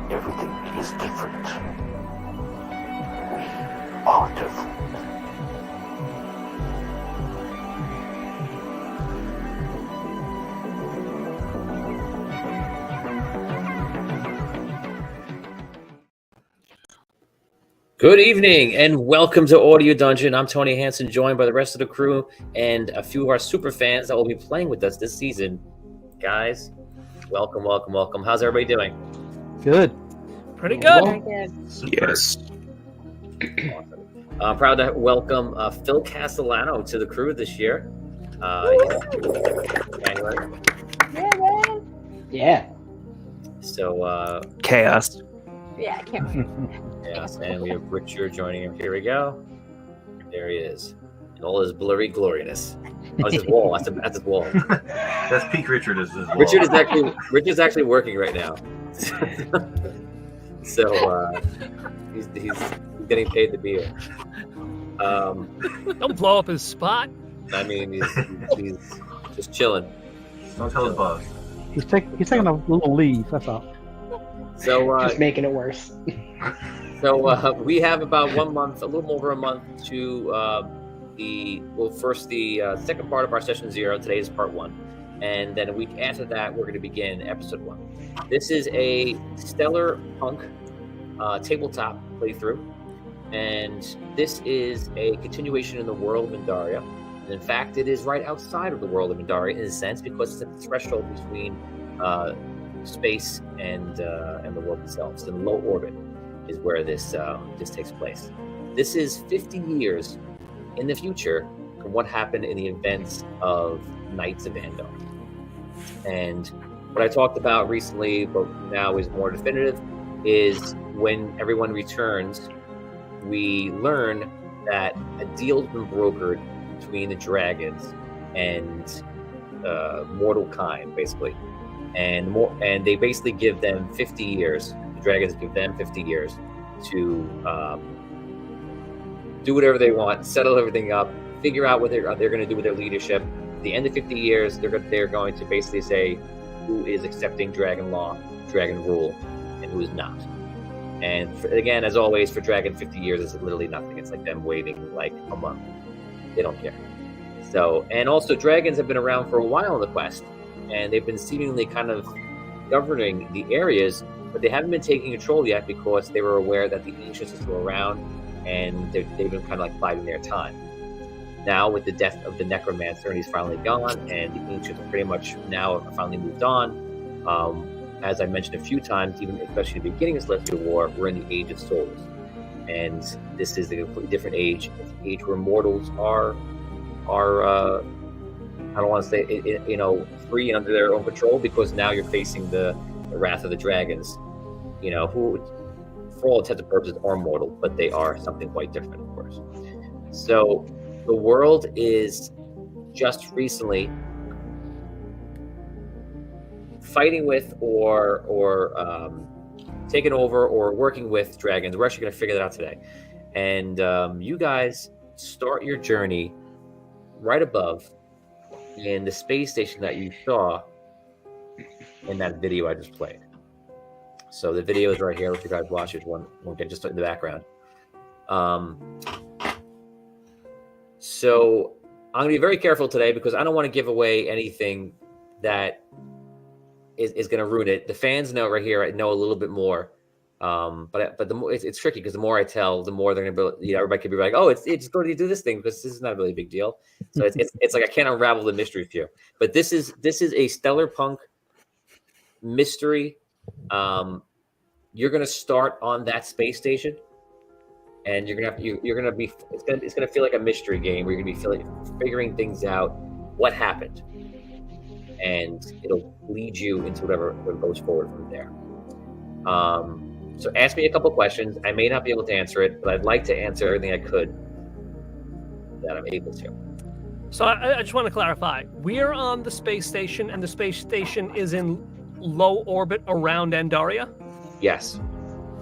Everything is different. We are different. Good evening and welcome to Audio Dungeon. I'm Tony Hansen, joined by the rest of the crew and a few of our super fans that will be playing with us this season. Guys, welcome. How's everybody doing? Good. Pretty good. Very good. Yes. Awesome. I'm proud to welcome Phil Castellano to the crew this year. January. Yeah, man. Yeah. So, Chaos. Yeah, I can't wait. yes, and we have Richard joining him. Here we go. There he is. In all his blurry gloriness. Oh, it's his wall. That's his wall. That's peak Richard is his wall. Richard's actually working right now. So he's getting paid to be here. Don't blow up his spot. I mean, he's just chilling. Don't tell his boss. He's taking a little leave, that's all. So Just making it worse. So we have about 1 month, a little more over a month to the second part of our session 0. Today is part 1, and then a week after that we're going to begin episode 1. This is a stellar punk tabletop playthrough, and this is a continuation in the world of Mindaria. And in fact, it is right outside of the world of Mindaria in a sense, because it's at the threshold between space and the world itself. So in low orbit is where this takes place. This is 50 years in the future from what happened in the events of Knights of Andor. And what I talked about recently, but now is more definitive, is when everyone returns, we learn that a deal has been brokered between the dragons and mortal kind, basically. And they basically give them 50 years. The dragons give them 50 years to do whatever they want, settle everything up, figure out what they're going to do with their leadership. At the end of 50 years, they're going to basically say who is accepting dragon law, dragon rule, and who is not. And again, as always, for dragon, 50 years is literally nothing. It's like them waiting like a month. They don't care. So, and also dragons have been around for a while on the quest, and they've been seemingly kind of governing the areas, but they haven't been taking control yet because they were aware that the ancients are still around, and they've been kind of like biding their time. Now, with the death of the necromancer, and he's finally gone, and the ancients pretty much now have finally moved on. As I mentioned a few times, even especially at the beginning of Celestial War, we're in the Age of Souls, and this is a completely different age. It's an age where mortals are I don't want to say free and under their own control, because now you're facing the wrath of the dragons, who, for all intents and purposes, are mortal, but they are something quite different, of course. So the world is just recently fighting with or taking over or working with dragons. We're actually going to figure that out today. And you guys start your journey right above in the space station that you saw in that video I just played. So the video is right here. If you guys watch it, won't get just in the background. So I'm going to be very careful today because I don't want to give away anything that is going to ruin it. The fans know right here. I know a little bit more, but the more it's tricky because the more I tell, the more they're going to be. Everybody could be like, "Oh, it's going to do this thing," because this is not a really big deal. So it's like I can't unravel the mystery for you. But this is a stellar punk mystery. You're going to start on that space station, and you're going to be. It's going to feel like a mystery game where you're going to be figuring things out. What happened? And it'll lead you into whatever goes forward from there. So ask me a couple questions. I may not be able to answer it, but I'd like to answer everything I could that I'm able to. So I just want to clarify. We're on the space station, and the space station is in low orbit around Andaria? Yes.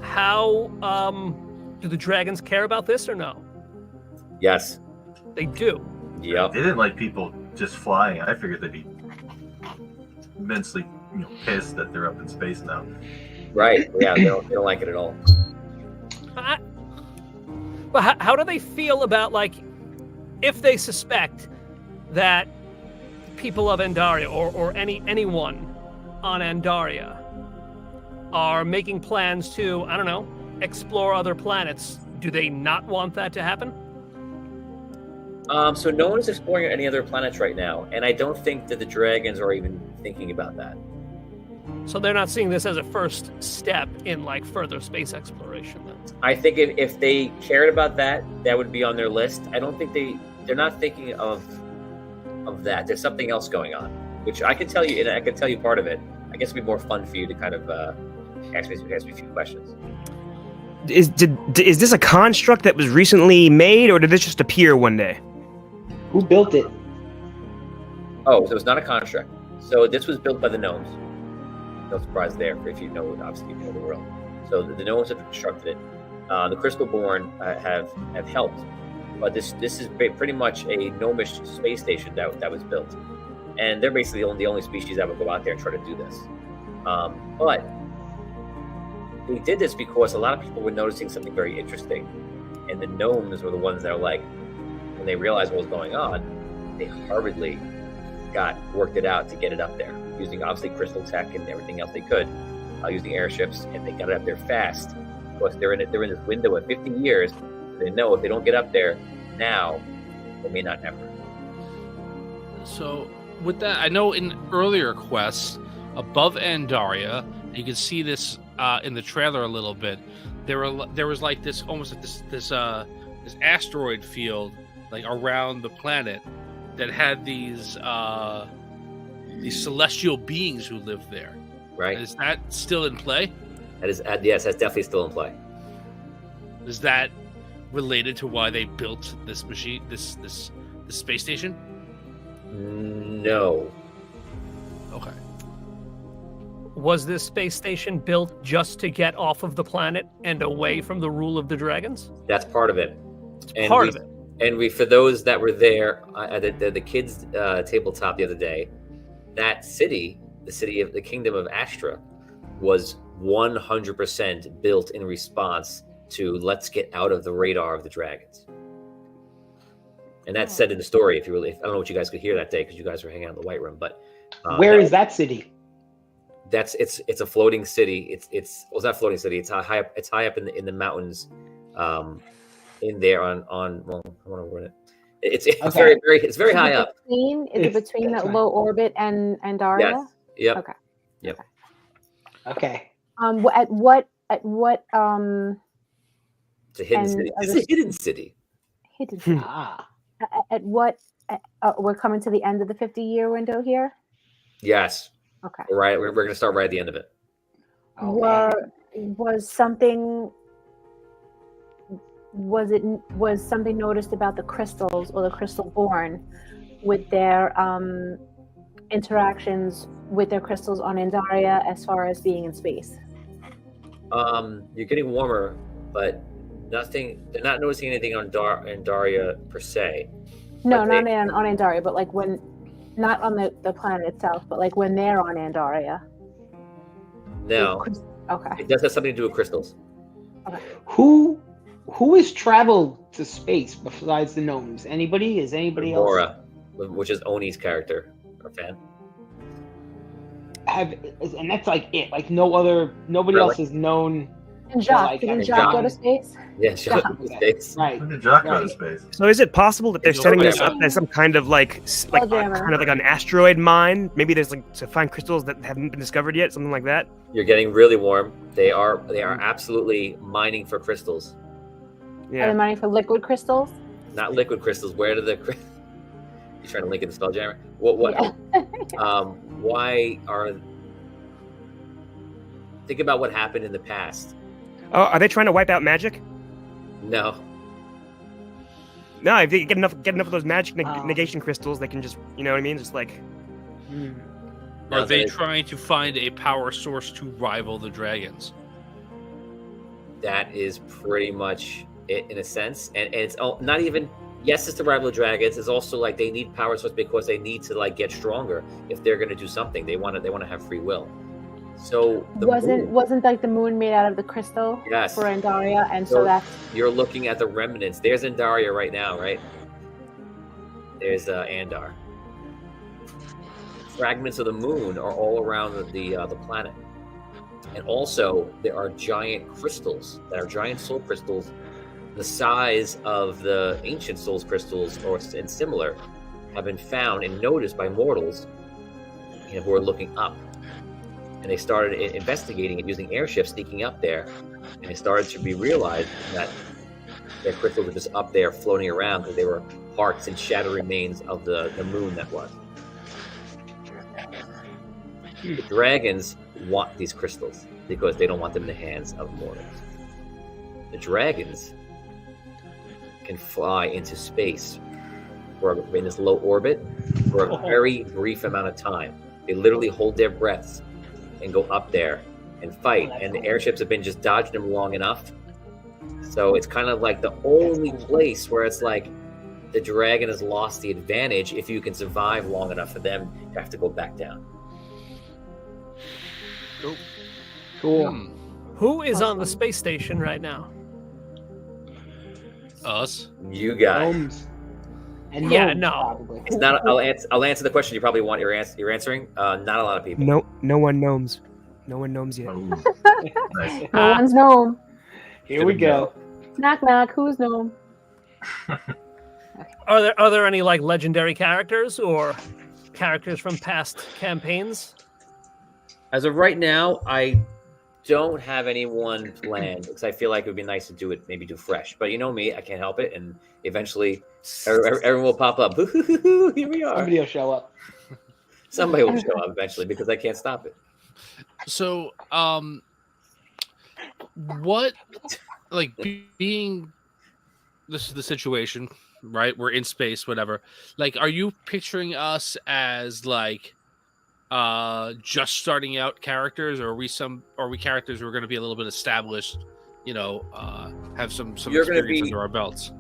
How do the dragons care about this or no? Yes. They do? Yep. They didn't like people just flying. I figured they'd be immensely pissed that they're up in space now. Right. Yeah, they don't like it at all. But how do they feel about, like, if they suspect that people of Andaria or anyone on Andaria are making plans to, I don't know, explore other planets? Do they not want that to happen? So no one is exploring any other planets right now, and I don't think that the dragons are even thinking about that. So they're not seeing this as a first step in, like, further space exploration then? I think if they cared about that, that would be on their list. I don't think they're not thinking of that. There's something else going on, which I can tell you, and I can tell you part of it. I guess it'd be more fun for you to kind of ask me a few questions. Is this a construct that was recently made, or did this just appear one day? Who built it? Oh, so it's not a construct. So this was built by the gnomes. No surprise there, if you know, obviously, you know the world. So the gnomes have constructed it. The Crystalborn have helped, but this is pretty much a gnomish space station that was built, and they're basically the only species that would go out there and try to do this. But they did this because a lot of people were noticing something very interesting, and the gnomes were the ones that were like, when they realized what was going on, they hurriedly worked it out to get it up there, using obviously crystal tech and everything else they could, using airships, and they got it up there fast. Because they're in this window of 50 years. They know if they don't get up there now, they may not ever. So with that, I know in earlier quests above Andaria, you can see this in the trailer a little bit. There was like this almost like this asteroid field like around the planet that had these celestial beings who lived there. Right. Is that still in play? That is, yes, that's definitely still in play. Is that related to why they built this machine, this space station? No. Okay. Was this space station built just to get off of the planet and away from the rule of the dragons? That's part of it. Part of it. And for those that were there at the kids' tabletop the other day, that city, the kingdom of Astra, was 100% built in response to let's get out of the radar of the dragons. And that's said in the story. I don't know what you guys could hear that day because you guys were hanging out in the White Room. But where is that city? It's a floating city. It's not a floating city. It's high up. It's high up in the mountains, in there on. Well, I want to run it. It's okay. very high up. Is it between the low orbit and Daria? Yes. Yep. Okay. Yep. Okay. At what It's a hidden city. It's a hidden city. hidden city. At what we're coming to the end of the 50-year window here? Yes. Okay. Right. We're going to start right at the end of it. Was something noticed about the crystals or the Crystalborn with their interactions with their crystals on Andaria as far as being in space? You're getting warmer, but nothing. They're not noticing anything on Andaria per se. No, not on Andaria, but like when, not on the planet itself, but like when they're on Andaria. No. Okay. It does have something to do with crystals. Okay. Who has traveled to space besides the gnomes? Anybody? Is anybody else? Mora, which is Oni's character, our fan. And that's like it. Like nobody else is known. And Jacques, Like, didn't Jacques go to space? Yeah, Jacques go to space. Right. When did Jock go to space? So is it possible that they're setting this up as some kind of like Sledgehammer. kind of like an asteroid mine? Maybe there's like to find crystals that haven't been discovered yet, something like that. You're getting really warm. They are absolutely mining for crystals. Are they Yeah. mining for liquid crystals? Not liquid crystals. Where do the you trying to link in the Spelljammer? What Yeah. why are think about what happened in the past. Oh, are they trying to wipe out magic? No. No, if they get enough of those magic negation crystals, they can just, you know what I mean? Just like, No, Are they they- trying to find a power source to rival the dragons? That is pretty much it in a sense, and it's not even. Yes, it's the rival of dragons. It's also like they need power source because they need to like get stronger. If they're going to do something, they want to have free will. So the Wasn't moon, like the moon made out of the crystal Yes. for Andaria, and So- so that's you're looking at the remnants. There's Andaria right now, right? There's Andar. Fragments of the moon are all around the planet, and also there are giant crystals that are giant soul crystals, the size of the ancient souls crystals and similar, have been found and noticed by mortals, who are looking up. And they started investigating it using airships sneaking up there, and it started to be realized that their crystals were just up there floating around because they were parts and shattered remains of the moon that was. The dragons want these crystals because they don't want them in the hands of mortals. The dragons can fly into space in this low orbit for a very brief amount of time. They literally hold their breaths and go up there and fight, and the airships have been just dodging them long enough. So it's kind of like the only place where it's like the dragon has lost the advantage. If you can survive long enough for them, you have to go back down. Cool. Who is on the space station right now? Us. You guys. Gnomes. And Yeah, gnomes, no. Probably. It's not. I'll answer the question you probably want. You're answering. Not a lot of people. No one gnomes. No one gnomes yet. Ooh. Nice. no one's gnome. Here we go. Knock knock. Who's gnome? Are there any like legendary characters or characters from past campaigns? As of right now, I don't have anyone planned because I feel like it would be nice to do fresh. But you know me, I can't help it, and eventually everyone will pop up. Here we are. Somebody will show up. Somebody will show up eventually because I can't stop it. So, what, like, being this is the situation, right? We're in space, whatever. Like, are you picturing us as like just starting out characters, or are we characters who are going to be a little bit established, have some You're gonna experience be- under our belts?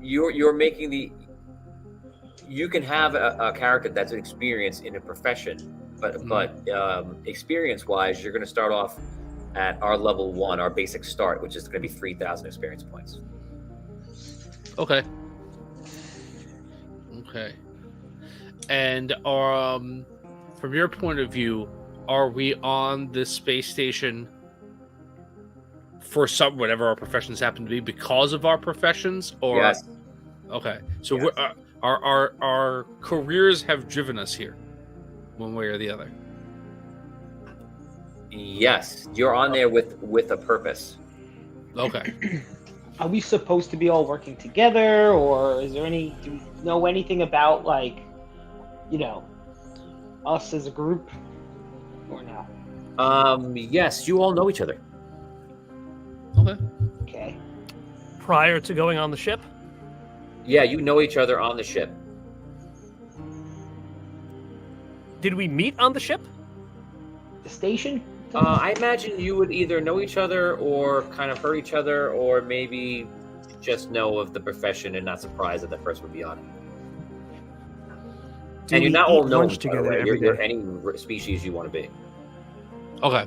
You're making the. You can have a character that's an experience in a profession, but experience wise, you're going to start off at our level 1, our basic start, which is going to be 3,000 experience points. Okay. And from your point of view, are we on this space station for whatever our professions happen to be because of our professions, or Yes. Okay, so Yes. our careers have driven us here, one way or the other. Yes, you're on there with a purpose. Okay. Are we supposed to be all working together, or do we know anything about, like, us as a group, or no? Yes, you all know each other. Okay. Prior to going on the ship? Yeah, you know each other on the ship. Did we meet on the ship? The station? I imagine you would either know each other or kind of heard each other, or maybe just know of the profession and not surprised that the person would be on it. Do And you're we not all eat known lunch together every You're day? any species you want to be. Okay.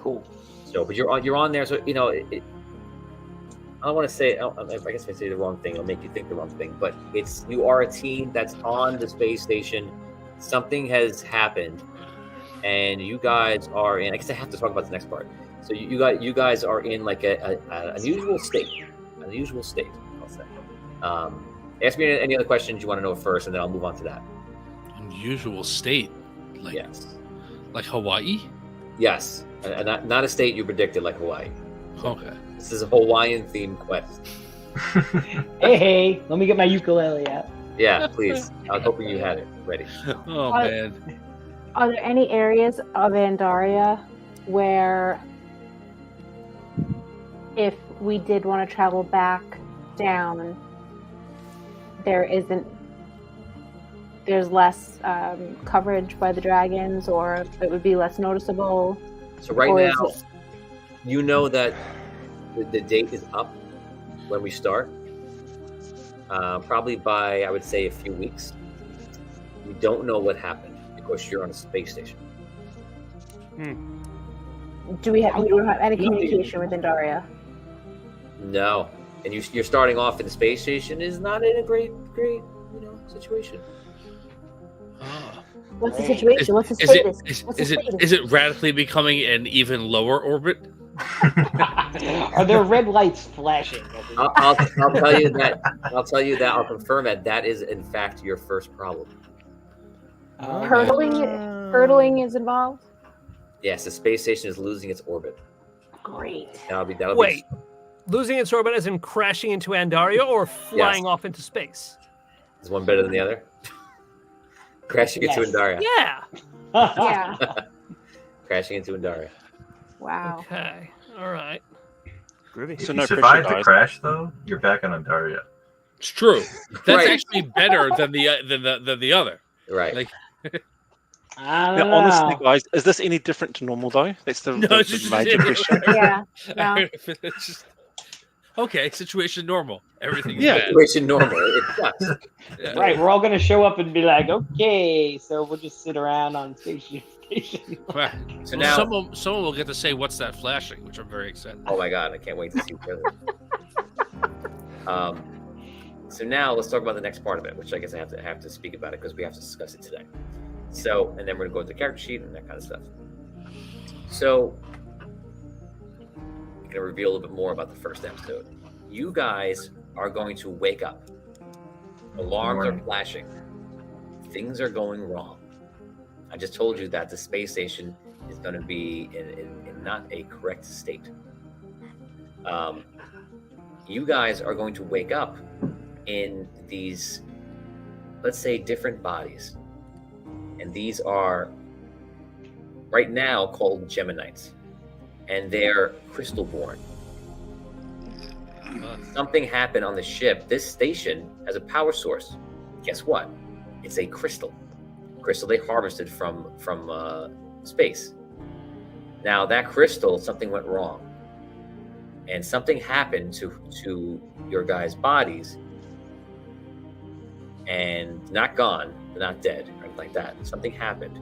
Cool. So, but you're on there. So I don't want to say. I guess if I say the wrong thing, it'll make you think the wrong thing. But you are a team that's on the space station. Something has happened, and you guys are in. I guess I have to talk about the next part. So you guys are in like an unusual state. Unusual state, I'll say. Ask me any other questions you want to know first, and then I'll move on to that. Unusual state, like Yes. like Hawaii. Yes. And not a state you predicted like Hawaii. Okay. This is a Hawaiian-themed quest. Hey, let me get my ukulele out. Yeah, please. I was hoping you had it ready. Oh Uh, man. Are there any areas of Andaria where, if we did want to travel back down, there's less coverage by the dragons, or it would be less noticeable? So right Or is now, it- you know that the date is up when we start. Probably by, I would say, a few weeks. We don't know what happened because you're on a space station. We don't have any communication with Andaria. No, and you're starting off in the space station is not in a great situation. What's the situation? What's the Is status? Is it radically becoming an even lower orbit? Are there red lights flashing? I'll tell you that. I'll confirm that is in fact your first problem. Hurtling is involved. Yes, the space station is losing its orbit. Great. Wait, losing its orbit as in crashing into Andaria or flying off into space? Is one better than the other? Crashing into Andaria. Yeah. Yeah. Crashing into Andaria. Wow. Okay. All right. Groovy. If you survive the crash, though, you're back on Andaria. It's true. That's Right. actually better than the other. Right. Like, I honestly, guys, is this any different to normal though? That's the major question. Yeah. No. It's just, okay, situation normal. Everything's Yeah. bad. Situation normal. It sucks. Yeah. Right, we're all gonna show up and be like, okay, so we'll just sit around on station. Right. So Well, now, someone will get to say what's that flashing, which I'm very excited. oh my god, I can't wait to see further. So now let's talk about the next part of it, which I guess I have to speak about it because we have to discuss it today. So, and then we're gonna go to the character sheet and that kind of stuff. So, I'm gonna reveal a little bit more about the first episode. You guys are going to wake up. Alarms are flashing. Things are going wrong. I just told you that the space station is going to be in not a correct state. You guys are going to wake up in these, let's say, different bodies. And these are right now called Geminites. And they're crystal-born. Something happened on the ship. This station has a power source. Guess what? It's a crystal. Crystal they harvested from space. Now that crystal, something went wrong, and something happened to your guys' bodies, and not gone, they're not dead, or anything like that. Something happened,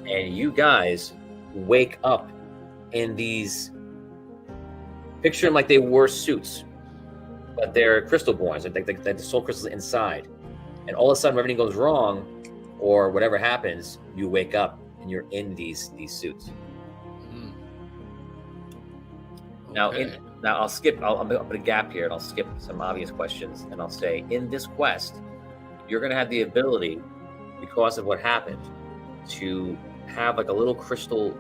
and you guys wake up in these. Picture them like they wore suits, but they're crystal borns. Like the soul crystals inside, and all of a sudden, when everything goes wrong, or whatever happens, you wake up and you're in these suits. Now, I'll skip. I'll put a gap here, and I'll skip some obvious questions, and I'll say, in this quest, you're going to have the ability, because of what happened, to have like a little crystal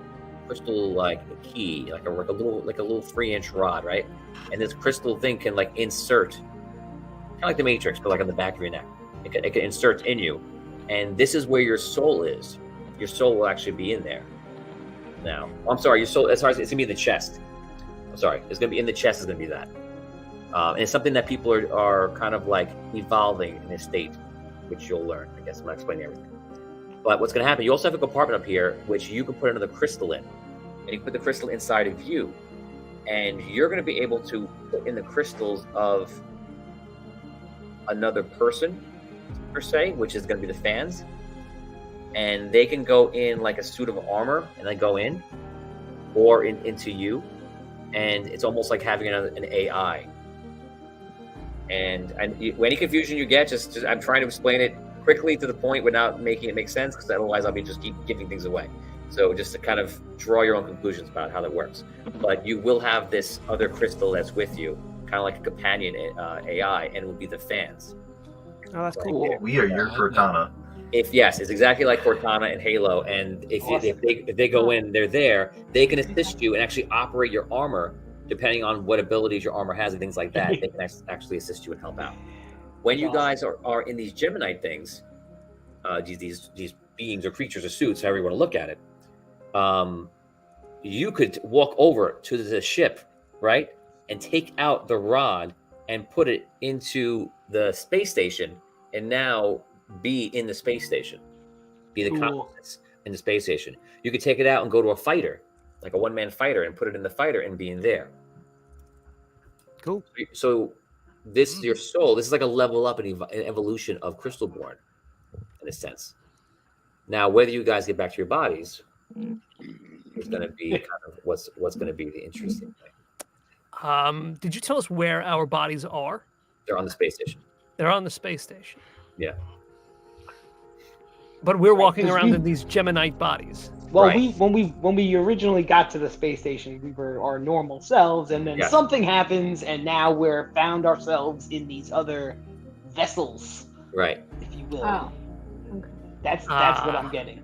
like a key, like a little 3-inch rod, right? And this crystal thing can like insert, kind of like the Matrix, but like on the back of your neck. It can insert in you, and this is where your soul is. Your soul will actually be in there. Now, I'm sorry, your soul. It's gonna be in the chest. I'm sorry, it's gonna be in the chest. Is gonna be that, and it's something that people are kind of like evolving in a state, which you'll learn. I guess I'm not explaining everything. But what's going to happen, you also have a compartment up here, which you can put another crystal in. And you put the crystal inside of you. And you're going to be able to put in the crystals of another person, per se, which is going to be the fans. And they can go in like a suit of armor, and they go in, or into you. And it's almost like having an AI. And any confusion you get, just I'm trying to explain it quickly to the point without making it make sense, because otherwise I'll be just keep giving things away. So just to kind of draw your own conclusions about how that works. But you will have this other crystal that's with you, kind of like a companion AI, and it will be the fans. Oh, that's cool. We are your Cortana. Yes, it's exactly like Cortana and Halo. And if they go in, they're there. They can assist you and actually operate your armor, depending on what abilities your armor has and things like that. They can actually assist you and help out. When you guys are in these Gemini things, these beings or creatures or suits, however you want to look at it, you could walk over to the ship, right, and take out the rod and put it into the space station, and now be in the space station, be the consciousness in the space station. You could take it out and go to a fighter, like a one-man fighter, and put it in the fighter and be in there. Cool. So your soul, this is like a level up and evolution of Crystalborn, in a sense. Now, whether you guys get back to your bodies is going to be kind of what's going to be the interesting thing. Did you tell us where our bodies are? They're on the space station. They're on the space station. Yeah. But we're walking 'cause around we- in these Geminite bodies. Well, Right. when we originally got to the space station, we were our normal selves, and then Yeah. something happens, and now we're found ourselves in these other vessels, Right. if you will. Oh. That's what I'm getting.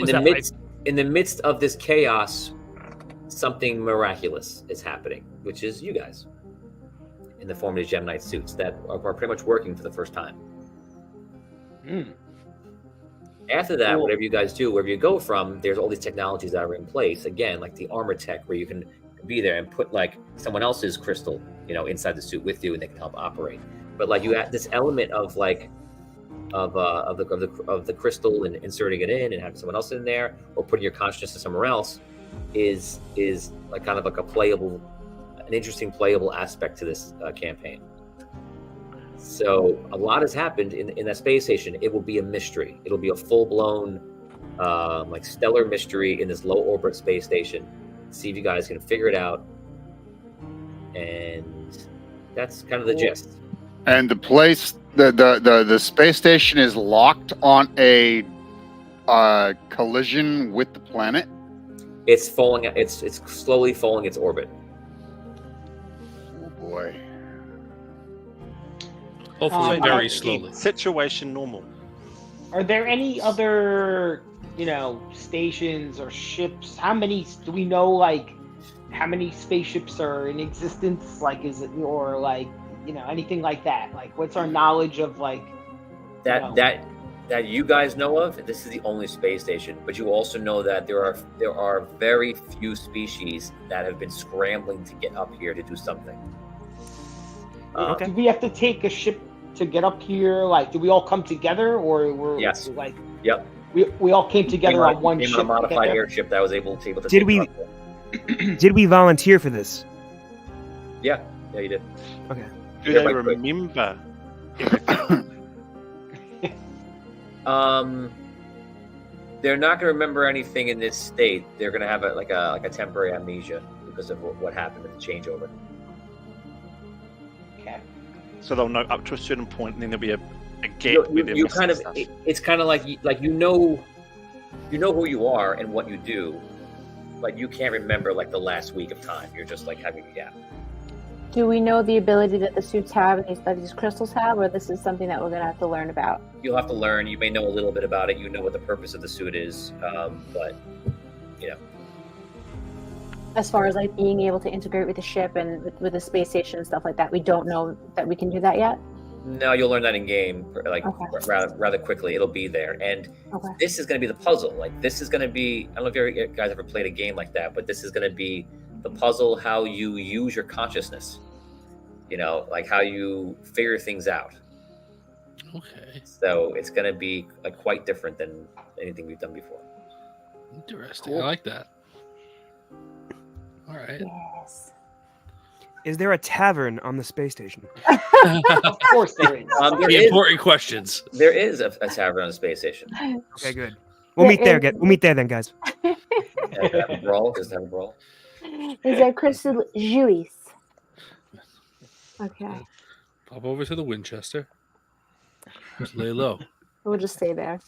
Was that right? In the midst of this chaos, something miraculous is happening, which is you guys in the form of these Geminite suits that are pretty much working for the first time. Mm. After that, Cool. whatever you guys do, wherever you go from, there's all these technologies that are in place. Again, like the armor tech, where you can be there and put like someone else's crystal, inside the suit with you, and they can help operate. But like you have this element of like of the crystal and inserting it in and having someone else in there, or putting your consciousness to somewhere else, is like kind of like an interesting playable aspect to this campaign. So a lot has happened in that space station. It will be a mystery. It'll be a full-blown like stellar mystery in this low orbit space station. See if you guys can figure it out. And that's kind of the gist. And the place, the space station is locked on a collision with the planet. It's falling. It's slowly falling its orbit. Oh boy. Hopefully, Um, very Keep slowly. Situation normal. Are there any other, stations or ships? How many do we know? Like, how many spaceships are in existence? Like, is it or like, anything like that? Like, what's our knowledge of like That you guys know of. This is the only space station, but you also know that there are very few species that have been scrambling to get up here to do something. Okay. Do we have to take a ship to get up here? Like, do we all come together, or we're Yes. like Yep. we all came together on one Came ship? on a to get modified there? airship that was able to Did take we- you up there. Did we volunteer for this? Yeah, you did. Okay. Do Yeah, they right, quick. remember? They're not going to remember anything in this state. They're going to have a temporary amnesia because of what happened with the changeover. Okay. So they'll know up to a certain point, and then there'll be a gap with their You missing kind of stuff. it's kind of like you know who you are and what you do. Like you can't remember like the last week of time. You're just like having a gap. Do we know the ability that the suits have and that these crystals have, or this is something that we're going to have to learn about? You'll have to learn. You may know a little bit about it. You know what the purpose of the suit is, but As far as like being able to integrate with the ship and with the space station and stuff like that, we don't know that we can do that yet. no, you'll learn that in game like Okay. rather quickly. It'll be there, and Okay. this is going to be the puzzle. Like this is going to be. I don't know if you guys ever played a game like that, but this is going to be the puzzle. How you use your consciousness. Like how you figure things out. Okay. So it's going to be quite different than anything we've done before. Interesting. Cool. I like that. All right. Yes. Is there a tavern on the space station? Of course there is. There The is important questions. there is a tavern on the space station. Okay, good. We'll meet there. is- We'll meet there then, guys. Have a brawl. Just have a brawl. Is there crystal juice? Okay. Pop over to the Winchester. Just lay low. We'll just stay there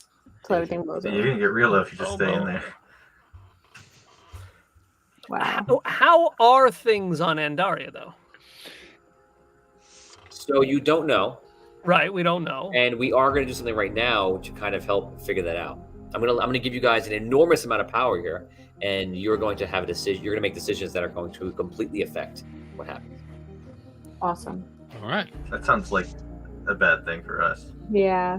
till everything blows You're over. gonna get real low if you just stay in there. Wow. How are things on Andaria, though? So you don't know, Right, we don't know. and we are going to do something right now to kind of help figure that out. I'm gonna give you guys an enormous amount of power here, and you're going to have a decision. You're going to make decisions that are going to completely affect what happens. Awesome. All right. That sounds like a bad thing for us. Yeah.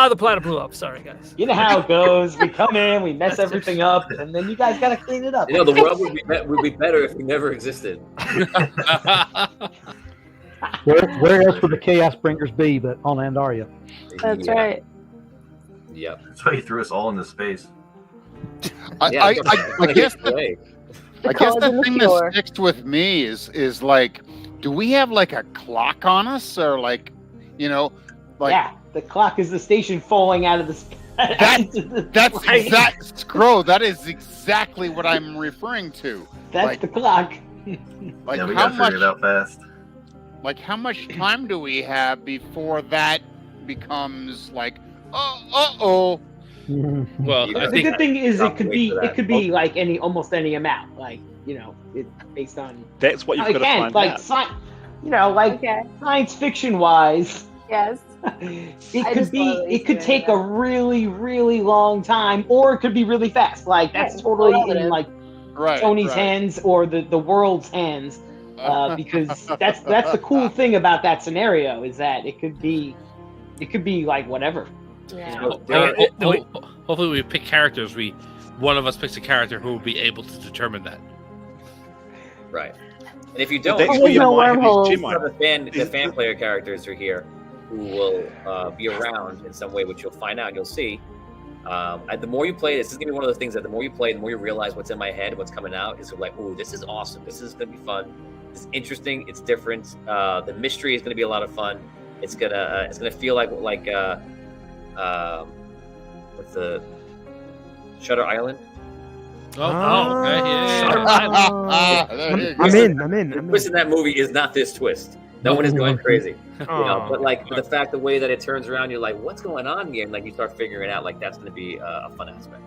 The planet blew up. Sorry, guys. You know how it goes. We come in, we mess everything up, and then you guys got to clean it up. The world would be better if we never existed. Where else would the Chaos Bringers be but on Andaria? That's Yeah. right. Yep. That's why he threw us all into space. I guess Way. The I guess cause the and the thing cure. that sticks with me is like, do we have like a clock on us or like, Yeah. The clock is the station falling out of the sky. That's exact Scroll. That is exactly what I'm referring to. That's the clock. Like Yeah, we how gotta much? figure it out fast. Like how much time do we have before that becomes like, oh? Well, I The think good thing is it could be for that. like almost any amount. Like based on That's what you've got to again find like out. Okay. science fiction wise. Yes. It could take a really, really long time, or it could be really fast. Like that's Right, totally relative. in like Right. Tony's right. hands or the world's hands. Because that's the cool thing about that scenario is that it could be like whatever. Yeah. So there are- hopefully we pick characters. One of us picks a character who will be able to determine that. right. And if you don't, That's Oh, where you no might have wormholes. these some of Gmod. the fan player characters are here who will be around in some way, which you'll find out. You'll see. The more you play this is gonna be one of those things that the more you play, the more you realize what's in my head, what's coming out. Is like, oh, this is awesome. This is gonna be fun. It's interesting. It's different. The mystery is gonna be a lot of fun. It's gonna feel like what's the Shutter Island? Oh, okay, yeah. I'm in. The twist in that movie is not this twist. No one is going crazy. You know, but like the way that it turns around, you're like, what's going on here? And like you start figuring it out. Like that's going to be a fun aspect.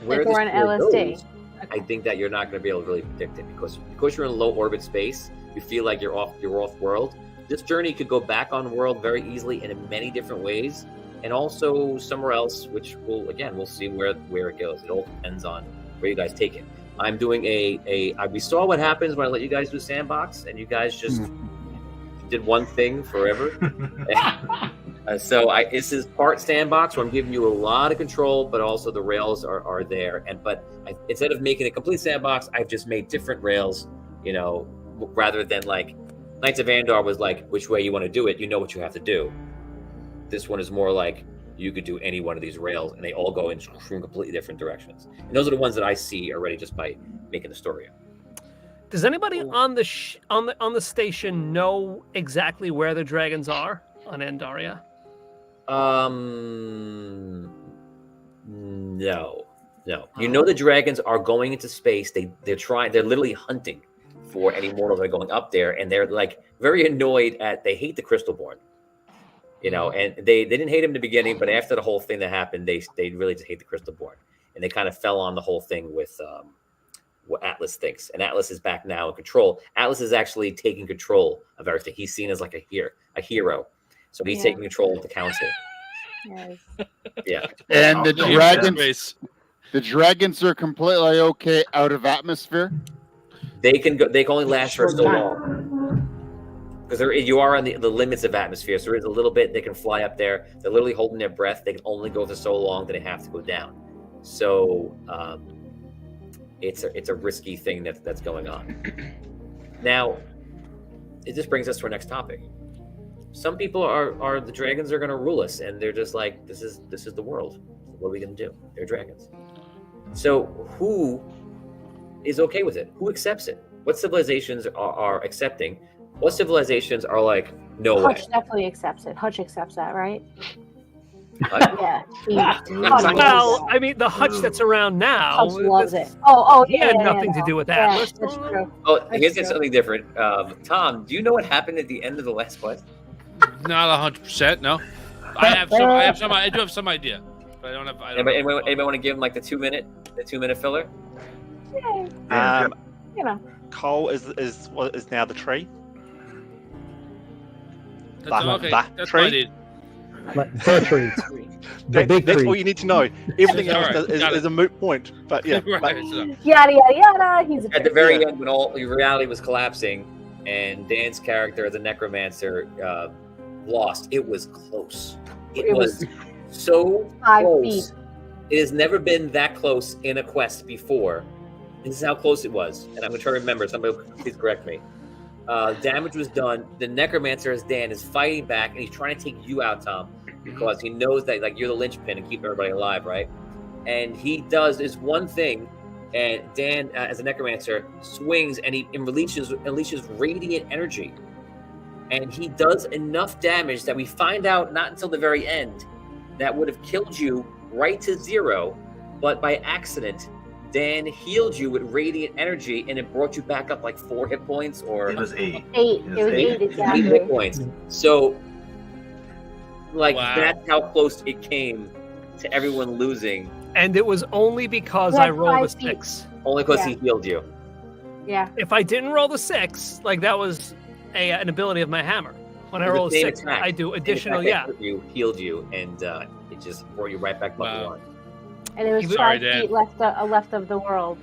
Where Like this we're in story LSD. goes, I think that you're not going to be able to really predict it because you're in low orbit space. You feel like you're off world. This journey could go back on world very easily and in many different ways, and also somewhere else, which we'll see where it goes. It all depends on where you guys take it. I'm doing we saw what happens when I let you guys do sandbox, and you guys just did one thing forever. So this is part sandbox where I'm giving you a lot of control, but also the rails are there. Instead of making a complete sandbox, I've just made different rails. You know, rather than like Knights of Andor was like which way you want to do it. You know what you have to do. This one is more like you could do any one of these rails, and they all go in from completely different directions. And those are the ones that I see already just by making the story up. Does anybody on the station know exactly where the dragons are on Andaria? No. You know the dragons are going into space. They're literally hunting for any mortals that are going up there, and they're like very annoyed they hate the Crystalborn. You know, and they didn't hate him in the beginning, but after the whole thing that happened, they really just hate the Crystalborn, and they kind of fell on the whole thing with what Atlas thinks. And Atlas is back now in control. Atlas is actually taking control of everything. He's seen as like a hero, so he's taking control of the council. Yes. Yeah, And the dragons are completely okay out of atmosphere. they can go. They can only last for so long. Because you are on the limits of atmosphere, so there is a little bit they can fly up there. They're literally holding their breath. They can only go for so long that they have to go down. So it's a risky thing that's going on. Now, it just brings us to our next topic. Some people are the dragons are going to rule us, and they're just like, this is the world. What are we going to do? They're dragons. So who is okay with it? Who accepts it? What civilizations are accepting? What civilizations are like, no way? Hutch definitely accepts it. Hutch accepts that, right? Yeah. Well, I mean, the Hutch that's around now. Hutch loves it. Oh, he had nothing to do with that. Atlas. That's true. Oh, here's something different. Tom, do you know what happened at the end of the last quest? Not 100%. No, I do have some idea, but I don't have. Anybody want to give him like the 2 minute filler? Yeah. You know. Cole is now the tree. Okay, that's tree. what I need. The tree. The big That's tree. all you need to know. Everything All else right, is a moot point. But yeah, Right, Yada yada yada. He's a At the very end, when all reality was collapsing, and Dan's character, the Necromancer, lost, it was close. It was so 5 close. feet. It has never been that close in a quest before. This is how close it was. And I'm going to try to remember. Somebody please correct me. Damage was done. The Necromancer, as Dan, is fighting back, and he's trying to take you out, Tom, because he knows that like you're the linchpin and keep everybody alive, right? And he does this one thing, and Dan, as a Necromancer, swings and he unleashes radiant energy, and he does enough damage that we find out not until the very end that would have killed you right to 0, but by accident, Dan healed you with radiant energy, and it brought you back up like 4 hit points, or It was 8. 8. It was 8 8 exactly. hit points. So, like, Wow. that's how close it came to everyone losing, And it was only because You I had rolled a 5 feet. 6. only because Yeah. he healed you. Yeah. If I didn't roll the 6, like that was an ability of my hammer. When I It was roll a the same 6, attack. I do The additional. attack that Yeah. hurt you healed you, and it just brought you right back level Wow. 1. And it was Even- 5 Sorry, Dan. feet left of the world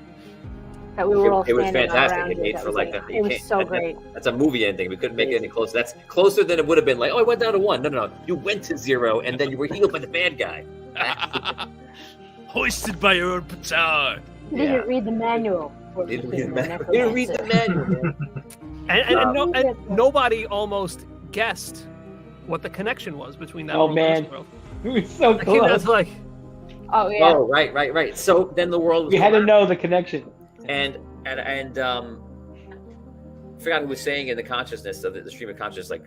that we were all It was standing fantastic. around. It made That for was like it. that. It was so great. That's a movie ending. We couldn't make it any closer. That's closer than it would have been. Like, oh, I went down to 1. No. You went to 0, and then you were healed by the bad guy. Hoisted by your own petard. You didn't read the manual. for You didn't becoming read a the manual. You didn't read the necromancer. manual, man. And nobody almost guessed what the connection was between that Oh, world and man. this world. It was so Like, you know, it's close. like, Oh yeah. Oh, right. So then the world was We had to know the connection. and forgot who was saying in the consciousness of the stream of consciousness, like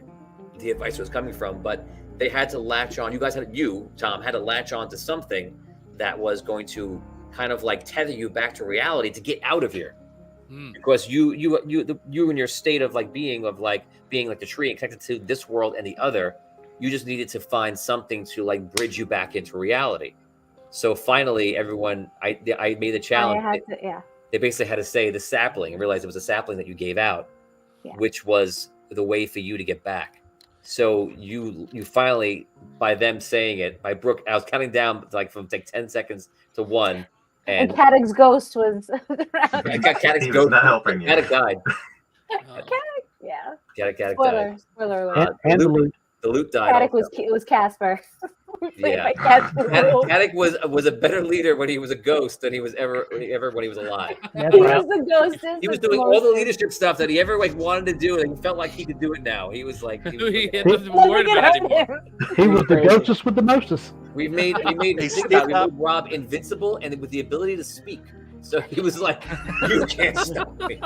the advice was coming from, but they had to latch on. You, Tom, had to latch on to something that was going to kind of like tether you back to reality to get out of here. Because you in your state of like being like the tree and connected to this world and the other, you just needed to find something to like bridge you back into reality. So finally, everyone, I made the challenge. They basically had to say the sapling and realize it was a sapling that you gave out, which was the way for you to get back. So you finally, by them saying it, by Brooke, I was counting down like from like 10 seconds to 1. And Caddick's ghost was around. Caddick's He was ghost. not helping you. Caddick died. Yeah. Caddick Spoiler alert. And the loot. The loot died. Caddick also. was Casper. Played Yeah. by Casper. Caddick was a better leader when he was a ghost than he was ever when he was alive. He was the ghost. He was doing all the leadership stuff that he ever like wanted to do, and he felt like he could do it now. He was like, He had nothing to be worried about anymore. He was the ghostest with the mostest. we made think about it, we made Rob invincible and with the ability to speak. So he was like, you can't stop me.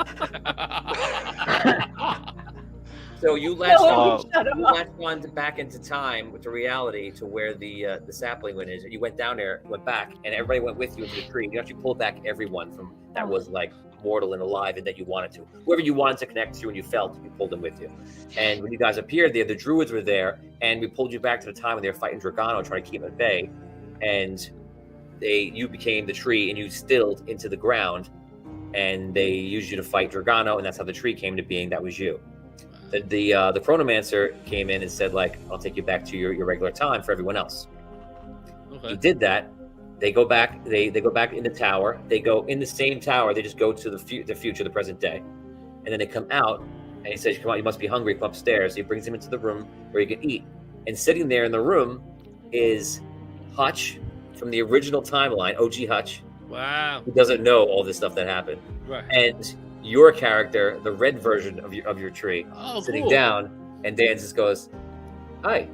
So you latched on back into time, to reality, to where the sapling went is. You went down there, went back, and everybody went with you into the tree. You actually pulled back everyone from that was like mortal and alive, and that you wanted to. Whoever you wanted to connect to, and you felt, you pulled them with you. And when you guys appeared there, the druids were there, and we pulled you back to the time when they were fighting Dragano, trying to keep him at bay. And you became the tree, and you stilled into the ground, and they used you to fight Dragano, and that's how the tree came to being. That was you. The Chronomancer came in and said, like, I'll take you back to your regular time for everyone else. Okay. He did that. They go back. They go back in the tower. They go in the same tower. They just go to the future, the present day, and then they come out. And he says, "Come on, you must be hungry. Come upstairs." He brings him into the room where you can eat. And sitting there in the room is Hutch from the original timeline, OG Hutch. Wow. Who doesn't know all this stuff that happened. Right. And your character, the red version of your tree, Oh, sitting cool. down, and Dan just goes, "Hi,"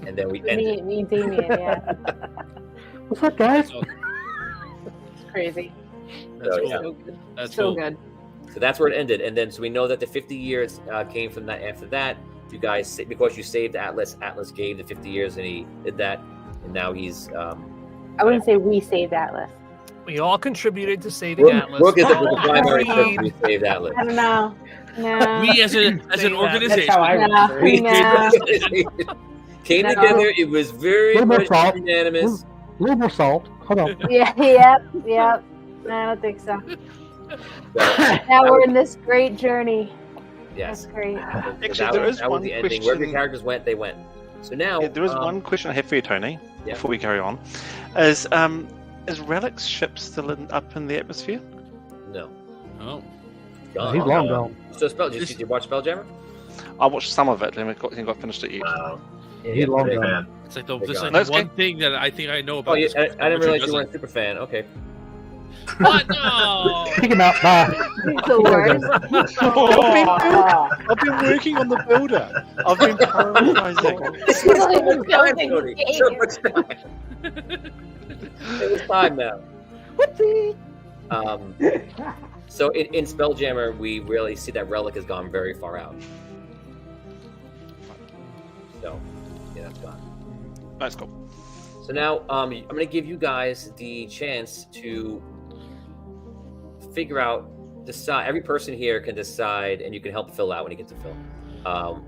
and then we end it. Me and Damien, yeah. What's up, guys? It's crazy. That's So, cool. yeah. So good. That's So cool. good. So that's where it ended, and then so we know that the 50 years came from that. After that, you guys, because you saved Atlas, Atlas gave the 50 years, and he did that, and now he's. I wouldn't say we saved Atlas. we all contributed to saving Atlas. Brooke is the All primary agreed. person who saved Atlas. I don't know. No. We as an That's organization. how I No. remember it. No. Came No. together. It was very Little more much salt. unanimous. A little more salt. Hold on. Yeah, yep. No, I don't think so. Now we're in this great journey. Yes. That's great. Actually, there is that was one the ending. Where the question. characters went, they went. So now Yeah, there is one question I have for you, Tony, yeah. before we carry on. Is Relic's ship still up in the atmosphere? No. Oh. Gone. He's long gone. So did you watch Spelljammer? I watched some of it and I got finished it yet. Wow. Yeah, he's long big gone. Man. It's like the, They're this is gone. like Let's one get- thing that I think I know about. Oh, yeah, this I didn't Richard realize you doesn't. weren't a super fan. Okay. What? No. Kick him out. Bye. He's the worst. I've been working on the builder. I've been prioritizing. This was so even much time, building Cody. the So game. much time. It was time now. So in Spelljammer, we really see that Relic has gone very far out. So yeah, that's gone. That's cool. So now I'm going to give you guys the chance to figure out, decide. Every person here can decide, and you can help Phil out when he gets to Phil.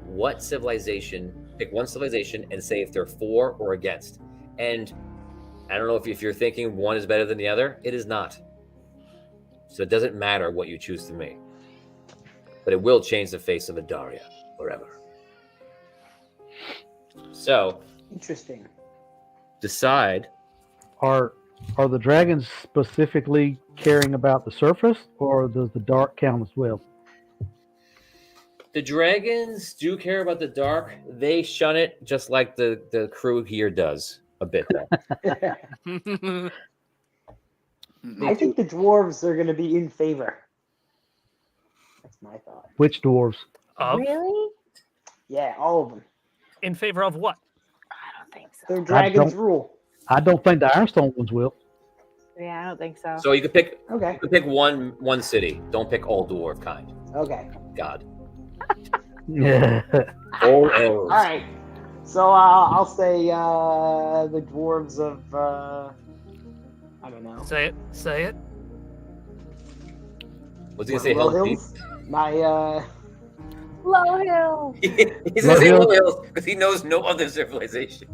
What civilization? Pick one civilization and say if they're for or against. And I don't know if you're thinking one is better than the other. It is not. So it doesn't matter what you choose to make, but it will change the face of Adaria forever. So Interesting. decide. Are the dragons specifically caring about the surface, or does the dark count as well? The dragons do care about the dark. They shun it just like the crew here does a bit. Though. I think the dwarves are going to be in favor. That's my thought. Which dwarves? Really? Yeah, all of them. In favor of what? I don't think so. Their dragons rule. I don't think the Ironstone ones will. Yeah, I don't think so. So you could pick. Okay. You could pick one city. Don't pick all dwarf kind. Okay. God. Yeah. All elves. All right. So I'll say the dwarves of I don't know. Say it. Say it. Was he gonna say Low Hell's Deep? Hills? My Low Hill. He's gonna say Low Hills because he knows no other civilization.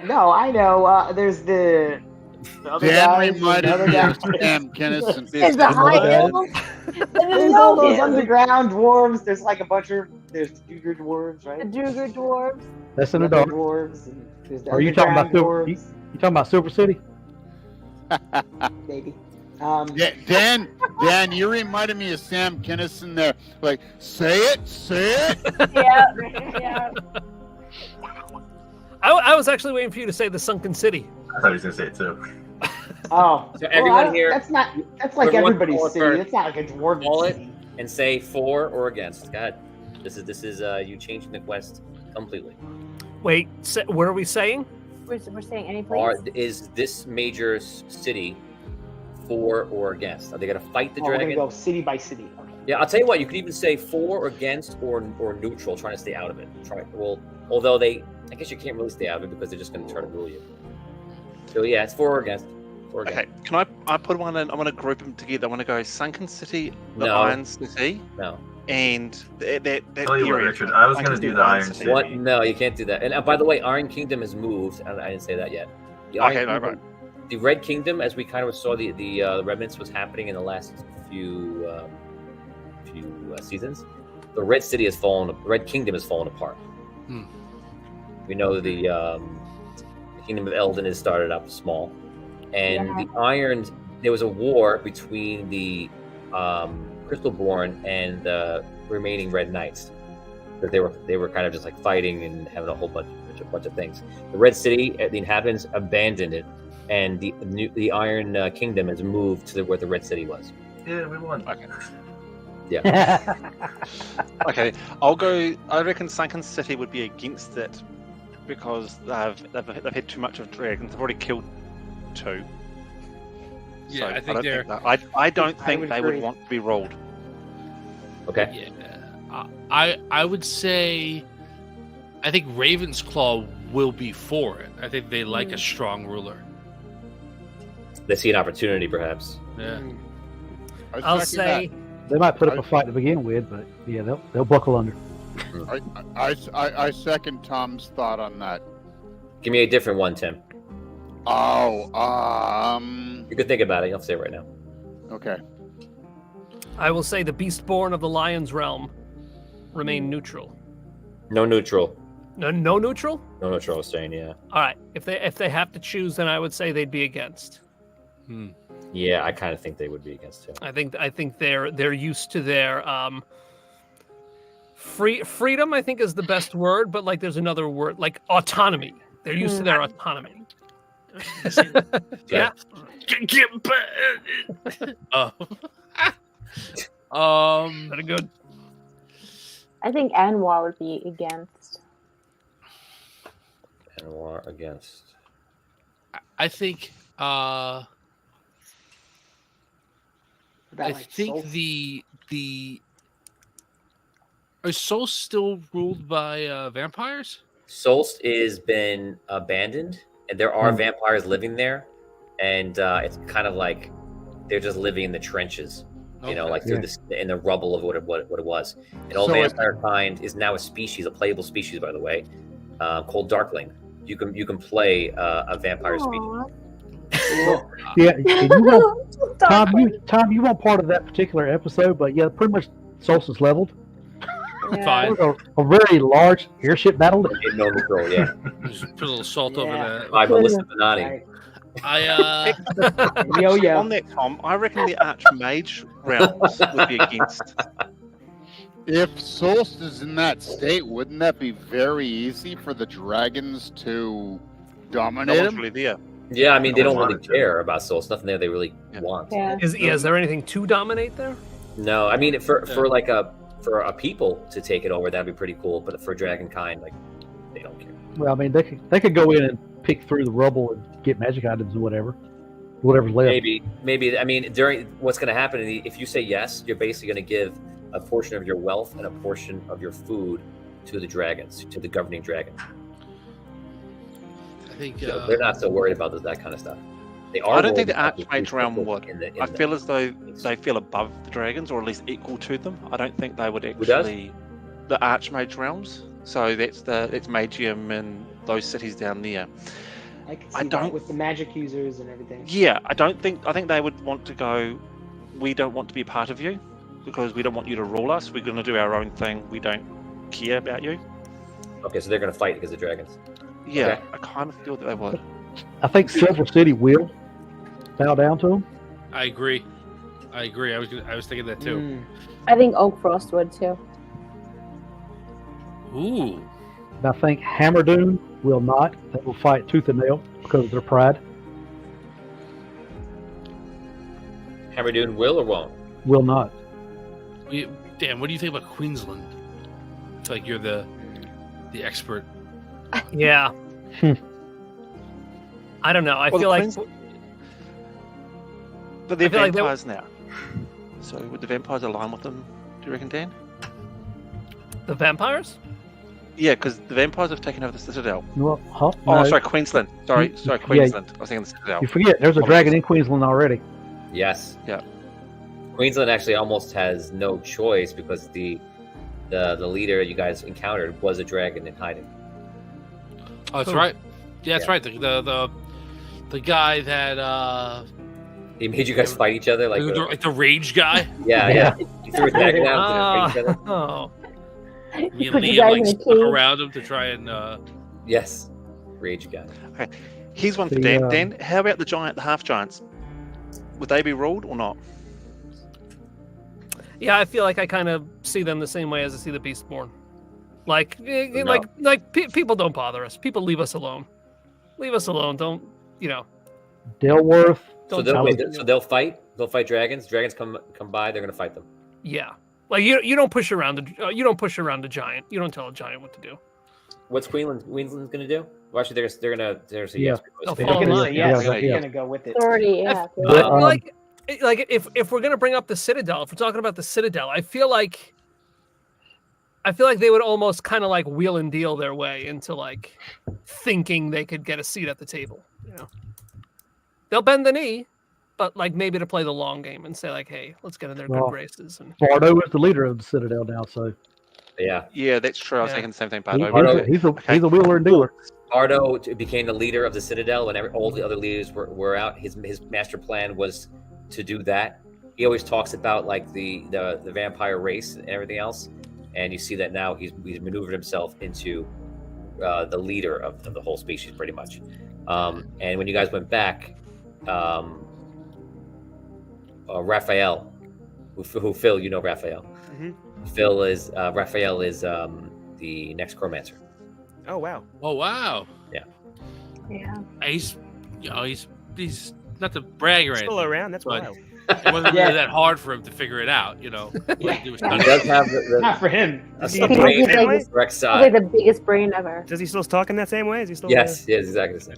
no, I know. There's the other Dan guys, reminded the other me guys. of Sam Kinison. There's the high hills. And There's the all low those hills. underground dwarves. There's like a bunch of there's Duger dwarves, The right? Duger dwarves. That's in the Leather dark. dwarves. And there's the Are you talking about underground you talking about Silver City? dwarves, maybe. Yeah, Dan, you reminded me of Sam Kinison there. Like, say it. Yeah, yeah. I was actually waiting for you to say the sunken city. I thought he was gonna say it too. Oh, So everyone well, here, That's like everyone everybody's call it city. for- It's not like a dwarf call it city. and say for or against. Go ahead. This is you changing the quest completely. Wait, what are we saying? We're saying any place. Is this major city for or against? Are they gonna fight the We're dragon? gonna go city by city. Okay. Yeah, I'll tell you what. You could even say for or against or neutral, trying to stay out of it. Although I guess you can't really stay out of it because they're just going to try to rule you. So yeah, it's for or against. For or Okay, against. can I put one in? I want to group them together. I want to go Sunken City, the No. Iron City, No. and that Tell you what, area. Richard, I was I gonna can do do the Iron Iron City. City. What? No, you can't do that. And by the way, Iron Kingdom has moved. I didn't say that yet. The Iron Okay, no, Kingdom- right. The Red Kingdom, as we kind of saw the remnants was happening in the last few seasons. The Red City has fallen. The Red Kingdom has fallen apart. Hmm. We know the Kingdom of Eldon has started up small, and the Iron. There was a war between the Crystalborn and the remaining Red Knights. That they were kind of just like fighting and having a whole bunch of things. The Red City, the inhabitants abandoned it, and the Iron Kingdom has moved to where the Red City was. Yeah, we won. Okay. Yeah. Okay, I'll go. I reckon Sunken City would be against it because they've had too much of dragons. They've already killed 2. Yeah, So I think they're. I don't I think would they agree. would want to be ruled. Okay. Yeah, I would say, I think Ravensclaw will be for it. I think they like a strong ruler. They see an opportunity, perhaps. Yeah. I'll say They might put up a fight to begin with, but yeah, they'll buckle under. I second Tom's thought on that. Give me a different one, Tim. Oh, You could think about it. You don't have to say it right now. okay. I will say the Beastborn of the Lion's Realm remain neutral. No neutral. No neutral. No neutral. I was saying, yeah. All right. If they have to choose, then I would say they'd be against. Yeah, I kind of think they would be against it. I think they're used to their freedom. I think is the best word, but like there's another word like autonomy. They're used to their autonomy. Yeah. Very good. I think Anwar would be against. And war against. I think. I Like think Soul? the are souls still ruled by vampires? Solst is been abandoned, and there are vampires living there, and it's kind of like they're just living in the trenches, you know, like through in the rubble of what it was. And all vampire kind is now a species, a playable species, by the way, called Darkling. You can play a vampire species. Yeah, and you want, Tom, you want part of that particular episode, but yeah, pretty much Solstice leveled. Fine. A very large airship battle. No control, yeah. Just put a little salt over that. By Melissa Benani. On that, Tom, I reckon the Archmage realms would be against. If Solstice is in that state, wouldn't that be very easy for the dragons to dominate him? Really there. Yeah, I mean, they don't really care about Solstice. Nothing there they really want. Yeah. Is there anything to dominate there? No, I mean, for like for a people to take it over, that'd be pretty cool. But for Dragonkind, like, they don't care. Well, I mean, they could go in and pick through the rubble and get magic items and whatever's left. Maybe. I mean, during what's going to happen if you say yes, you're basically going to give a portion of your wealth and a portion of your food to the dragons, to the governing dragon. I think So they're not so worried about that kind of stuff. They are. I don't think the worried about Archmage realm would. I feel as though they feel above the dragons, or at least equal to them. I don't think they would actually. The Archmage realms. So it's Magium and those cities down there. I can see that with the magic users and everything. Yeah, I think they would want to go. We don't want to be a part of you because we don't want you to rule us. We're going to do our own thing. We don't care about you. Okay, so they're going to fight because of dragons. Yeah, Okay. I kind of feel that they would. I think Silver City will bow down to them. I agree. I was thinking that too. I think Oak Frost would too. Ooh. And I think Hammerdoon will not. They will fight tooth and nail because of their pride. Hammerdoon will or won't? Will not. Dan, what do you think about Queensland? I feel like you're the expert. Yeah. I don't know. I feel like. But they're I feel like vampires now. So would the vampires align with them? Do you reckon, Dan? The vampires? Yeah, because the vampires have taken over the Citadel. No, Sorry, Queensland. Sorry, Queensland. I was thinking the Citadel. You forget, there's a dragon in Queensland already. Yes. Yeah. Queensland actually almost has no choice because the leader you guys encountered was a dragon in hiding. Oh, that's right. Yeah, that's right. The guy that he made you guys fight each other like the rage guy. Yeah. He threw his dragon out to fight each other. Oh. Me and Liam stuck around him to try and. Yes, rage guy. Okay, here's one for Dan. Dan, how about the half giants? Would they be ruled or not? Yeah, I feel like I kind of see them the same way as I see the Beastborn. Like, people don't bother us. People leave us alone. Leave us alone. Don't, Delworth. So they'll fight. They'll fight dragons. Dragons come by. They're gonna fight them. Yeah, like you don't push around a giant. You don't tell a giant what to do. What's Queensland's gonna do? Well, actually, they're gonna say yes. They're gonna go with it. Authority, yeah. Like if we're gonna bring up the Citadel, if we're talking about the Citadel, I feel like they would almost kind of like wheel and deal their way into like thinking they could get a seat at the table. They'll bend the knee, but like maybe to play the long game and say like, hey, let's get in their good graces. And Bardo is the leader of the Citadel now, so yeah, that's true. I was thinking the same thing. Bardo. He's a wheeler and dealer. Bardo became the leader of the Citadel when all the other leaders were out. His master plan was to do that. He always talks about like the vampire race and everything else, and you see that now he's maneuvered himself into the leader of the whole species pretty much. And when you guys went back, Raphael, who Phil, you know Raphael. Mm-hmm. Raphael is the next Chromancer. Oh wow! Oh wow! Yeah. He's not to brag or anything. Still around. That's but wild. It wasn't really that hard for him to figure it out, He does have not for him. Does a he brain talk on the the correct He's side. like the biggest brain ever. Does he still talk in that same way? Is he still? Yes, exactly the same.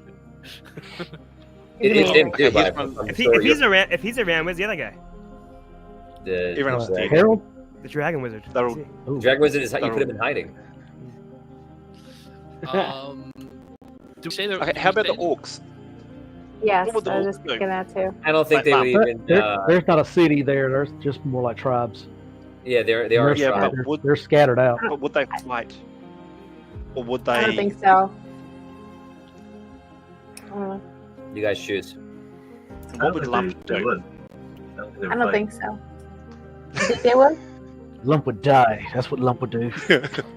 It's him too, but If he's around, where's the other guy? The Harold? The Dragon Wizard. Dragon Wizard is how you put him in hiding. Do we say that? Okay, how about the orcs? Yes, What would the I was orcs just do? thinking that too. I don't think they would even. There's not a city there. There's just more like tribes. Yeah, they are. Yeah, tribes. but They're scattered out. But would they fight? Or would they... I don't think so. I don't know. You guys choose. What would Lump They do? would. I don't think so. You think they would? Lump would die. That's what Lump would do.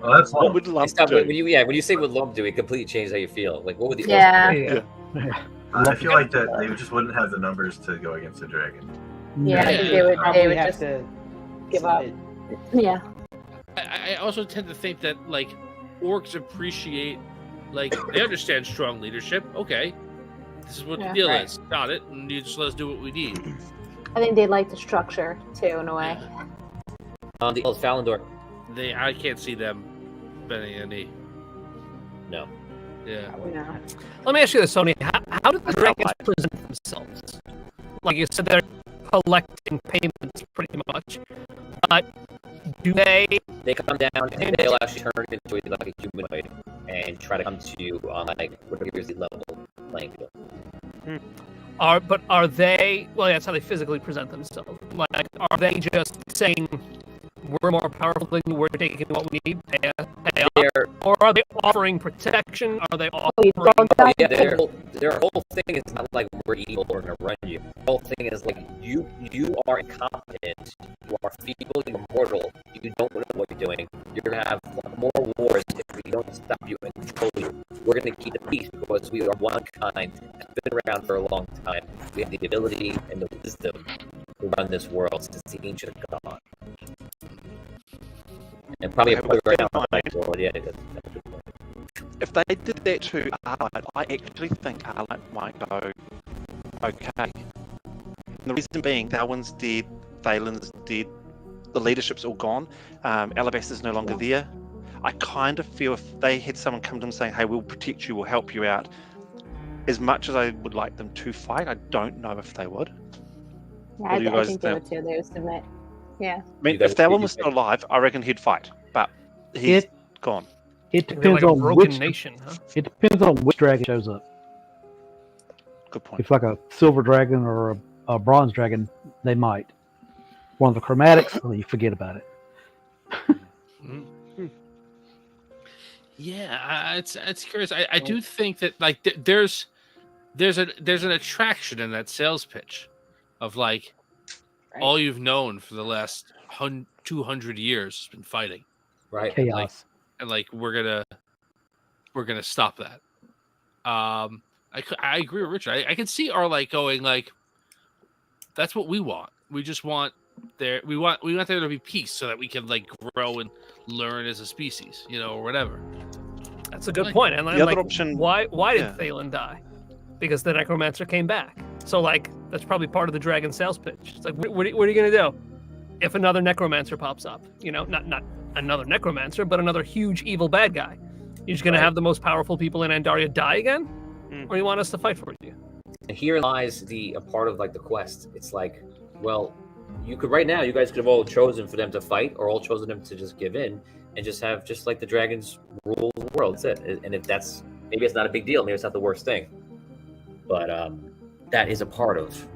Well, that's What would Lump Stop, do? when you say what Lump do, it completely changes how you feel. Like, what would the Yeah. Yeah. I feel like that they just wouldn't have the numbers to go against the dragon. Yeah, I think they would. Probably They would have just to give up. submit. Yeah. I also tend to think that like orcs appreciate, like they understand strong leadership. Okay, this is what Yeah, the deal right. is. Got it. And you just let us do what we need. I think they like the structure too, in a way. The old Falindor? I can't see them bending a knee. No. Yeah. No. Let me ask you this, Sony. How do the dragons present themselves? Like you said, they're collecting payments pretty much. But do they? They come down and they'll actually turn into like a humanoid and try to come to you on like whatever is the level playing field. Are they? Well, that's how they physically present themselves. Like, are they just saying we're more powerful than you, we're taking what we need, pay us, or are they offering protection? Are they offering? Yeah, their whole thing is not like we're evil or gonna run you. The whole thing is like you are incompetent, you are feeble, you're mortal, you don't know what you're doing. You're gonna have more wars if we don't stop you and control you. We're gonna keep the peace because we are one kind that's been around for a long time. We have the ability and the wisdom to run this world since the ancient god. And probably a right now. Yeah, that's a good point. If they did that to Arlight, I actually think Arlight might go okay. And the reason being, Darwin's dead, Thalen's dead, the leadership's all gone, Alabaster's no longer there. I kind of feel if they had someone come to them saying, hey, we'll protect you, we'll help you out, as much as I would like them to fight, I don't know if they would. Yeah, I think they would too. They would submit. Yeah. I mean, if Darwin was still alive, I reckon he'd fight, but he's gone. It depends on which nation. Huh? It depends on which dragon shows up. Good point. If like a silver dragon or a bronze dragon, they might. One of the chromatics, well, you forget about it. Yeah, it's curious. I do think that like there's an attraction in that sales pitch of like all you've known for the last 200 years has been fighting, right? Chaos. Like we're gonna stop that. I agree with Richard. I can see Arlight going like, that's what we want. We just want we want there to be peace so that we can like grow and learn as a species, or whatever. That's a good point. And the other option, why did Thalen die? Because the necromancer came back. So like that's probably part of the dragon sales pitch. It's like what are you gonna do if another necromancer pops up? Not another necromancer, but another huge evil bad guy. You're just gonna have the most powerful people in Andaria die again, or you want us to fight for you? And here lies a part of like the quest. It's like, well, you could right now. You guys could have all chosen for them to fight, or all chosen them to just give in and just have just like the dragons rule the world. That's it. And if that's maybe it's not a big deal. Maybe it's not the worst thing. But that is a part of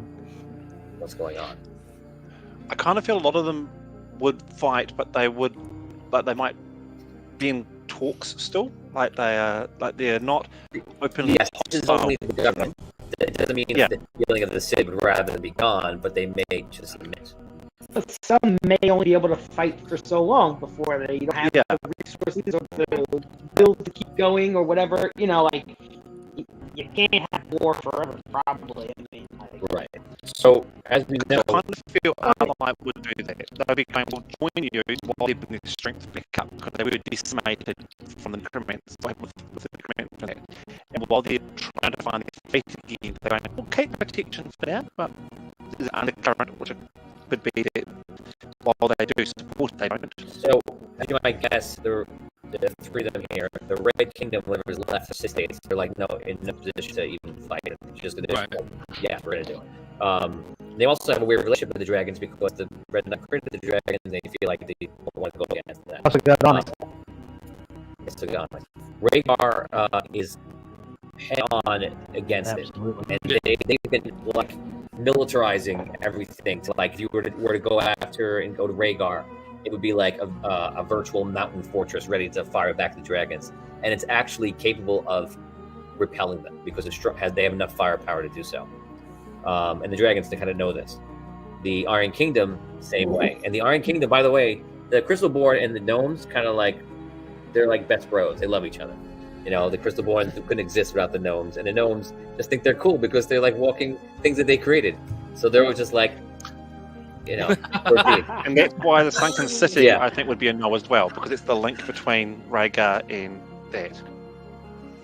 what's going on. I kind of feel a lot of them would fight, but they might be in talks still. Like they're not openly. Yes, this is only the government. That doesn't mean the feeling of the city would rather be gone, but they may just admit. But some may only be able to fight for so long before they don't have the resources or the will to keep going or whatever. Like you can't have war forever, probably. I mean, right. So as we know, I kind of feel Arlight would do that. They'll be going, we'll join you while they're building their strength back up because they were decimated from the necromancy with the necromancy. And while they're trying to find their faith again, they're going, we'll keep protection for now, but there's an undercurrent which could be that while they do support, they don't. So as you might guess, the three of them here, the Red Kingdom, whatever's left of 6 states, they're like in no position to even fight it. Just yeah, we're gonna do it. They also have a weird relationship with the dragons because the Red Knight created the dragons, and they feel like they don't want to go against that. Also got on it. So Rhaegar is head on against Absolutely. it, and they've been like militarizing everything. So like, if you were to go after and go to Rhaegar, it would be like a virtual mountain fortress ready to fire back the dragons, and it's actually capable of repelling them because they have enough firepower to do so. And the dragons kind of know this. The Iron Kingdom, same way. And the Iron Kingdom, by the way, the Crystalborn and the gnomes kind of like, they're like best bros. They love each other. You know, the Crystalborn couldn't exist without the gnomes, and the gnomes just think they're cool because they're like walking things that they created. So they're just like, you know, and that's why the Sunken City, I think, would be a no as well, because it's the link between Rhaegar and that.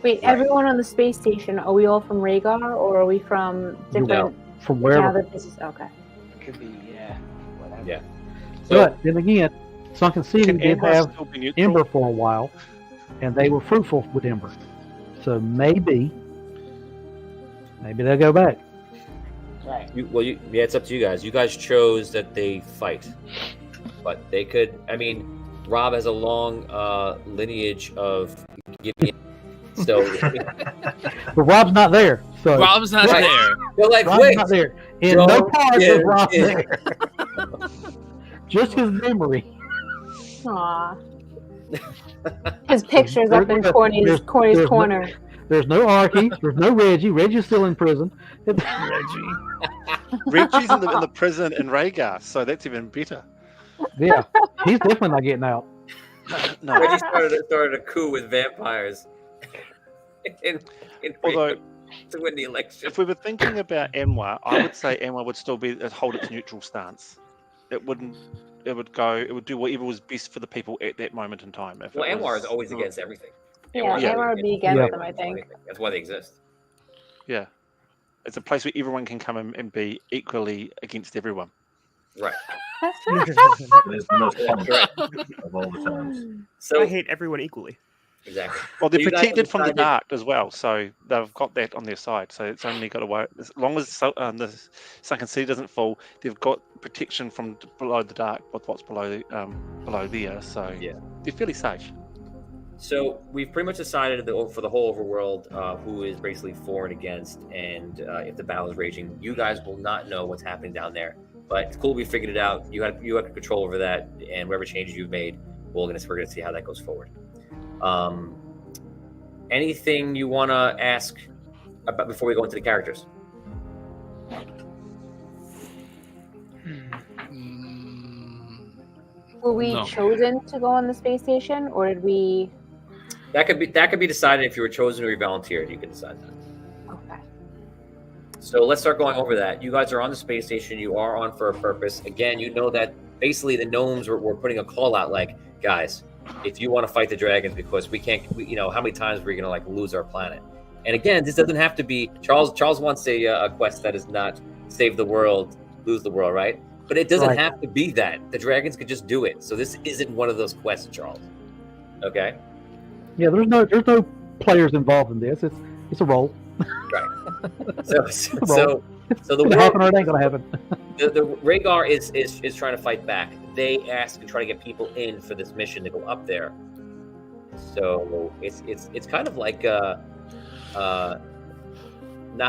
Wait, everyone on the space station, are we all from Rhaegar, or are we from different? From wherever. Okay. Could be, whatever. Yeah. But then again, Sunken City Can did Ember have still be neutral? Ember for a while, and they were fruitful with Ember. So maybe they'll go back. Right. It's up to you guys. You guys chose that they fight, but they could. I mean, Rob has a long lineage of giving. So, but Rob's not there. So Rob's not there. They're like, Rob's wait, not there. In no part is Rob there. Just his memory. Aww. His picture's up in Corny's corner. There's no Archie. There's no Reggie. Reggie's still in prison. Reggie's in the prison in Rhaegar, so that's even better. Yeah, he's definitely not getting out. No. Reggie started a coup with vampires. in Although, to win the election. if we were thinking about Anwar, I would say Anwar would still hold its neutral stance. It would do whatever was best for the people at that moment in time. Well, Anwar is always against everything. Anwar would be against them, I think. That's why they exist. Yeah. It's a place where everyone can come in and be equally against everyone. Right. It's the most fun of all the times. So I hate everyone equally. Exactly. Well, they're So you guys protected from the decided- dark as well, so they've got that on their side. So it's only got to work as long as the Sunken City doesn't fall. They've got protection from below the dark with what's below there. So they're fairly safe. So we've pretty much decided that for the whole overworld, who is basically for and against, and if the battle is raging, you guys will not know what's happening down there. But it's cool we figured it out. You have control over that, and whatever changes you've made, we're gonna see how that goes forward. Anything you want to ask about before we go into the characters? Were we chosen to go on the space station, or did we? That could be decided if you were chosen or you volunteered. You can decide that. Okay. So let's start going over that. You guys are on the space station. You are on for a purpose. Again, you know that basically the gnomes were putting a call out like, guys, if you want to fight the dragons, because we can't, how many times are we going to lose our planet? And again, this doesn't have to be, Charles wants a quest that is not save the world, lose the world, right? But it doesn't have to be that. The dragons could just do it. So this isn't one of those quests, Charles. Okay? Yeah, there's no players involved in this. It's a role. Right. So the gonna happen or it ain't gonna happen. the Rhaegar is trying to fight back. They ask and try to get people in for this mission to go up there. So it's kind of like not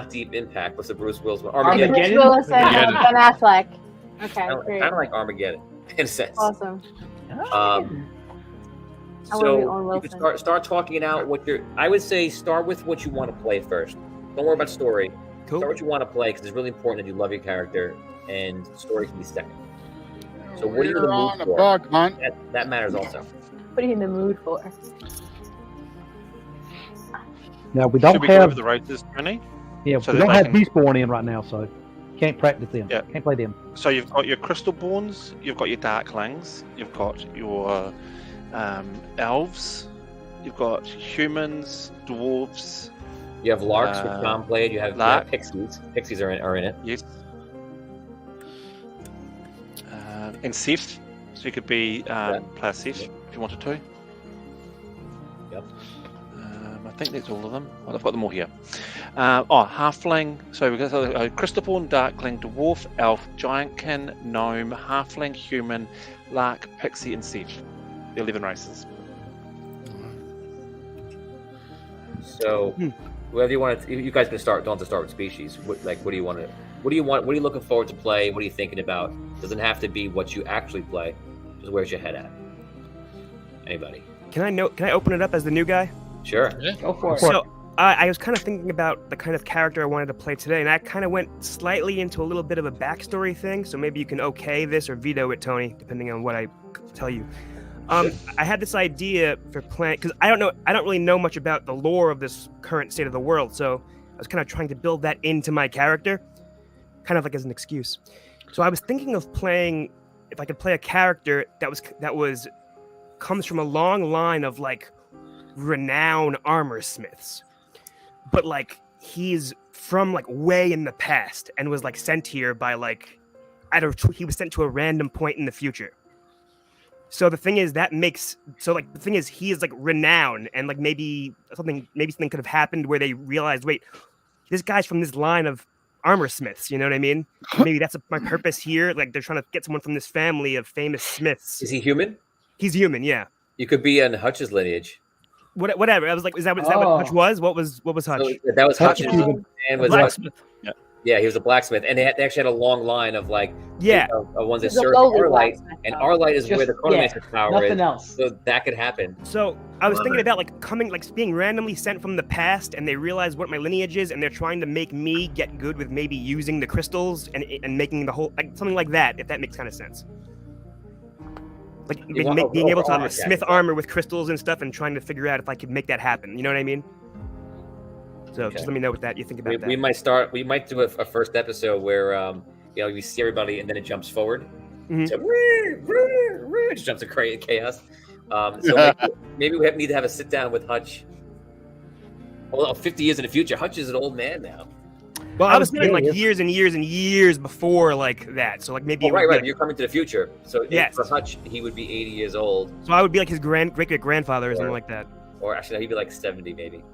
Deep Impact. What's the Bruce Willis one? Bruce Willis and Ben Affleck. Okay, great. Kind of like Armageddon in a sense. Awesome. So you can start talking it out. I would say start with what you want to play first. Don't worry about story. Cool. Start what you want to play because it's really important that you love your character, and story can be second. So what are you in the mood for? Bug hunt. That matters also. What are you in the mood for? Now we don't Should we have go over the races, Tony? Yeah, So we that don't they have can- Beastborn in right now, so can't practice them. Yeah. Can't play them. So you've got your Crystalborns, you've got your Darklings, you've got your elves, you've got humans, dwarves. You have larks, which Tom played. You have pixies. Pixies are in it. Yes. And Seth, so you could be play Seth if you wanted to. Yep. I think that's all of them. Well, I've got them all here. Halfling. So we've got Crystalborn, Darkling, Dwarf, Elf, Giantkin, Gnome, Halfling, Human, Lark, Pixie, and Seth. The 11 races. So, whether you want to, you guys can start. Don't have to start with species. What do you want to? What do you want? What are you looking forward to play? What are you thinking about? Doesn't have to be what you actually play. Just where's your head at? Anybody? Can I open it up as the new guy? Sure. Yeah. Go for it. So I was kind of thinking about the kind of character I wanted to play today, and I kind of went slightly into a little bit of a backstory thing. So maybe you can okay this or veto it, Tony, depending on what I tell you. I had this idea for playing because I don't really know much about the lore of this current state of the world. So I was kind of trying to build that into my character, kind of like as an excuse. So I was thinking of playing, if I could play a character that was comes from a long line of like renowned armor smiths, but like he's from like way in the past and was like sent here by like he was sent to a random point in the future. So the thing is he is like renowned, and like maybe something could have happened where they realized, wait, this guy's from this line of armor smiths, you know what I mean? Maybe that's my purpose here. Like they're trying to get someone from this family of famous smiths. Is he human? He's human, yeah. You could be in Hutch's lineage. Whatever. I was like, is that what Hutch was? What was Hutch? So that was Hutch. And was blacksmith. Yeah, he was a blacksmith, and they actually had a long line of like ones that He's a served lowly Arlight, blacksmith, and though. Arlight is Just- where the Chronomancer's power is. Nothing else. So that could happen. So I was Love thinking it. about like being randomly sent from the past, and they realize what my lineage is, and they're trying to make me get good with maybe using the crystals and making the whole like something like that, if that makes kind of sense. Like being able to have smith armor with crystals and stuff, and trying to figure out if I could make that happen. You know what I mean? So just let me know what you think about that. We might do a first episode where you see everybody and then it jumps forward. Mhm. So it just jumps to chaos. So maybe we need to have a sit down with Hutch. Well, 50 years in the future, Hutch is an old man now. Well, I was thinking like years and years and years before like that. So like maybe Right. You're coming to the future. So Yes. for Hutch, he would be 80 years old. So I would be like his great great grandfather or something like that. Or actually, no, he'd be like 70 maybe.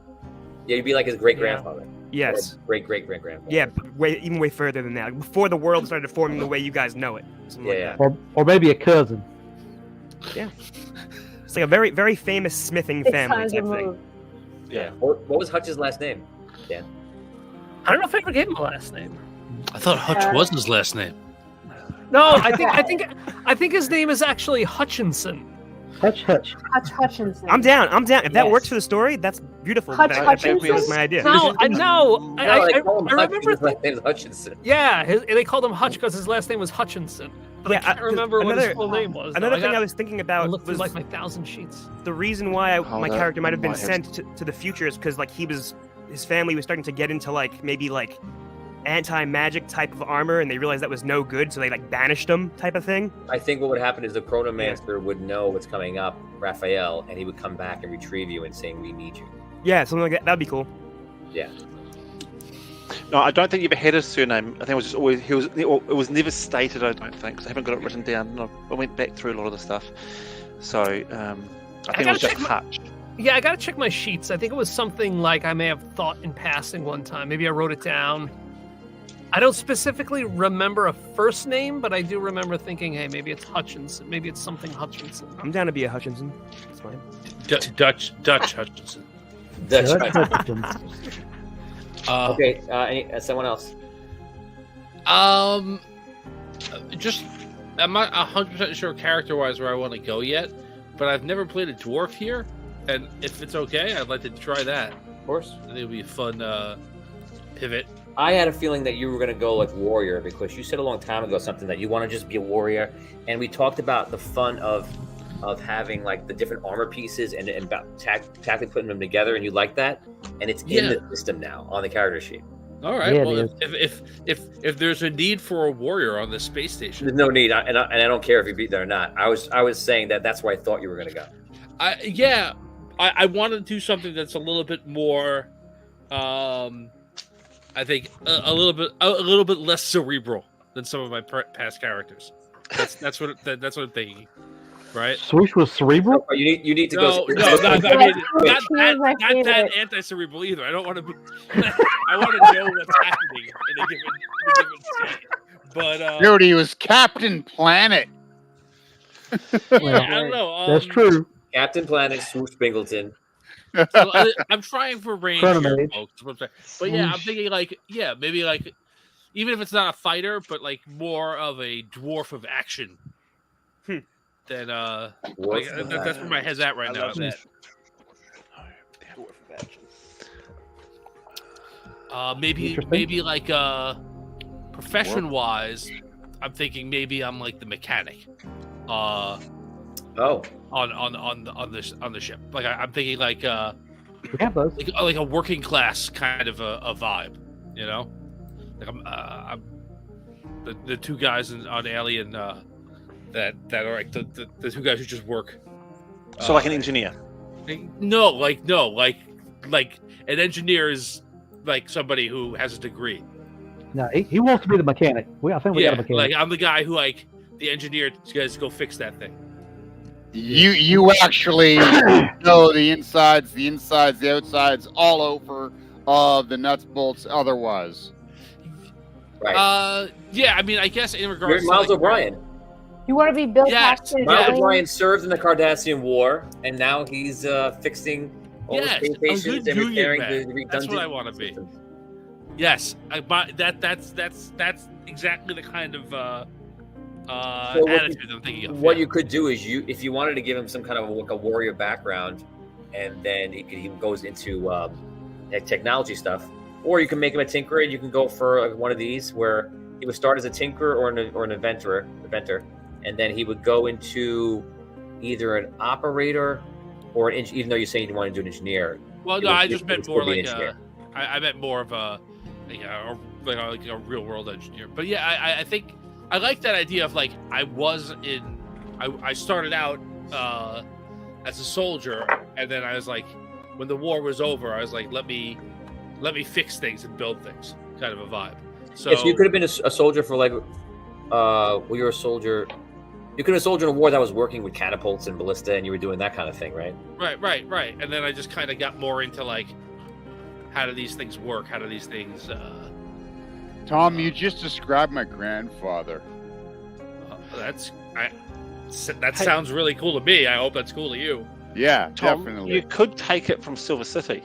Yeah, you'd be like his great grandfather. Yes. Great grandfather. Yeah, but way further than that. Before the world started forming the way you guys know it. Something like that. Or maybe a cousin. Yeah. It's like a very, very famous smithing 6 family times type thing. removed. Yeah. What was Hutch's last name? Dan. I don't know if I ever gave him a last name. I thought Hutch was his last name. No, I think his name is actually Hutchinson. Hutch. Hutchinson. I'm down. If that Yes. works for the story, that's beautiful. Hutch That Hutchinson? was my idea. No, I know. I remember. His last name is Hutchinson. Yeah, they called him Hutch because his last name was Hutchinson. But I can't remember what his full name was. Another thing I was thinking about looked through was like my 1,000 sheets. the reason why my character might have been might have- sent to the future is because like his family was starting to get into like maybe like anti-magic type of armor, and they realized that was no good, so they like banished him type of thing. I think what would happen is the Chronomancer would know what's coming up, Raphael, and he would come back and retrieve you and saying, "We need you." Yeah, something like that. That'd be cool. Yeah. No, I don't think he ever had a surname. I think it was just always it was never stated. I don't think, 'cause I haven't got it written down. And I went back through a lot of the stuff, so I think it was just Hutch. Yeah, I gotta check my sheets. I think it was something like I may have thought in passing one time. Maybe I wrote it down. I don't specifically remember a first name, but I do remember thinking, hey, maybe it's Hutchinson. Maybe it's something Hutchinson. I'm down to be a Hutchinson. That's fine. Dutch Hutchinson. Dutch Hutchinson. Okay, someone else. Just I'm not 100% sure character-wise where I want to go yet, but I've never played a dwarf here, and if it's okay, I'd like to try that. Of course. I think it'd be a fun pivot. I had a feeling that you were going to go like warrior because you said a long time ago something that you want to just be a warrior, and we talked about the fun of having like the different armor pieces and about tactically putting them together, and you like that, and it's in the system now on the character sheet. All right. Yeah, Well, if there's a need for a warrior on this space station, There's no need, and I don't care if you beat there or not. I was saying that's where I thought you were going to go. I want to do something that's a little bit more, I think a little bit less cerebral than some of my past characters. That's what I'm thinking, right? Swoosh was cerebral. Oh, you need to No, go. not my that favorite. anti-cerebral either. I don't want to be. I want to know what's happening in a given state. But Dude, he was Captain Planet. yeah, I don't know. That's true. Captain Planet, Swoosh Bingleton. So I'm trying for range here, Chronomage. folks. But yeah, I'm thinking like, yeah, maybe like, even if it's not a fighter, but like more of a dwarf of action. Then like, that's where my head's at right now. That. Maybe like profession wise, I'm thinking maybe I'm like the mechanic. On the ship. Like I'm thinking like We have those. like a working class kind of a vibe, you know? Like I'm the two guys on Alien that are like the two guys who just work. So like an engineer. No, like an engineer is like somebody who has a degree. No, he wants to be the mechanic. I think we got a mechanic. Like I'm the guy who like the engineer guys go fix that thing. You actually know the insides, the outsides, all over the nuts, bolts, otherwise. Right. Yeah, I mean, I guess in regards You're to Miles like, O'Brien. You want to be Bill Paxton? Miles O'Brien served in the Cardassian War, and now he's fixing all the yes, space stations and repairing the redundant. That's what I want to be. Yes, that's exactly the kind of attitude I'm thinking of. What you could do is if you wanted to give him some kind of like a warrior background, and then he goes into technology stuff, or you can make him a tinkerer. And you can go for one of these where he would start as a tinkerer or an inventor, and then he would go into either an operator or an even though you're saying you want to do an engineer. Well, no, I just meant more like I meant more of a real world engineer. But yeah, I think I like that idea of like I started out as a soldier, and then I was like, when the war was over, I was like, let me fix things and build things, kind of a vibe. So yes, you could have been a soldier for like you're a soldier. You could have been a soldier in a war that was working with catapults and ballista, and you were doing that kind of thing, right? Right. And then I just kind of got more into like, how do these things work? How do these things? Tom, you just described my grandfather. That sounds really cool to me. I hope that's cool to you. Yeah, Tom, definitely. you could take it from Silver City.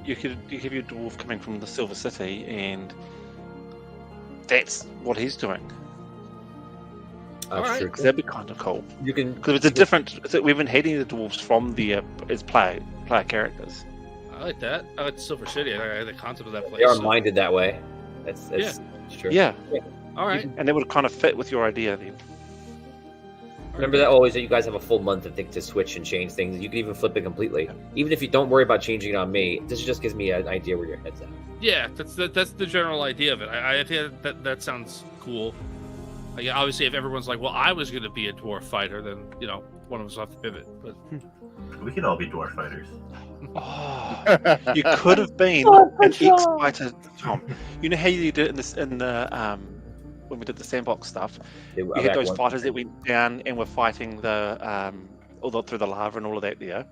You have your dwarf coming from the Silver City, and that's what he's doing. All right, because that'd be kind of cool. You can because it's a different. We've been hating the dwarves from the as player characters. I like that. I like Silver City. I like the concept of that place. They are minded that way. That's true. Yeah. All right. And that would kind of fit with your idea then. Remember that always that you guys have a full month to think to switch and change things. You can even flip it completely. Even if you don't worry about changing it on me, this just gives me an idea where your head's at. Yeah, that's the general idea of it. I think that sounds cool. Like, obviously, if everyone's like, well, I was going to be a dwarf fighter, then, one of us will have to pivot. But we can all be dwarf fighters. Oh, you could have been an X-fighter, Tom. You know how you did it in the when we did the sandbox stuff? You had those fighters that went down and were fighting through the lava and all of that there.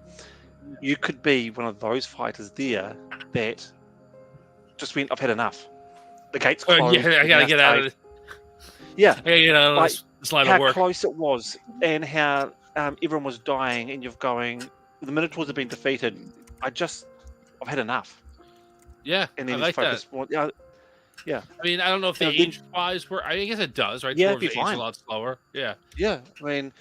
You could be one of those fighters there that just went, I've had enough. The gate's closed. Yeah, I gotta get out of it. Yeah, like, how close it was, and how everyone was dying, and you're going. The Minotaurs have been defeated. I've had enough. Yeah, and then I like that. Yeah. I mean, I don't know if the age-wise were. I guess it does, right? Yeah, it'd be fine. A lot slower. Yeah. Yeah, I mean,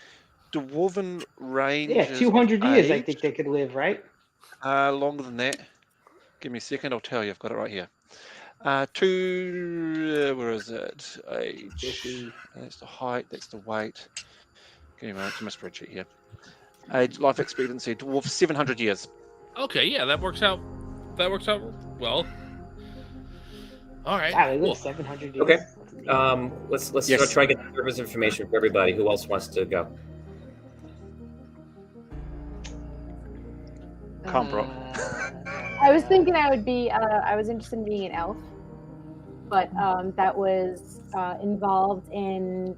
Dwarven range. Yeah, 200 years. I think they could live, right? Longer than that. Give me a second. I'll tell you. I've got it right here. Where is it? Age. That's the height. That's the weight. Give me a moment to my spreadsheet here. Age, life expectancy. Dwarf 700 years. Okay, yeah, that works out. That works out well. All right. Wow, they live 700 years. Okay. Let's try to get the service information for everybody. Who else wants to go? Brock. I was thinking I would be. I was interested in being an elf, but that was involved in.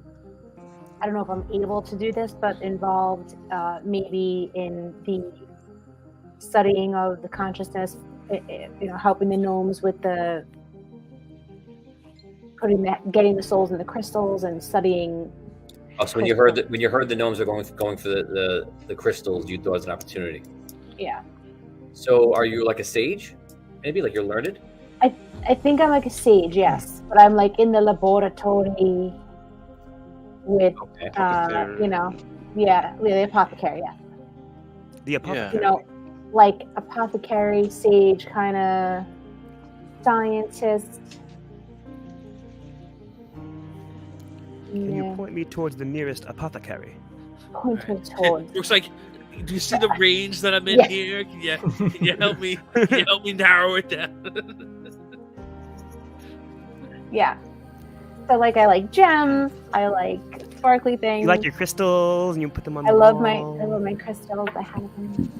I don't know if I'm able to do this, but involved maybe in the studying of the consciousness. Helping the gnomes with the getting the souls in the crystals and studying. Oh, so when you heard the gnomes are going for the crystals, you thought it was an opportunity. Yeah. So are you like a sage? Maybe like you're learned? I think I'm like a sage, yes, but I'm like in the laboratory with, you know, the apothecary, yeah. The apothecary. You know, like apothecary, sage, kind of scientist. Can you point me towards the nearest apothecary? Point me towards. Looks like. Do you see the range that I'm in here? Can you help me? Can you help me narrow it down? Yeah. So like I like gems. I like sparkly things. You like your crystals, and you put them on. I the love wall. my crystals. I have them.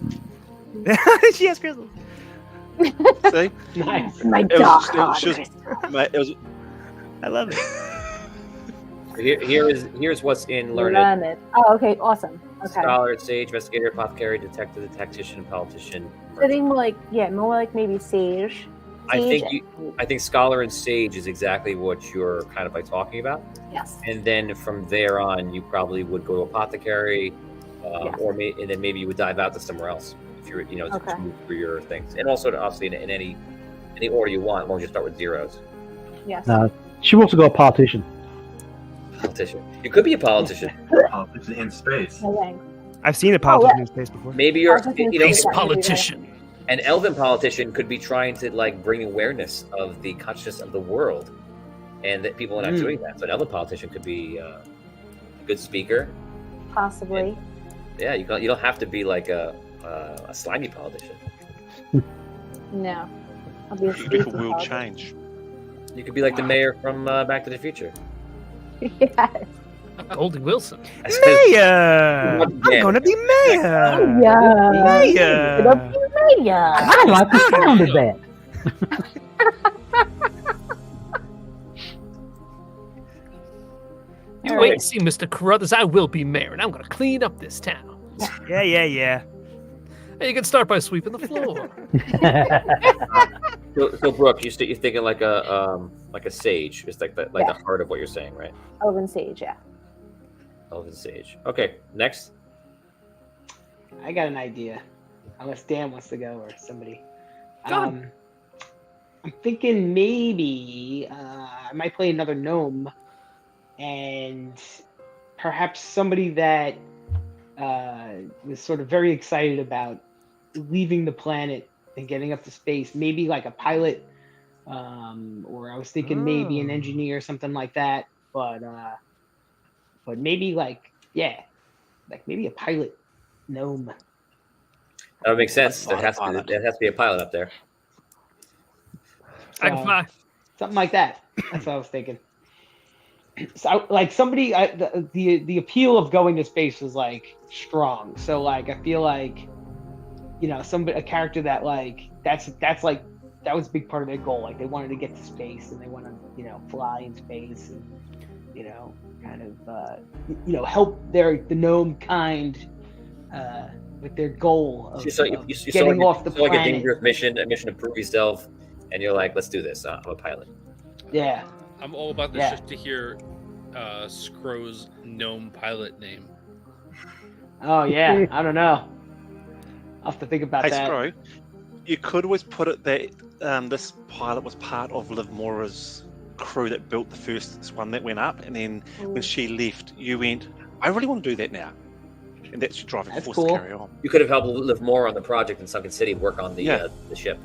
She has crystals. See? Nice. My It was dark just- heart it was crystals. Mate, it was. I love it. Here's what's in learned. Learned. Oh, okay, awesome. Okay. Scholar, sage, investigator, apothecary, detective, tactician, politician. I think more like maybe sage. I Sage think scholar and sage is exactly what you're kind of like talking about. Yes. And then from there on, you probably would go to apothecary, and then maybe you would dive out to somewhere else if you're, to move through your things. And also, obviously, in any order you want, as long as you start with zeros. Yes. She wants to go politician. Politician. You could be a politician. Politician in space. I've seen a politician in space before. Maybe you're, Space politician. An elven politician could be trying to like bring awareness of the consciousness of the world, and that people are not doing that. So an elven politician could be a good speaker. Possibly. And, you don't have to be like a slimy politician. No. I'll be a You could will politician. change. You could be like the mayor from Back to the Future. Yes. Goldie Wilson. Mayor! I'm gonna be mayor! Mayor! I like the sound of that. You wait and see, Mr. Carruthers. I will be mayor, and I'm going to clean up this town. Yeah. And you can start by sweeping the floor. So Brooke, you're thinking like a sage, just like the heart of what you're saying, right? Elven sage, yeah. Elven sage. Okay, next. I got an idea. Unless Dan wants to go or somebody. Go on. I'm thinking maybe I might play another gnome, and perhaps somebody that was sort of very excited about leaving the planet and getting up to space. Maybe like a pilot, or I was thinking maybe an engineer, something like that. But maybe maybe a pilot gnome. That would make sense. There has to be a pilot up there. I can fly. Something like that. That's what I was thinking. So, like somebody, the appeal of going to space was like strong. So, like, I feel like, a character that like that was a big part of their goal. Like, they wanted to get to space and they want to, fly in space and, kind of, help the gnome kind with their goal of, getting off the planet. Like a dangerous mission, a mission to prove yourself, and you're like, let's do this. I'm a pilot. Yeah. I'm all about this just to hear Scrow's gnome pilot name. Oh yeah, I don't know. I'll have to think about that. Scrow, you could always put it that this pilot was part of Liv Mora's crew that built the first one that went up, and then when she left, you went, I really want to do that now. And that's your driving force to carry on. You could have helped Liv Mora on the project in Sunken City work on the ship.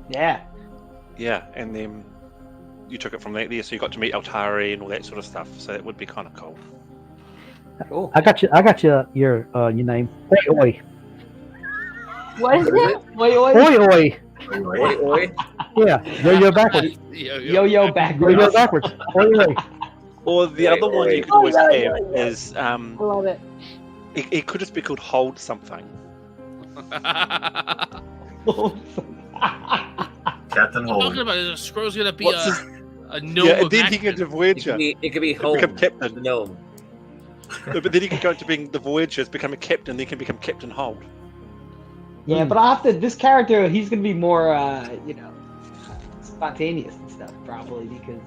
Yeah. Yeah, and then you took it from there, so you got to meet Altari and all that sort of stuff. So that would be kind of cool. Cool. I got your name. Oi. What is it? Oi. Oi. Yeah, yo backwards. Yo backwards. Yo backwards. Oi. Or the other one you could always have is I love it. it could just be called Hold Something. Captain Hold. Talking about is Scrow's gonna be a gnome. Yeah, and then he can get the Voyager. It could be home. Become captain. The gnome. No, but then he can go into being the Voyagers, become a captain. Then he can become Captain Hold. Yeah, but I'll have to. This character, he's gonna be more, spontaneous and stuff, probably, because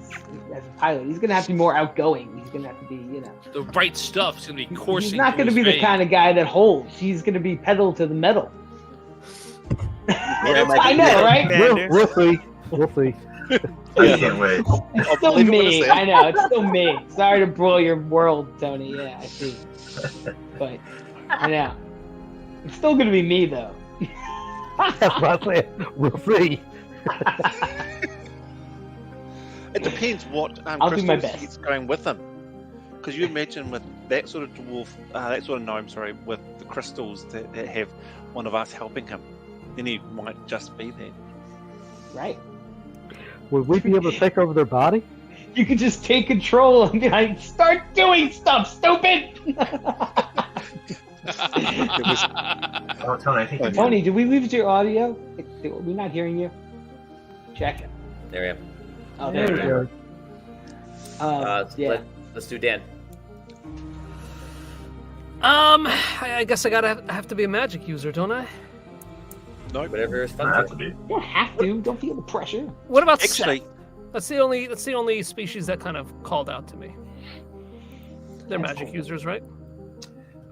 as a pilot, he's gonna have to be more outgoing. He's gonna have to be, the right stuff. He's gonna be coursing. He's not gonna be the kind of guy that holds. He's gonna be pedal to the metal. I know, right? We'll see. We'll see. I can't wait. It's still me. I know, it's still me. Sorry to blow your world, Tony. Yeah, I see. But I know. It's still gonna be me though. That's what I said. We'll see. It depends what I'll do my crystals best. he's going with him. Because you imagine with that sort of dwarf, that sort of gnome, sorry, with the crystals that have one of us helping him, then he might just be there. Right. Would we be able to take over their body? You could just take control and be like, start doing stuff, stupid! Oh, Tony, I think Tony, did we lose your audio? Are we not hearing you? Check it. There we are. Oh, there we go. Yeah. Let's do Dan. I guess I have to be a magic user, don't I? No, whatever is fun. Have to be. You don't have to. Don't feel the pressure. What about Actually, Seth? That's the only species that kind of called out to me. They're magic users, right?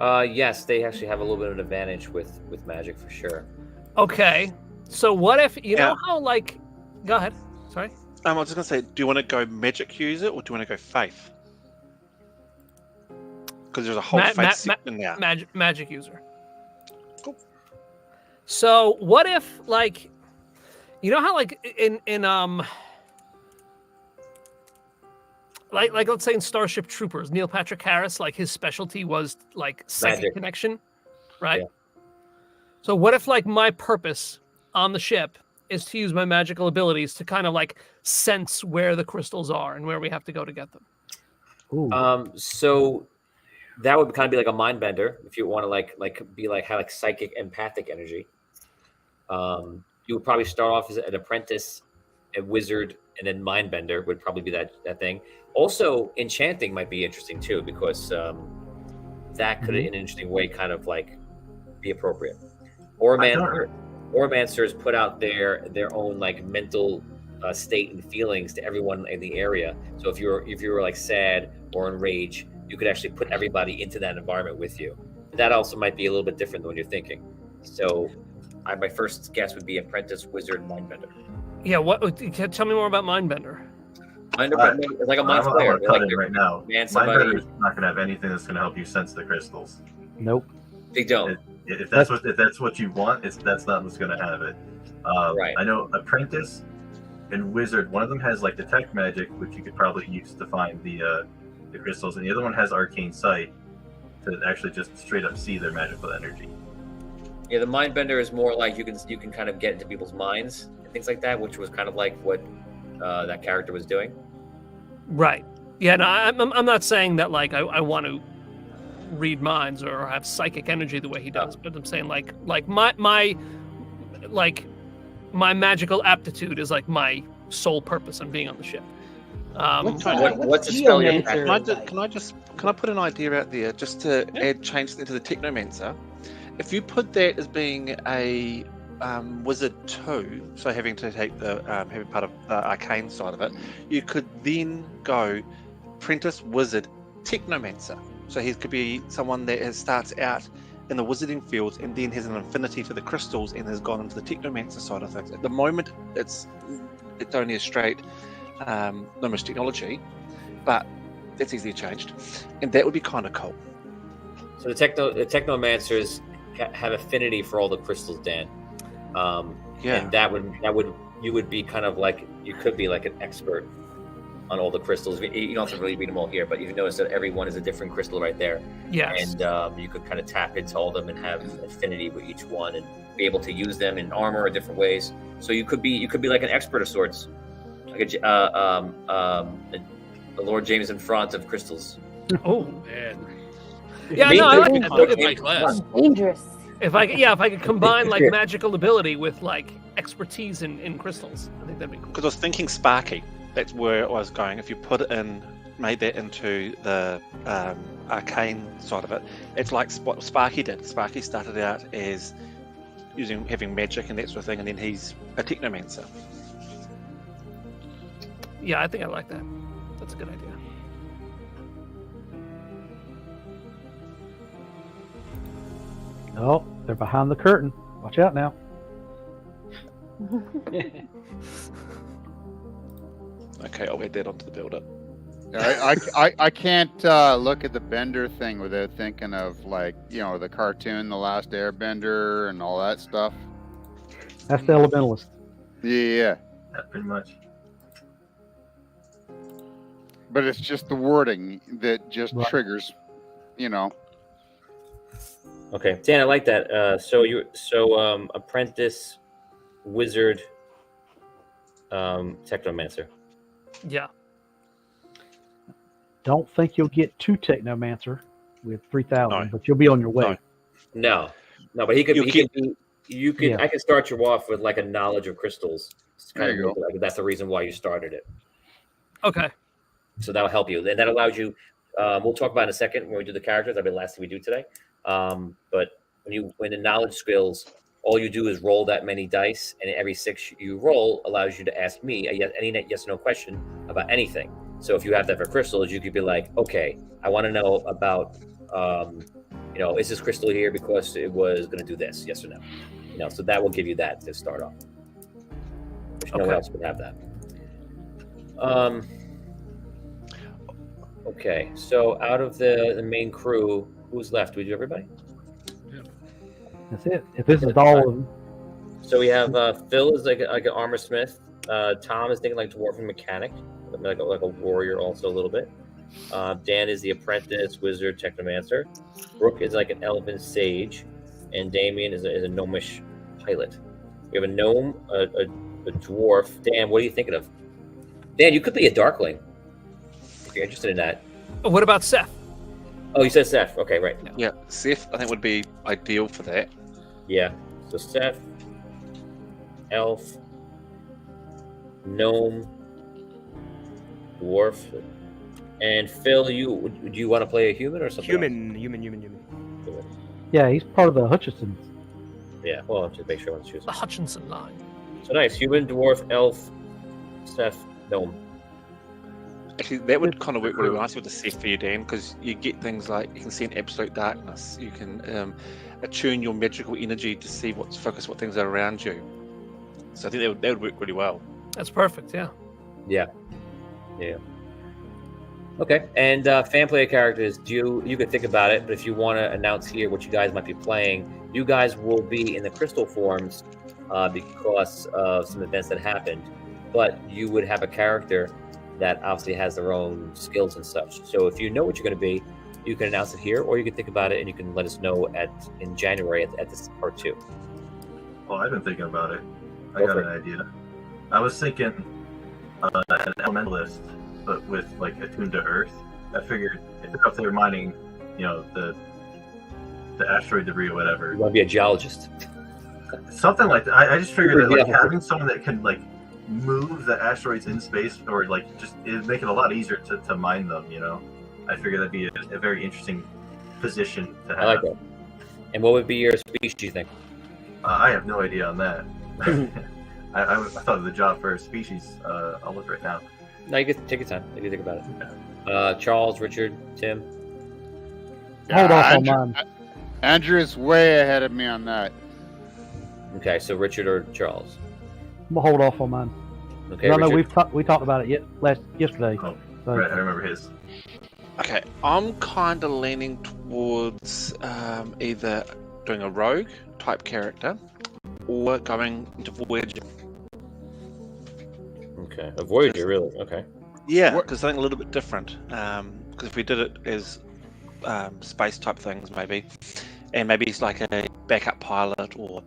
Yes, they actually have a little bit of an advantage with magic for sure. Okay, so what if you know how like? Go ahead. Sorry. I was just gonna say, do you want to go magic user or do you want to go faith? Because there's a whole faith section now. Magic user. Cool. So what if like, you know how like in like let's say in Starship Troopers, Neil Patrick Harris, like his specialty was like psychic Magic. connection, right? Yeah. So what if like my purpose on the ship is to use my magical abilities to kind of like sense where the crystals are and where we have to go to get them? Ooh. So that would kind of be like a mind bender if you want to have like psychic empathic energy. You would probably start off as an apprentice, a wizard, and then mind bender would probably be that thing. Also, enchanting might be interesting too, because that could in an interesting way kind of like be appropriate. Oromancers put out their own like mental state and feelings to everyone in the area. So if you were like sad or in rage, you could actually put everybody into that environment with you. That also might be a little bit different than what you're thinking. So my first guess would be apprentice, wizard, mindbender. Yeah, tell me more about mindbender. Mindbender is like a mind I'm flayer. gonna cut in right now. Somebody. Mindbender is not gonna have anything that's gonna help you sense the crystals. Nope. They don't. If that's what you want, that's not what's gonna have it. Right. I know apprentice and wizard. One of them has like detect magic, which you could probably use to find the crystals, and the other one has arcane sight to actually just straight up see their magical energy. Yeah, the mindbender is more like you can kind of get into people's minds and things like that, which was kind of like what that character was doing. Right. Yeah. No, I'm not saying that like I want to read minds or have psychic energy the way he does, but I'm saying like my magical aptitude is like my sole purpose on being on the ship. What's the spell you're Can I put an idea out there just to add change into the Technomancer? If you put that as being a wizard 2, so having to take the having part of the arcane side of it, you could then go apprentice wizard Technomancer. So he could be someone that starts out in the wizarding fields and then has an affinity to the crystals and has gone into the Technomancer side of things. At the moment, it's only a straight numerous technology, but that's easily changed, and that would be kind of cool. So the Technomancers have affinity for all the crystals, Dan. And that would you would be kind of like, you could be like an expert on all the crystals. You don't have to really read them all here, but you notice that every one is a different crystal right there. Yes. And you could kind of tap into all of them and have affinity with each one and be able to use them in armor or different ways. So you could be like an expert of sorts, like a Lord James in front of crystals. Oh man. Yeah, Maybe no, I like Look at my that. class. Dangerous. If I could combine like magical ability with like expertise in crystals, I think that'd be cool. Because I was thinking Sparky. That's where I was going. If you put it in, made that into the arcane side of it, it's like what Sparky did. Sparky started out as having magic and that sort of thing, and then he's a Technomancer. Yeah, I think I like that. That's a good idea. Oh, they're behind the curtain. Watch out now. Okay, I'll add that onto the build-up. I can't look at the Bender thing without thinking of, like, you know, the cartoon, The Last Airbender, and all that stuff. That's the Elementalist. Yeah. Yeah, pretty much. But it's just the wording that just Right. triggers, you know. Okay, Dan, I like that. So apprentice, wizard, technomancer. Yeah. Don't think you'll get to Technomancer with 3,000, No. but you'll be on your way. No, but he could. You He keep- could be. You could. Yeah. I can start you off with like a knowledge of crystals. It's kind There you of like that's the reason why you started it. Okay. So that'll help you, and that allows you. We'll talk about in a second when we do the characters. That'll be the last thing we do today. But when the knowledge skills, all you do is roll that many dice, and every 6 you roll allows you to ask me any yes or no question about anything. So if you have that for crystals, you could be like, okay, I want to know about, is this crystal here because it was going to do this, yes or no? So that will give you that to start off. Which no one Okay. else would have that. Okay, so out of the main crew, who's left? We do everybody? That's it. If this is all of them, So we have Phil is like an armor smith. Tom is thinking like dwarven mechanic, like a warrior also a little bit. Dan is the apprentice, wizard, technomancer. Brooke is like an elven sage, and Damien is a gnomish pilot. We have a gnome, a dwarf. Dan, what are you thinking of? Dan, you could be a darkling if you're interested in that. What about Seth? Oh, you said Seth. Okay, right. Yeah, Seth, I think would be ideal for that. Yeah. So Seth, elf, gnome, dwarf, and Phil. Do you want to play a human or something? Human. yeah, he's part of the Hutchinsons. Yeah. Well, just make sure I want to choose. The Hutchinson line. So nice. Human, dwarf, elf, Seth, gnome. Actually, that would kind of work really nicely with the Seth for you, Dan, because you get things like you can see in absolute darkness. You can attune your magical energy to see what things are around you. So I think that would work really well. That's perfect. Yeah. Yeah. Okay. And fan player characters. You could think about it, but if you want to announce here what you guys might be playing, you guys will be in the crystal forms because of some events that happened. But you would have a character that obviously has their own skills and such. So if you know what you're going to be, you can announce it here, or you can think about it and you can let us know in January at this part 2. Well, I've been thinking about it. I Go got for an idea. I was thinking an elementalist, but with like attuned to Earth. I figured if they were mining, the asteroid debris or whatever, You want to be a geologist. something like that. I just figured that like Yeah. having someone that can like move the asteroids in space, or like just it'd make it a lot easier to mine them. I figured that'd be a very interesting position to have. I like that. And what would be your speech, do you think? I have no idea on that. I thought of the job for a species. I'll look right now. No, you can take your time. You can think about it. Charles, Richard, Tim. Hold off on Andrew, mine. Andrew is way ahead of me on that. Okay, so Richard or Charles. I'm gonna hold off on mine. Okay, I know Richard. we talked about it yesterday. Oh, So, right, I remember his. Okay, I'm kind of leaning towards either doing a rogue type character or going into Voyager. Okay, a Voyager, really? Okay. Yeah, What- because something a little bit different. Because if we did it as space type things, maybe, and maybe it's like a backup pilot, or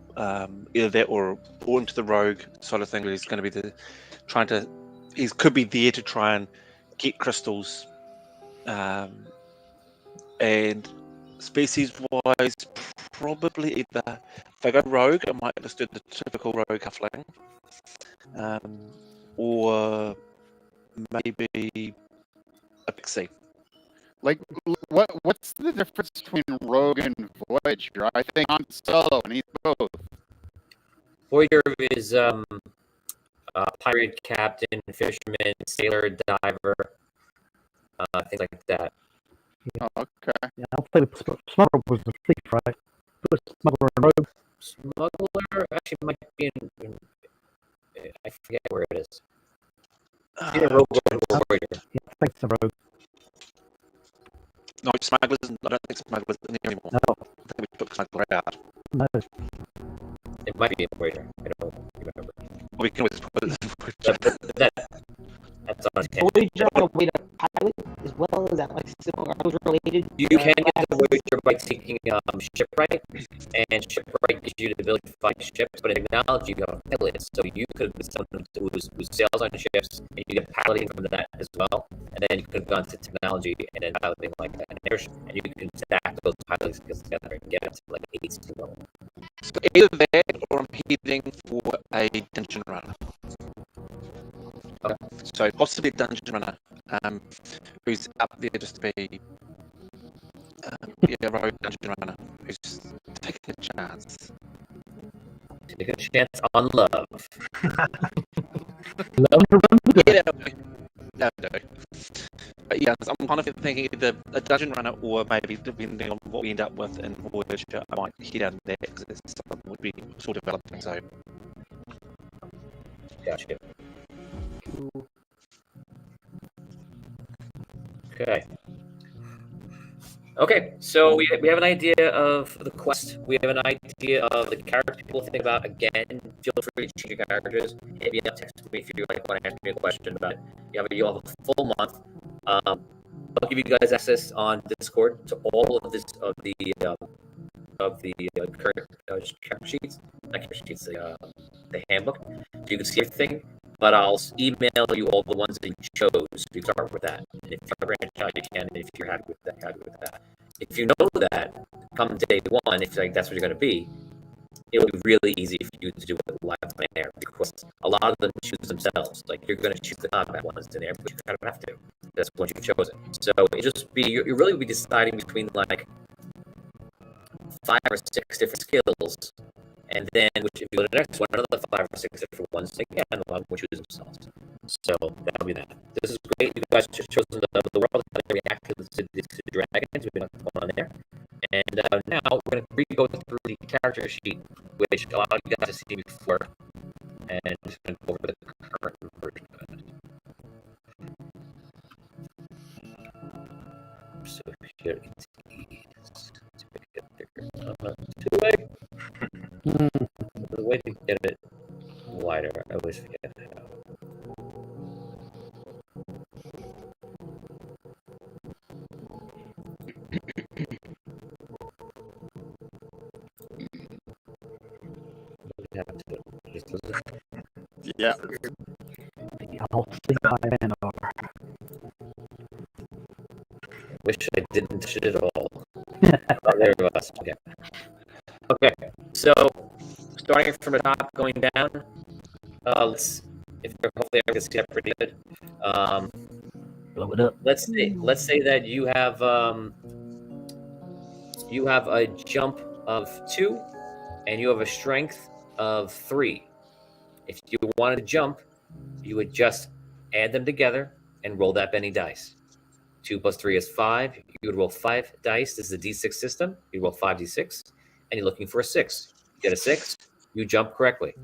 either that or into the rogue sort of thing. Where he's going to be he could be there to try and get crystals, and species-wise, probably either if I go rogue, I might just do the typical rogue huffling, or maybe a pixie. Like, what's the difference between Rogue and Voyager? I think Han Solo, and he's both. Voyager is pirate, captain, fisherman, sailor, diver, things like that. Oh, okay. yeah, I don't think Smuggler was the thief, right? Put Smuggler and Rogue. Smuggler actually might be in I forget where it is. Either rogue or warrior. Yeah, I think it's a rogue. No, smugglers. I don't think smugglers in here anymore. No. I think we took smuggler out. No. It might be a warrior. I don't remember. Well, we can always put it in. That's on his Voyager on a way to pilot as well? Is that like similar? Are those related? You can get the Voyager by taking shipwright, and shipwright gives you the ability to fight ships, but in technology you have a pilot, so you could be someone who sails on ships, and you get piloting from that as well, and then you could go into technology and then piloting like an airship, and you can stack those pilots together and get it to like 80 level. So either that or I'm heading for a dungeon runner. Okay. So possibly a dungeon runner who's up there just to be a rogue dungeon runner who's taking a chance. Take a chance on love. Love to run the Yeah, no. But yeah, I'm kind of thinking either a dungeon runner or maybe depending on what we end up with in Voyager, I might head out there because it's something that would be still developing. So Gotcha. Okay, so we have an idea of the quest. We have an idea of the characters people think about. Again, feel free to change your characters. If you text me if you want to ask me a question about it. You'll have a full month. I'll give you guys access on Discord to all of the current character sheets, not character sheets, the handbook. So you can see everything. But I'll email you all the ones that you chose to start with that. And if you're branch out, you can. If you're happy with that, If you know that, come day one, if like that's what you're going to be, it'll be really easy for you to do it live on air because a lot of them choose themselves. Like you're going to choose the combat ones in there, but you kind of have to. That's what you've chosen. So it just be you really be deciding between like 5 or 6 different skills. And then, if you go to the next one, another 5 or 6 different ones. Again, a lot will choose themselves. So that'll be that. This is great. You guys just chosen the world how they react to dragons. We have going on there. And now we're going to re-go through the character sheet, which a lot of you guys have seen before, and just going to go over the current version of it. So here it is. Two-way. The way to get it wider, I always forget how. Yeah. I'll see my Vandar. Wish I didn't touch it at all. Oh, there it was. Okay. Okay. So, starting from the top, going down. Hopefully I can see that pretty good. Blow it up. Let's say that you have a jump of 2, and you have a strength of 3. If you wanted to jump, you would just add them together and roll that many dice. 2 plus 3 is 5. You would roll 5 dice. This is a D6 system. You roll 5d6, and you're looking for a 6. You get a 6, you jump correctly.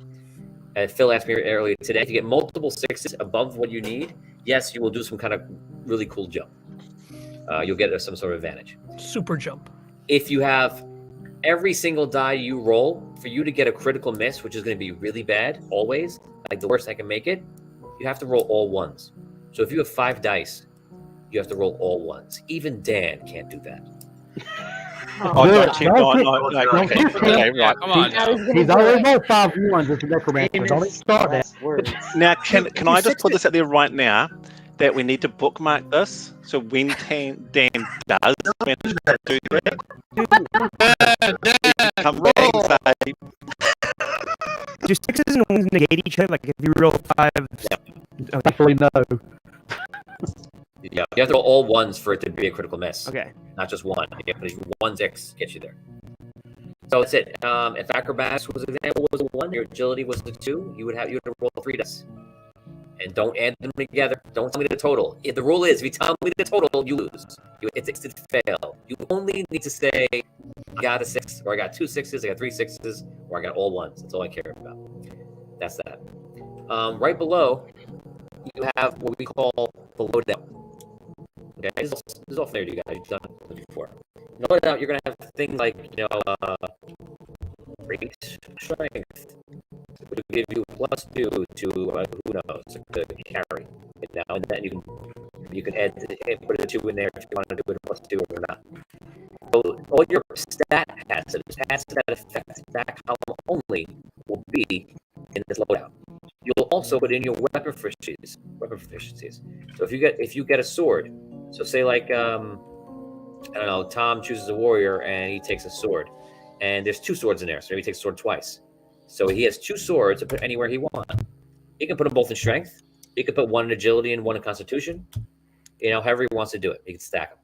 And Phil asked me earlier today, if you get multiple 6s above what you need, yes, you will do some kind of really cool jump. You'll get some sort of advantage. Super jump. If you have every single die you roll, for you to get a critical miss, which is going to be really bad, always, like the worst I can make it, you have to roll all 1s. So if you have 5 dice, you have to roll all 1s. Even Dan can't do that. Okay, right. Come on. He's already got 5 1s as a necromancer. Don't even start that. Now, can I just put this out there right now that we need to bookmark this so when Dan does manage to do that, come back and say, Do 6s and 1s negate each other? Like if you roll 5, Actually, no. Yeah, you have to roll all 1s for it to be a critical miss. okay. Not just 1. If 1s gets you there. So that's it. If acrobatics was an example was a 1, your agility was a 2, you would roll 3 dice. And don't add them together. Don't tell me the total. The rule is, if you tell me the total, you lose. It's a fail. You only need to say, I got a 6, or I got 2 6s, I got 3 6s, or I got all 1s. That's all I care about. That's that. Right below, you have what we call the loadout. Okay, this is all familiar to you guys. You've done it before. In the loadout, you're going to have things like, great strength, which will give you +2 to who knows, to carry. And then you can add put a 2 in there if you want to do it +2 or not. So all your stat has that effect. That column only will be in this loadout. You'll also put in your weapon proficiencies. So if you get a sword, so say like I don't know, Tom chooses a warrior and he takes a sword, and there's 2 swords in there, so maybe he takes a sword twice. So he has 2 swords to put anywhere he wants. He can put them both in strength. He can put 1 in agility and 1 in constitution. However he wants to do it, he can stack them.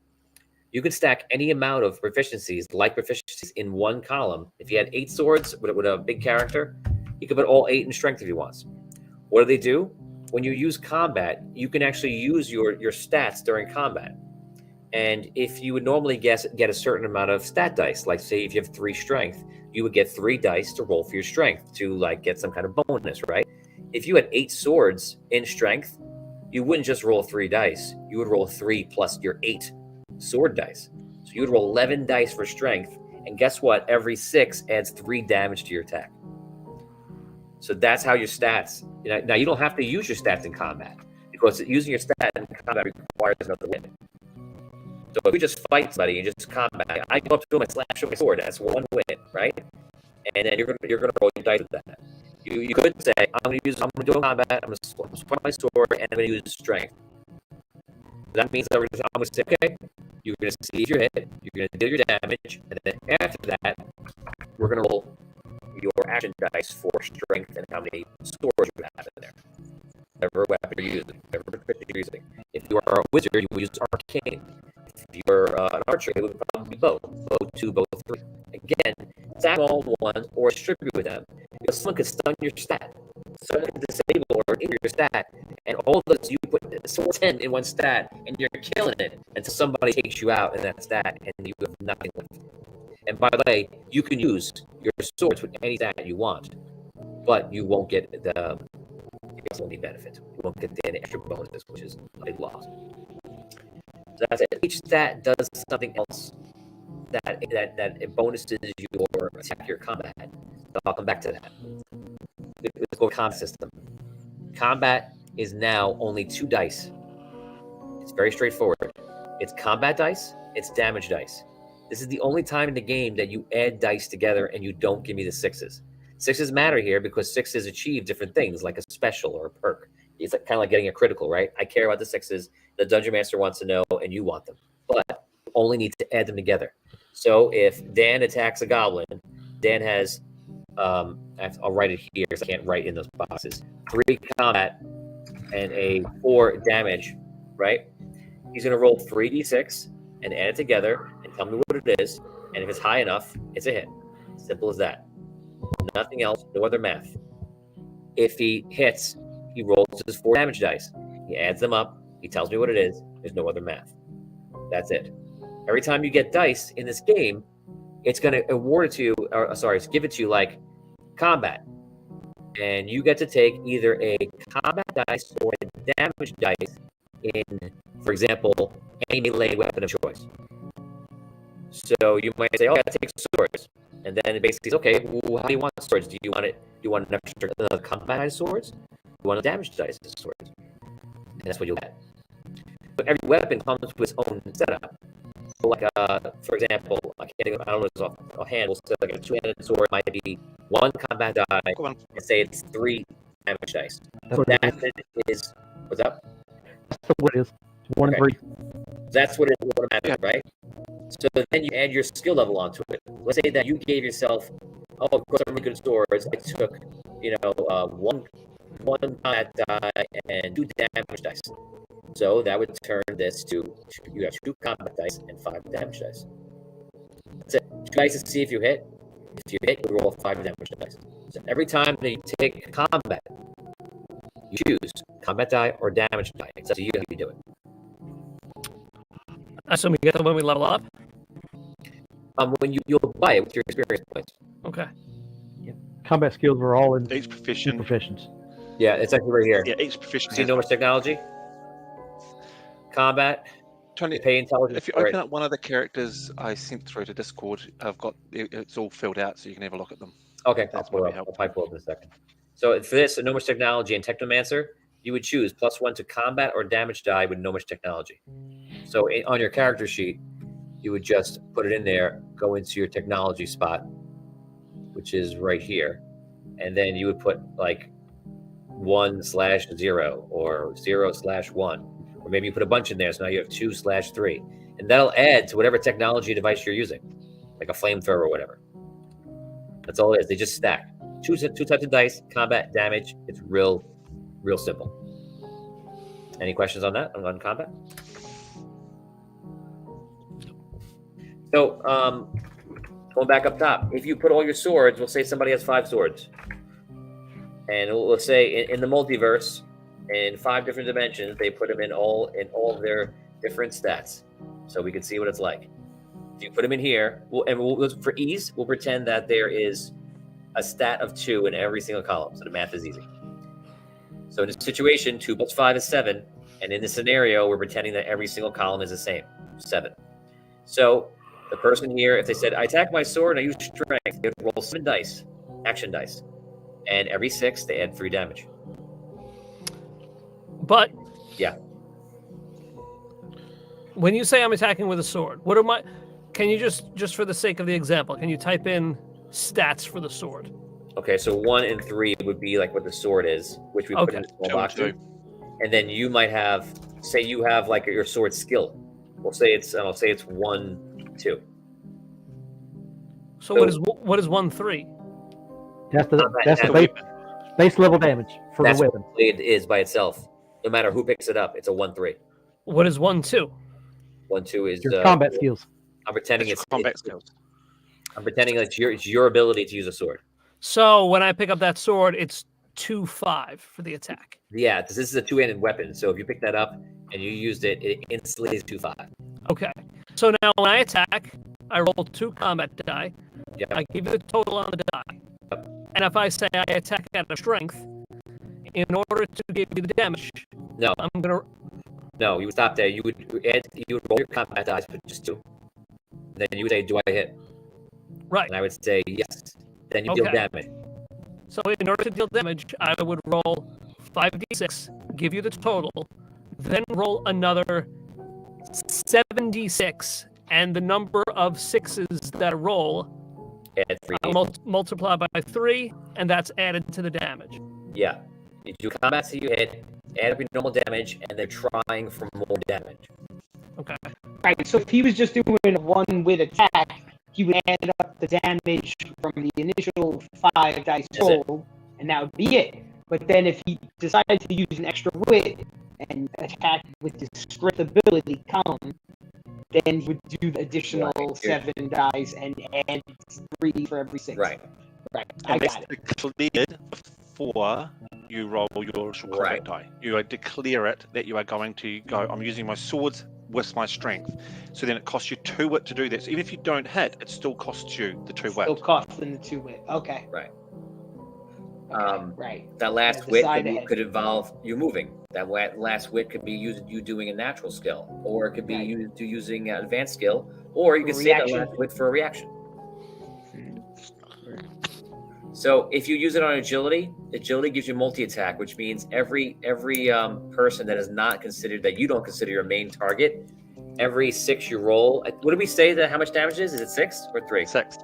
You can stack any amount of proficiencies, like proficiencies, in one column. If you had 8 swords with a big character, you can put all 8 in strength if he wants. What do they do? When you use combat, you can actually use your stats during combat. And if you would normally get a certain amount of stat dice, like say if you have 3 strength, you would get 3 dice to roll for your strength to like get some kind of bonus, right? If you had 8 swords in strength, you wouldn't just roll 3 dice. You would roll 3 plus your 8 sword dice. So you would roll 11 dice for strength, and guess what? Every 6 adds 3 damage to your attack. So that's how your stats. Now you don't have to use your stats in combat, because using your stat in combat requires another win. So if you just fight somebody and just combat, I go up to him and slash with my sword. That's 1 win, right? And then you're gonna roll your dice with that. You could say, I'm gonna do a combat. I'm gonna swing my sword, and I'm gonna use strength. That means I'm gonna say, okay, you're gonna see if you're hit, you're gonna deal your damage, and then after that, we're gonna roll your action dice for strength and how many swords you have in there. Whatever weapon you're using, whatever proficiency you're using. If you are a wizard, you will use arcane. If you're an archer, it would probably be bow 2, bow 3. Again, stack all 1 or distribute with them. Because someone could stun your stat. Someone could disable or injure your stat, and all those you put 10 in 1 stat, and you're killing it until somebody takes you out in that stat, and you have nothing left. And by the way, you can use your swords with any stat you want, but you won't get the benefit. You won't get the extra bonuses, which is a big loss. So that's it. Each stat does something else that bonuses your attack, your combat. So I'll come back to that. Let's go combat system. Combat is now only 2 dice. It's very straightforward. It's combat dice, it's damage dice. This is the only time in the game that you add dice together and you don't give me the 6s. 6s matter here because 6s achieve different things, like a special or a perk. It's kind of like getting a critical, right? I care about the 6s. The Dungeon Master wants to know, and you want them. But you only need to add them together. So if Dan attacks a goblin, Dan has, I'll write it here because I can't write in those boxes, 3 combat and a 4 damage, right? He's going to roll 3d6 and add it together and tell me what it is. And if it's high enough, it's a hit. Simple as that. Nothing else, no other math. If he hits, he rolls his 4 damage dice. He adds them up. He tells me what it is. There's no other math. That's it. Every time you get dice in this game, it's going to award it to you, give it to you like combat. And you get to take either a combat dice or a damage dice in, for example, any melee weapon of choice. So you might say, I take swords. And then it basically says, okay, well, how do you want swords? Do you want an extra combat dice swords? Do you want a damage dice swords? And that's what you'll get. But every weapon comes with its own setup. So like, for example, I don't know if it's offhand, we'll say like a 2-handed sword might be 1 combat die, and say it's 3 damage dice. That is, what's up? That's what it is. 1 and 3. That's what it matters, right? So then you add your skill level onto it. Let's say that you gave yourself, of course, I'm really good swords. I took, 1 combat die and 2 damage dice. So that would turn this to, you have 2 combat dice and 5 damage dice. That's it. 2 dice to see if you hit. If you hit, you roll 5 damage dice. So every time that you take combat, you choose combat die or damage die. It's up to you how you do it. I assume you get them when we level up? When you'll buy it with your experience points. Okay. Yeah. Combat skills are all in each proficient. proficients. Yeah, it's actually right here. Yeah, each profession See has knowledge technology, combat, Tony, pay intelligence. if you open up one of the characters I sent through to Discord, it's all filled out, so you can have a look at them. Okay, That's I'll might be probably helpful. pull up in a second. So for this, Gnomish Technology and Technomancer, you would choose +1 to combat or damage die with Gnomish Technology. So on your character sheet, you would just put it in there, go into your technology spot, which is right here, and then you would put like 1/0 or 0/1, or maybe you put a bunch in there, so now you have 2/3, and that'll add to whatever technology device you're using, like a flamethrower or whatever. That's all it is. They just stack. Two types of dice, combat, damage. It's real simple. Any questions on that? On combat? So, going back up top, if you put all your swords, we'll say somebody has 5 swords. And let's say in the multiverse, in 5 different dimensions, they put them in all of their different stats. So we can see what it's like. If you put them in here, for ease, we'll pretend that there is a stat of 2 in every single column. So the math is easy. So in this situation, 2 + 5 is 7. And in this scenario, we're pretending that every single column is the same, 7. So the person here, if they said, I attack my sword and I use strength, they would roll 7 dice, action dice. And every 6, they add 3 damage. But yeah, when you say I'm attacking with a sword, what are my? Can you just for the sake of the example, can you type in stats for the sword? Okay, so 1 and 3 would be like what the sword is, which we put in the small box. And then you might have, say you have like your sword skill. We'll say it's 1, 2. So what is 1, 3? That's the base level damage for the weapon. What the blade is by itself. No matter who picks it up, it's a 1, 3. What is 1, 2? 1, 2 is your combat skills. I'm pretending it's combat skills. I'm pretending it's your ability to use a sword. So when I pick up that sword, it's 2, 5 for the attack. Yeah, this is a 2-handed weapon. So if you pick that up and you used it, it instantly is 2, 5. Okay. So now when I attack, I roll 2 combat die. Yep. I give you the total on the die. Yep. And if I say I attack at a strength, in order to give you the damage, no, I'm gonna. No, you would stop there. You would roll your combat dice, but just 2. Then you would say, "Do I hit?" Right. And I would say yes. Then you deal damage. So in order to deal damage, I would roll 5d6, give you the total, then roll another 7d6, and the number of 6s that I roll, multiply by 3, and that's added to the damage. Yeah. You do combat, so you hit, add up your normal damage, and they're trying for more damage. Okay. Right, so if he was just doing a 1 with attack, he would add up the damage from the initial 5 dice roll, and that would be it. But then if he decided to use an extra wit and attack with his strength ability column, then he would do the additional 7 dice and add 3 for every 6. Right. I got it. Declared before you roll your combat die. You declare it that you are going to go, I'm using my swords with my strength. So then it costs you 2 wit to do that. So even if you don't hit, it still costs you the 2 wit. Still costing the 2 wit. Okay. Right. Right. That last wit could involve you moving. That last wit could be you doing a natural skill, or it could be you using an advanced skill, or you could save that last wit for a reaction. So if you use it on agility gives you multi-attack, which means every person that is not considered, that you don't consider your main target, every 6 you roll. What did we say that how much damage is? Is it 6 or 3? 6.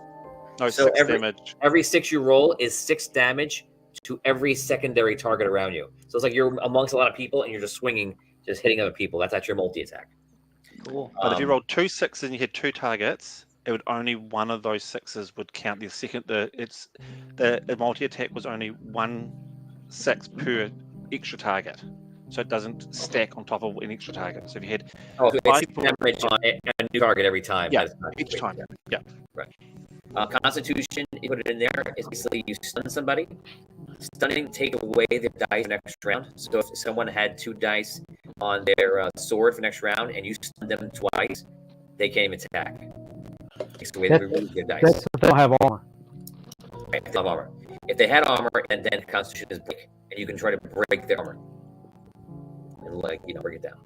No, so 6 damage. Every 6 you roll is 6 damage to every secondary target around you. So it's like you're amongst a lot of people and you're just swinging, just hitting other people. That's your multi-attack. Cool. But if you rolled 2 6s and you had 2 targets, it would only one of those 6s would count. The multi-attack was only 1 6 per extra target. So it doesn't stack on top of an extra target. So if you had damage on a new target every time. Yeah, each time. Yeah. Right. Constitution, you put it in there, is basically you stun somebody. Stunning take away their dice next round. So if someone had 2 dice on their sword for next round and you stun them twice, they can't even attack. Takes away their dice. That's if they don't have armor. Right, they don't have armor. If they had armor and then Constitution is break, and you can try to break their armor and bring it down.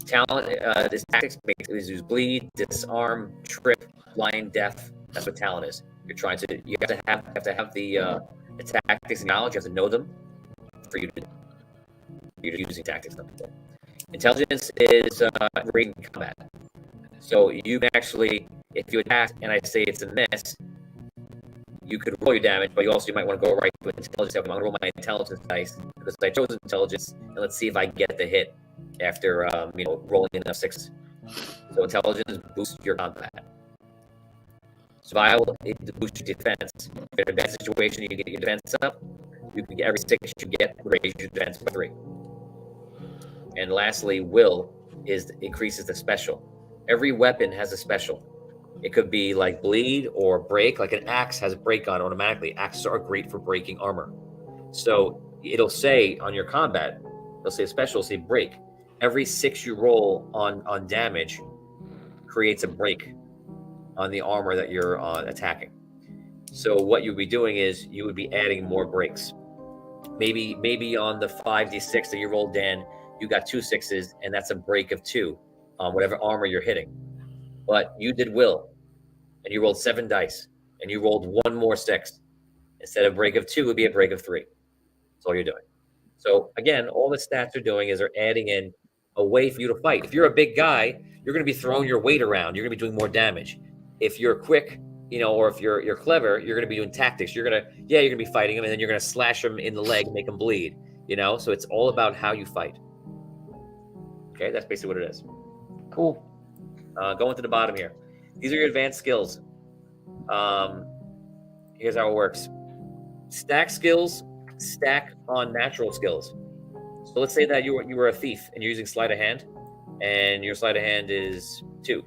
Talent, this tactics is use bleed, disarm, trip, blind, death. That's what talent is. You have to have the tactics and knowledge. You have to know them for you're using tactics. Intelligence is great in combat. So you can actually, if you attack and I say it's a miss, you could roll your damage, but you might want to go right to intelligence. I'm going to roll my intelligence dice because I chose intelligence, and let's see if I can get the hit after rolling enough sixes. So intelligence boosts your combat. Survival, it boosts your defense. If you're in a bad situation, you get your defense up. You can get every 6 you get, raise your defense by 3. And lastly, will increases the special. Every weapon has a special. It could be like bleed or break. Like an axe has a break on automatically. Axes are great for breaking armor. So it'll say on your combat, it'll say special, say break. Every 6 you roll on damage creates a break on the armor that you're attacking. So what you'd be doing is you would be adding more breaks. Maybe on the 5d6 that you rolled, Dan, you got 2 6s, and that's a break of 2 on whatever armor you're hitting. But you did will, and you rolled 7 dice, and you rolled 1 more 6. Instead of break of 2, it would be a break of 3. That's all you're doing. So again, all the stats are doing is they're adding in a way for you to fight. If you're a big guy, you're going to be throwing your weight around. You're going to be doing more damage. If you're quick, or if you're clever, you're going to be doing tactics. You're going to be fighting them, and then you're going to slash them in the leg and make them bleed. So it's all about how you fight. Okay, that's basically what it is. Cool. Going to the bottom here. These are your advanced skills. Here's how it works. Stack skills stack on natural skills. So let's say that you were a thief and you're using sleight of hand, and your sleight of hand is 2.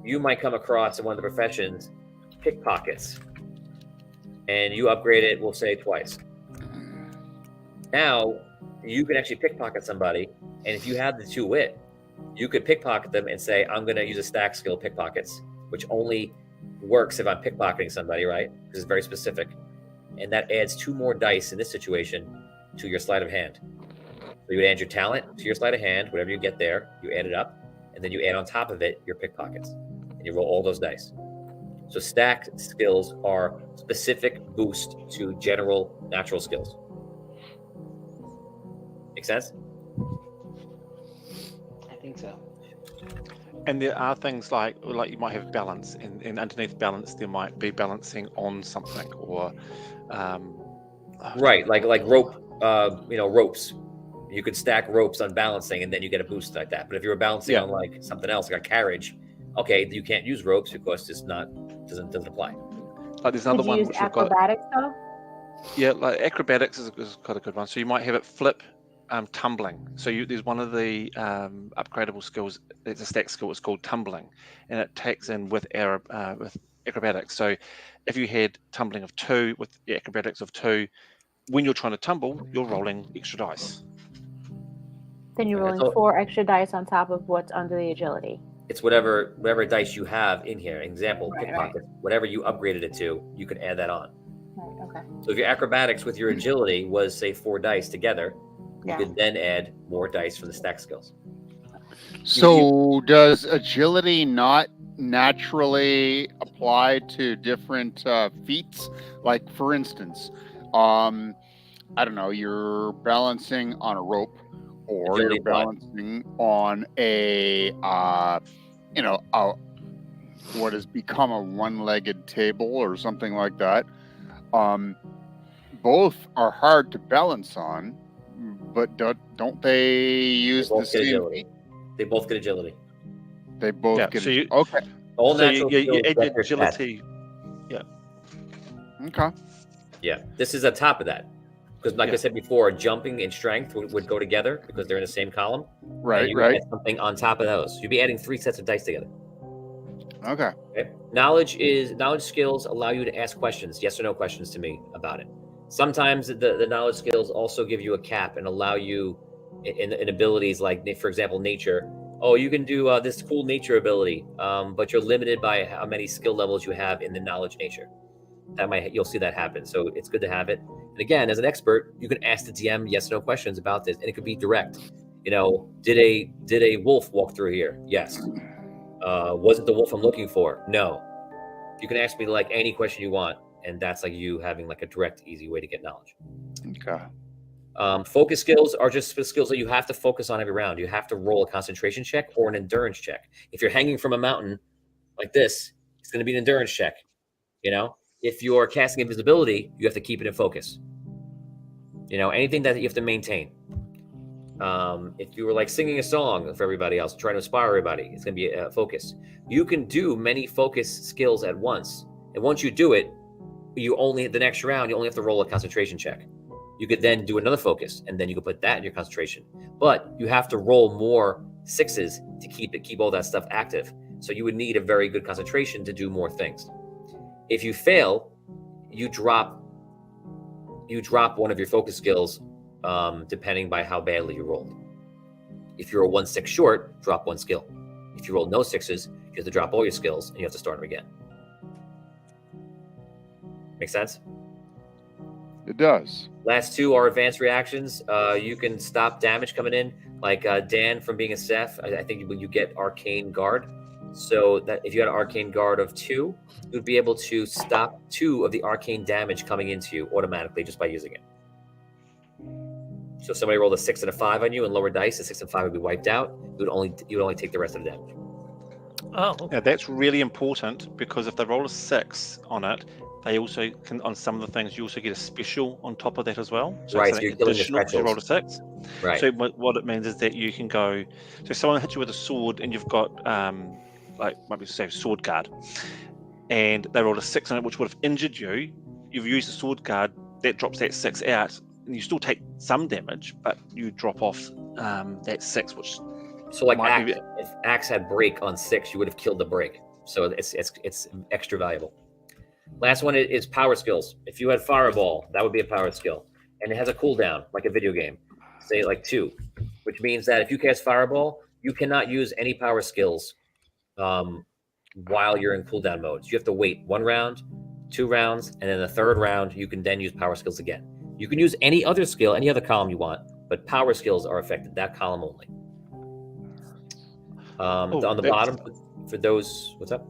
You might come across in one of the professions pickpockets, and you upgrade it, we'll say twice. Now you can actually pickpocket somebody, and if you have the 2 wit, you could pickpocket them and say, I'm going to use a stack skill, pickpockets, which only works if I'm pickpocketing somebody, right? Because it's very specific. And that adds 2 more dice in this situation to your sleight of hand. So you would add your talent to your sleight of hand, whatever you get there, you add it up, and then you add on top of it your pickpockets. And you roll all those dice. So stack skills are specific boost to general natural skills. Make sense? I think so. And there are things like you might have balance, and underneath balance there might be balancing on something, or right, like rope, ropes. You could stack ropes on balancing, and then you get a boost like that. But if you were balancing on like something else, like a carriage, okay, you can't use ropes because it's doesn't apply. Like there's another one which acrobatics though. Yeah, like acrobatics is quite a good one. So you might have it flip. Tumbling. So there's one of the upgradable skills. It's a stack skill. It's called tumbling, and it takes in with acrobatics. So if you had tumbling of 2 with the acrobatics of 2, when you're trying to tumble, you're rolling extra dice. Then you're rolling 4 extra dice on top of what's under the agility. It's whatever dice you have in here. Example, pickpocket. Whatever you upgraded it to, you can add that on. Right. Okay. So if your acrobatics with your agility was say 4 dice together. You could then add more dice for the stack skills. So does agility not naturally apply to different feats? Like, for instance, I don't know, you're balancing on a rope, or agility you're balancing on a, what has become a one-legged table or something like that. Both are hard to balance on. But don't they use the same agility? They both get agility. They both get agility. Okay. All so natural you add skills agility. Yeah. Okay. Yeah. This is on top of that. Because like I said before, jumping and strength would go together because they're in the same column. Right, you add something on top of those. You'd be adding 3 sets of dice together. Okay. Knowledge skills allow you to ask questions, yes or no questions to me about it. Sometimes the knowledge skills also give you a cap and allow you in abilities like, for example, nature. Oh, you can do this cool nature ability, but you're limited by how many skill levels you have in the knowledge nature. You'll see that happen. So it's good to have it. And again, as an expert, you can ask the DM yes or no questions about this, and it could be direct. You know, did a wolf walk through here? Yes. Was it the wolf I'm looking for? No. You can ask me like any question you want, and that's like you having like a direct, easy way to get knowledge. Okay. Focus skills are just skills that you have to focus on every round. You have to roll a concentration check or an endurance check. If you're hanging from a mountain like this, it's going to be an endurance check. You know, if you're casting invisibility, you have to keep it in focus. You know, anything that you have to maintain. If you were like singing a song for everybody else, trying to inspire everybody, it's going to be a focus. You can do many focus skills at once. And once you do it, the next round, you only have to roll a concentration check. You could then do another focus, and then you could put that in your concentration. But you have to roll more 6s to keep all that stuff active. So you would need a very good concentration to do more things. If you fail, you drop one of your focus skills, depending by how badly you rolled. If you're a 1-6 short, drop 1 skill. If you roll no 6s, you have to drop all your skills, and you have to start them again. Make sense? It does. Last 2 are advanced reactions. You can stop damage coming in, like Dan from being a Seth. I think you get Arcane Guard. So that if you had an Arcane Guard of 2, you'd be able to stop 2 of the arcane damage coming into you automatically just by using it. So if somebody rolled a 6 and a 5 on you and lower dice, a 6 and 5 would be wiped out. You would only take the rest of the damage. Oh, okay. Now that's really important, because if they roll a 6 on it, they also can, on some of the things, you also get a special on top of that as well. So right, it's so you're killing the additional because you rolled a 6. Right. So what it means is that you can go, so if someone hits you with a sword and you've got, like, might be say sword guard, and they rolled a 6 on it, which would have injured you, you've used the sword guard, that drops that 6 out, and you still take some damage, but you drop off that 6, which... So like if Axe had break on 6, you would have killed the break. So it's extra valuable. Last one is power skills. If you had Fireball, that would be a power skill. And it has a cooldown, like a video game. Say like 2, which means that if you cast Fireball, you cannot use any power skills while you're in cooldown mode. So you have to wait 1 round, 2 rounds, and then the 3rd round, you can then use power skills again. You can use any other skill, any other column you want, but power skills are affected, that column only. On the bottom, for those, what's up?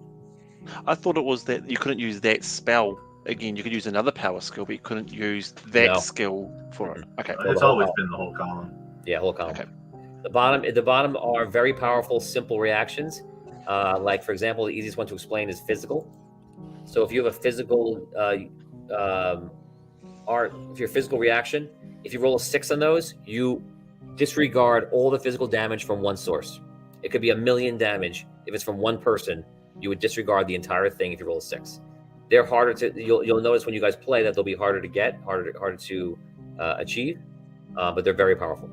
I thought it was that you couldn't use that spell again. You could use another power skill, but you couldn't use that skill for it. Okay, It's always been the whole column. Yeah, whole column. Okay. The bottom are very powerful, simple reactions. Like for example, the easiest one to explain is physical. So if you have a physical if your physical reaction, if you roll a 6 on those, you disregard all the physical damage from one source. It could be 1,000,000 damage. If it's from one person, you would disregard the entire thing if you roll a 6. They're harder to, you'll notice when you guys play that they'll be harder to get, harder to achieve, but they're very powerful.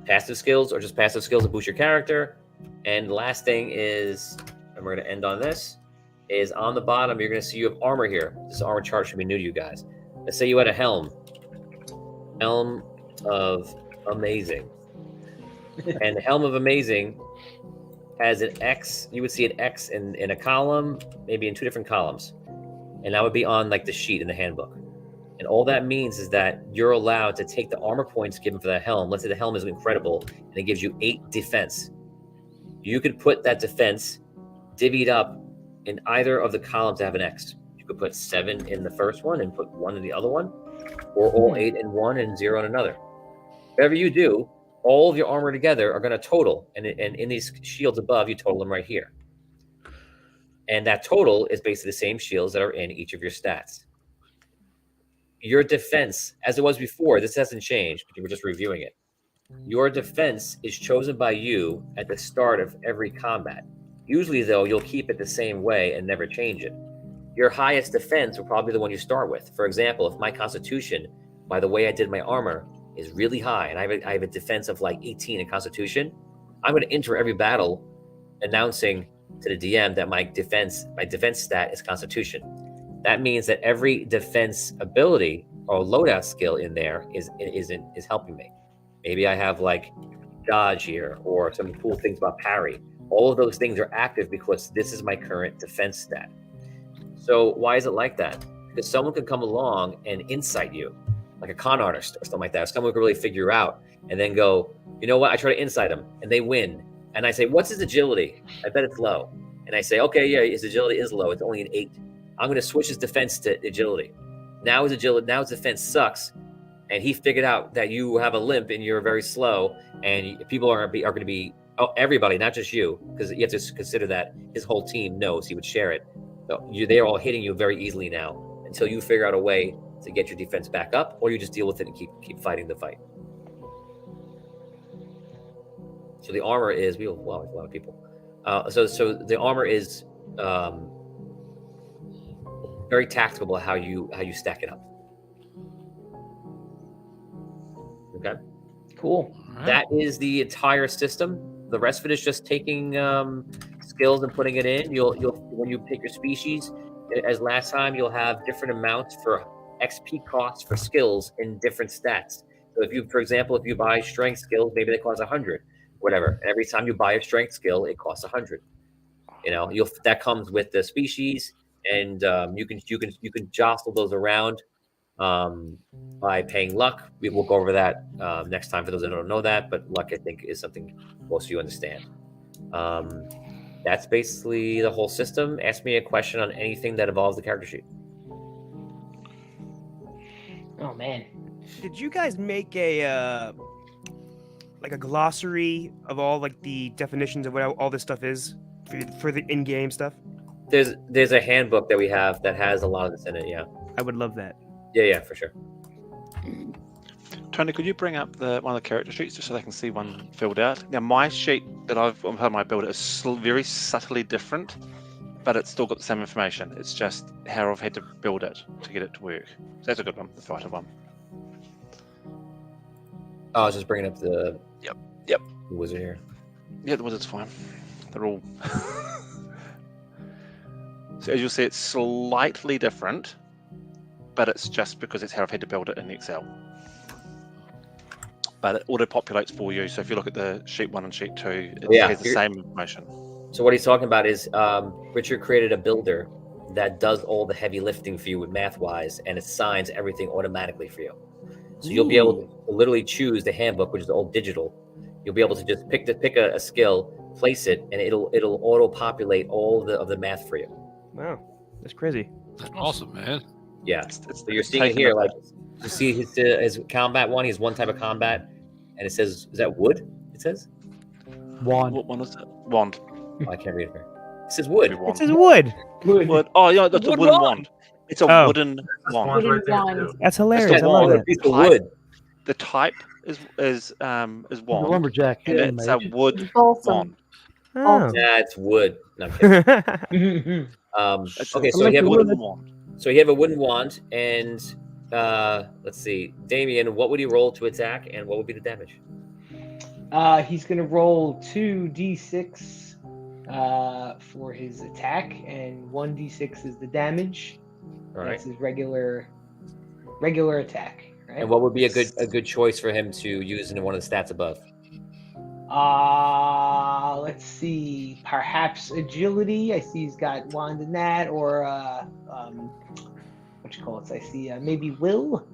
Passive skills are just passive skills that boost your character. And the last thing is, and we're going to end on this, is on the bottom, you're going to see you have armor here. This armor chart should be new to you guys. Let's say you had a helm. Helm of Amazing. And the Helm of Amazing has an X. You would see an X in a column, maybe in 2 different columns. And that would be on like the sheet in the handbook. And all that means is that you're allowed to take the armor points given for that helm. Let's say the helm is incredible and it gives you 8 defense. You could put that defense divvied up in either of the columns that have an X. You could put 7 in the first one and put 1 in the other one, or all 8 in one and 0 in another. Whatever you do, all of your armor together are going to total, and in these shields above, you total them right here. And that total is basically the same shields that are in each of your stats. Your defense, as it was before, this hasn't changed, but we're just reviewing it. Your defense is chosen by you at the start of every combat. Usually, though, you'll keep it the same way and never change it. Your highest defense will probably be the one you start with. For example, if my constitution, by the way I did my armor, is really high, and I have a defense of like 18 in constitution, I'm going to enter every battle announcing to the DM that my defense stat is constitution. That means that every defense ability or loadout skill in there is helping me. Maybe I have like dodge here or some cool things about parry. All of those things are active because this is my current defense stat. So why is it like that? because someone could come along and insight you, like a con artist or something like that. Someone could really figure you out and then go, you know what? I try to insight them and they win. And I say, what's his agility? I bet it's low. And I say, okay, yeah, his agility is low. It's only an 8. I'm going to switch his defense to agility. Now his defense sucks. And he figured out that you have a limp and you're very slow. And people are going to be, everybody, not just you, because you have to consider that his whole team knows he would share it. So they're all hitting you very easily now until you figure out a way to get your defense back up, or you just deal with it and keep fighting the fight. So the armor is, a lot of people. So the armor is very tactical how you stack it up. Okay. Cool. That is the entire system. The rest of it is just taking skills and putting it in. You'll when you pick your species, as last time, you'll have different amounts for XP costs for skills in different stats. So if you, for example, if you buy strength skills, maybe they cost 100, whatever. Every time you buy a strength skill, it costs 100. You know, that comes with the species, and you can jostle those around by paying luck. We will go over that next time for those that don't know that, but luck, I think, is something most of you understand. That's basically the whole system. Ask me a question on anything that involves the character sheet. Oh man. Did you guys make a glossary of all like the definitions of what all this stuff is for the in-game stuff? There's a handbook that we have that has a lot of this in it. Yeah, I would love that. Yeah, for sure. Tony, could you bring up one of the character sheets just so they can see one filled out? Now, my sheet that I've on my build is very subtly different, but it's still got the same information. It's just how I've had to build it to get it to work. So that's a good one, the fighter one. I was just bringing up the Yep. The wizard here. Yeah, the wizard's fine. They're all. So as you'll see, it's slightly different, but it's just because it's how I've had to build it in Excel. But it auto-populates for you. So if you look at the sheet 1 and sheet 2, it has the same information. So what he's talking about is Richard created a builder that does all the heavy lifting for you with math-wise, and assigns everything automatically for you. So you'll be able to literally choose the handbook, which is all digital. You'll be able to just pick a skill, place it, and it'll auto-populate all of the math for you. Wow, that's crazy. That's awesome, man. Yeah. So you're seeing it here, like you see his combat one. He has one type of combat, and it says, "Is that wood?" It says wand. What one is it? Wand. Oh, I can't read it here. It says wood. It says wood. Wood. Oh yeah, that's a wooden wand. It's a wooden wand. Right there, too. That's hilarious. I love Wand, that. a piece of wood. The type is wand. Lumberjack. And it's a wood Balsam. wand. Oh. That's wood. No, I'm kidding. Okay, so you have a wooden wand. So you have a wooden wand, and let's see, Damien, what would he roll to attack, and what would be the damage? He's gonna roll 2d6 for his attack, and 1d6 is the damage. All right. That's his regular attack. Right? And what would be a good choice for him to use in one of the stats above? Let's see. Perhaps agility. I see he's got wand in that, or what you call it? I see maybe will,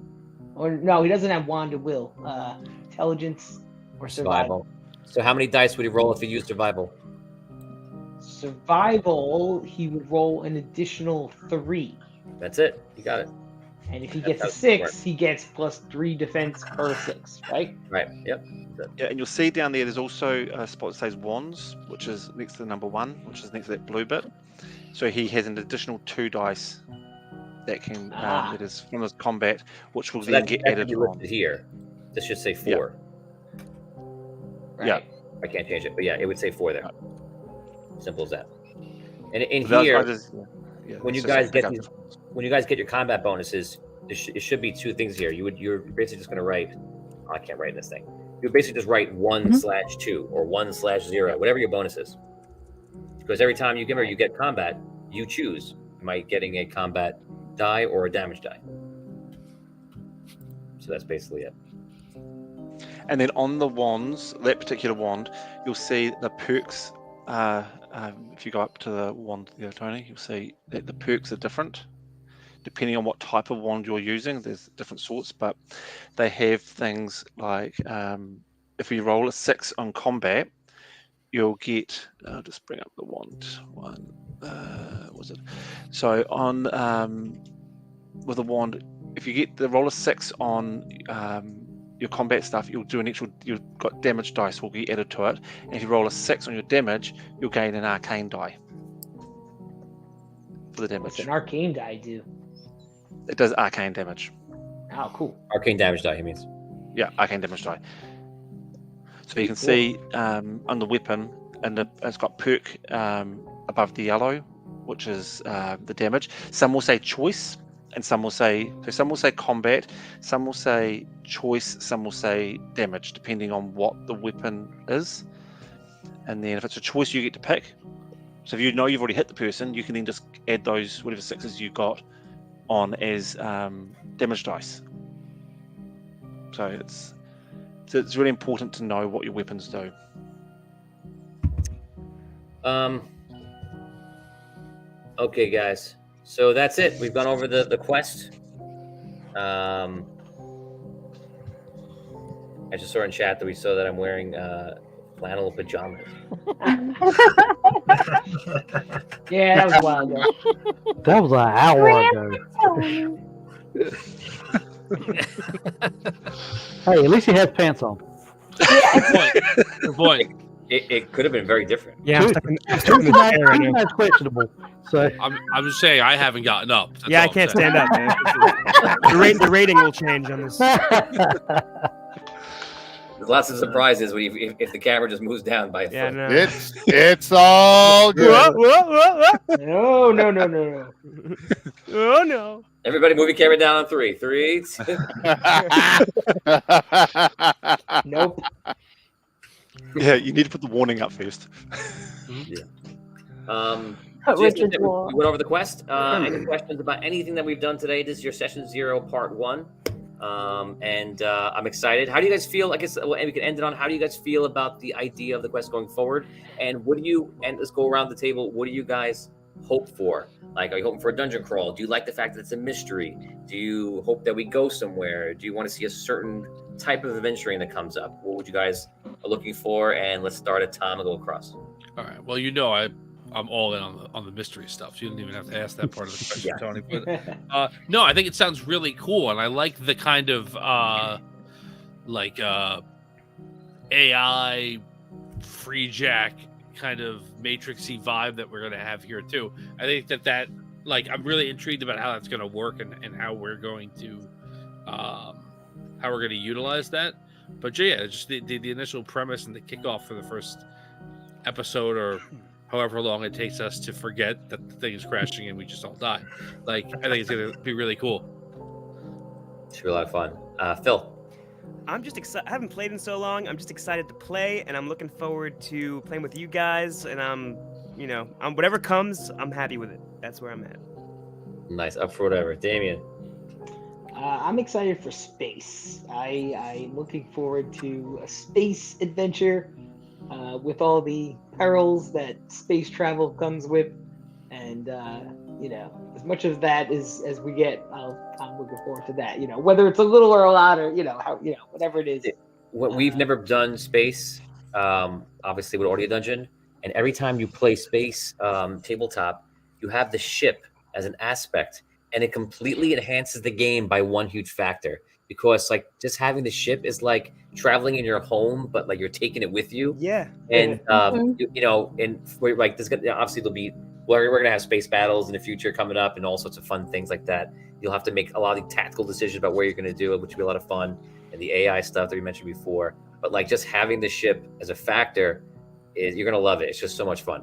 or no, he doesn't have wand or will. Intelligence or survival. So how many dice would he roll if he used survival? Survival, he would roll an additional 3. That's it. You got it. And if he gets a 6, he gets +3 defense per 6, right? Right. Yep. Yeah, and you'll see down there's also a spot that says wands, which is next to the number 1, which is next to that blue bit. So he has an additional 2 dice that can that is from his combat, which will then get added on here. This should say 4. Right. Yeah. I can't change it, but yeah, it would say 4 there. Simple as that. And in But here, when you guys get your combat bonuses, it should be 2 things here. You're basically just going to write. Oh, I can't write in this thing. You basically just write 1/2 or 1/0, whatever your bonus is. Because every time you get combat, you choose. Am I getting a combat die or a damage die? So that's basically it. And then on the wands, that particular wand, you'll see the perks. If you go up to the wand there, Tony, you'll see that the perks are different. depending on what type of wand you're using. There's different sorts, but they have things like if you roll a 6 on combat, you'll get. I'll just bring up the wand one. Was it? So on with a wand, if you get the roll a 6 on your combat stuff, you'll do an extra. You've got damage dice will be added to it, and if you roll a 6 on your damage, you'll gain an arcane die for the damage. What's an arcane die do? It does arcane damage. Oh, cool. Arcane damage die, he means. Yeah, arcane damage die. So you can see on the weapon, and it's got perk above the yellow, which is the damage. Some will say choice, and some will say combat. Some will say choice. Some will say damage, depending on what the weapon is. And then if it's a choice, you get to pick. So if you know you've already hit the person, you can then just add those whatever 6s you got on as damage dice. So it's really important to know what your weapons do. Okay, guys. So that's it. We've gone over the quest. I just saw in chat that we saw that I'm wearing flannel pajamas. Yeah, that was a while ago. That was an hour ago. Hey, at least he has pants on. Good point. It could have been very different. Yeah, I'm stuck in the chair right now. That's questionable. So I'm just saying I haven't gotten up. That's Yeah, I all I'm can't saying. stand up, man. The rating will change on this. There's lots of surprises when if the camera just moves down by a Yeah, foot. no. It's all good. No. Oh no. Everybody move your camera down on 3. 3, 2. Nope. Yeah, you need to put the warning up first. But So Richard's we wall. went over the quest. Any questions about anything that we've done today? This is your session 0, part 1. And I'm excited. How do you guys feel? I guess and we can end it on how do you guys feel about the idea of the quest going forward? And let's go around the table. What do you guys hope for? Like, are you hoping for a dungeon crawl? Do you like the fact that it's a mystery? Do you hope that we go somewhere? Do you want to see a certain type of adventuring that comes up? What would you guys are looking for? And let's start at Tom and go across. All right. Well, I'm all in on the mystery stuff. So you didn't even have to ask that part of the question, Yeah. Tony. But no, I think it sounds really cool, and I like the kind of AI free jack kind of matrixy vibe that we're gonna have here too. I think that I'm really intrigued about how that's gonna work and how we're going to utilize that. But yeah, just the initial premise and the kickoff for the first episode or however long it takes us to forget that the thing is crashing and we just all die. Like, I think it's going to be really cool. It's a lot of fun. Phil. I'm just excited. I haven't played in so long. I'm just excited to play, and I'm looking forward to playing with you guys. And whatever comes, I'm happy with it. That's where I'm at. Nice. Up for whatever. Damien. I'm excited for space. I'm looking forward to a space adventure with all the perils that space travel comes with, and as much of that as we get, I'm looking forward to that. Whether it's a little or a lot, or whatever it is. We've never done space, obviously with Audio Dungeon, and every time you play space tabletop, you have the ship as an aspect, and it completely enhances the game by one huge factor. Because just having the ship is like traveling in your home, but like you're taking it with you. Yeah. And and we're like there's gonna obviously we're gonna have space battles in the future coming up and all sorts of fun things like that. You'll have to make a lot of tactical decisions about where you're gonna do it, which will be a lot of fun, and the AI stuff that we mentioned before. But just having the ship as a factor you're gonna love it. It's just so much fun.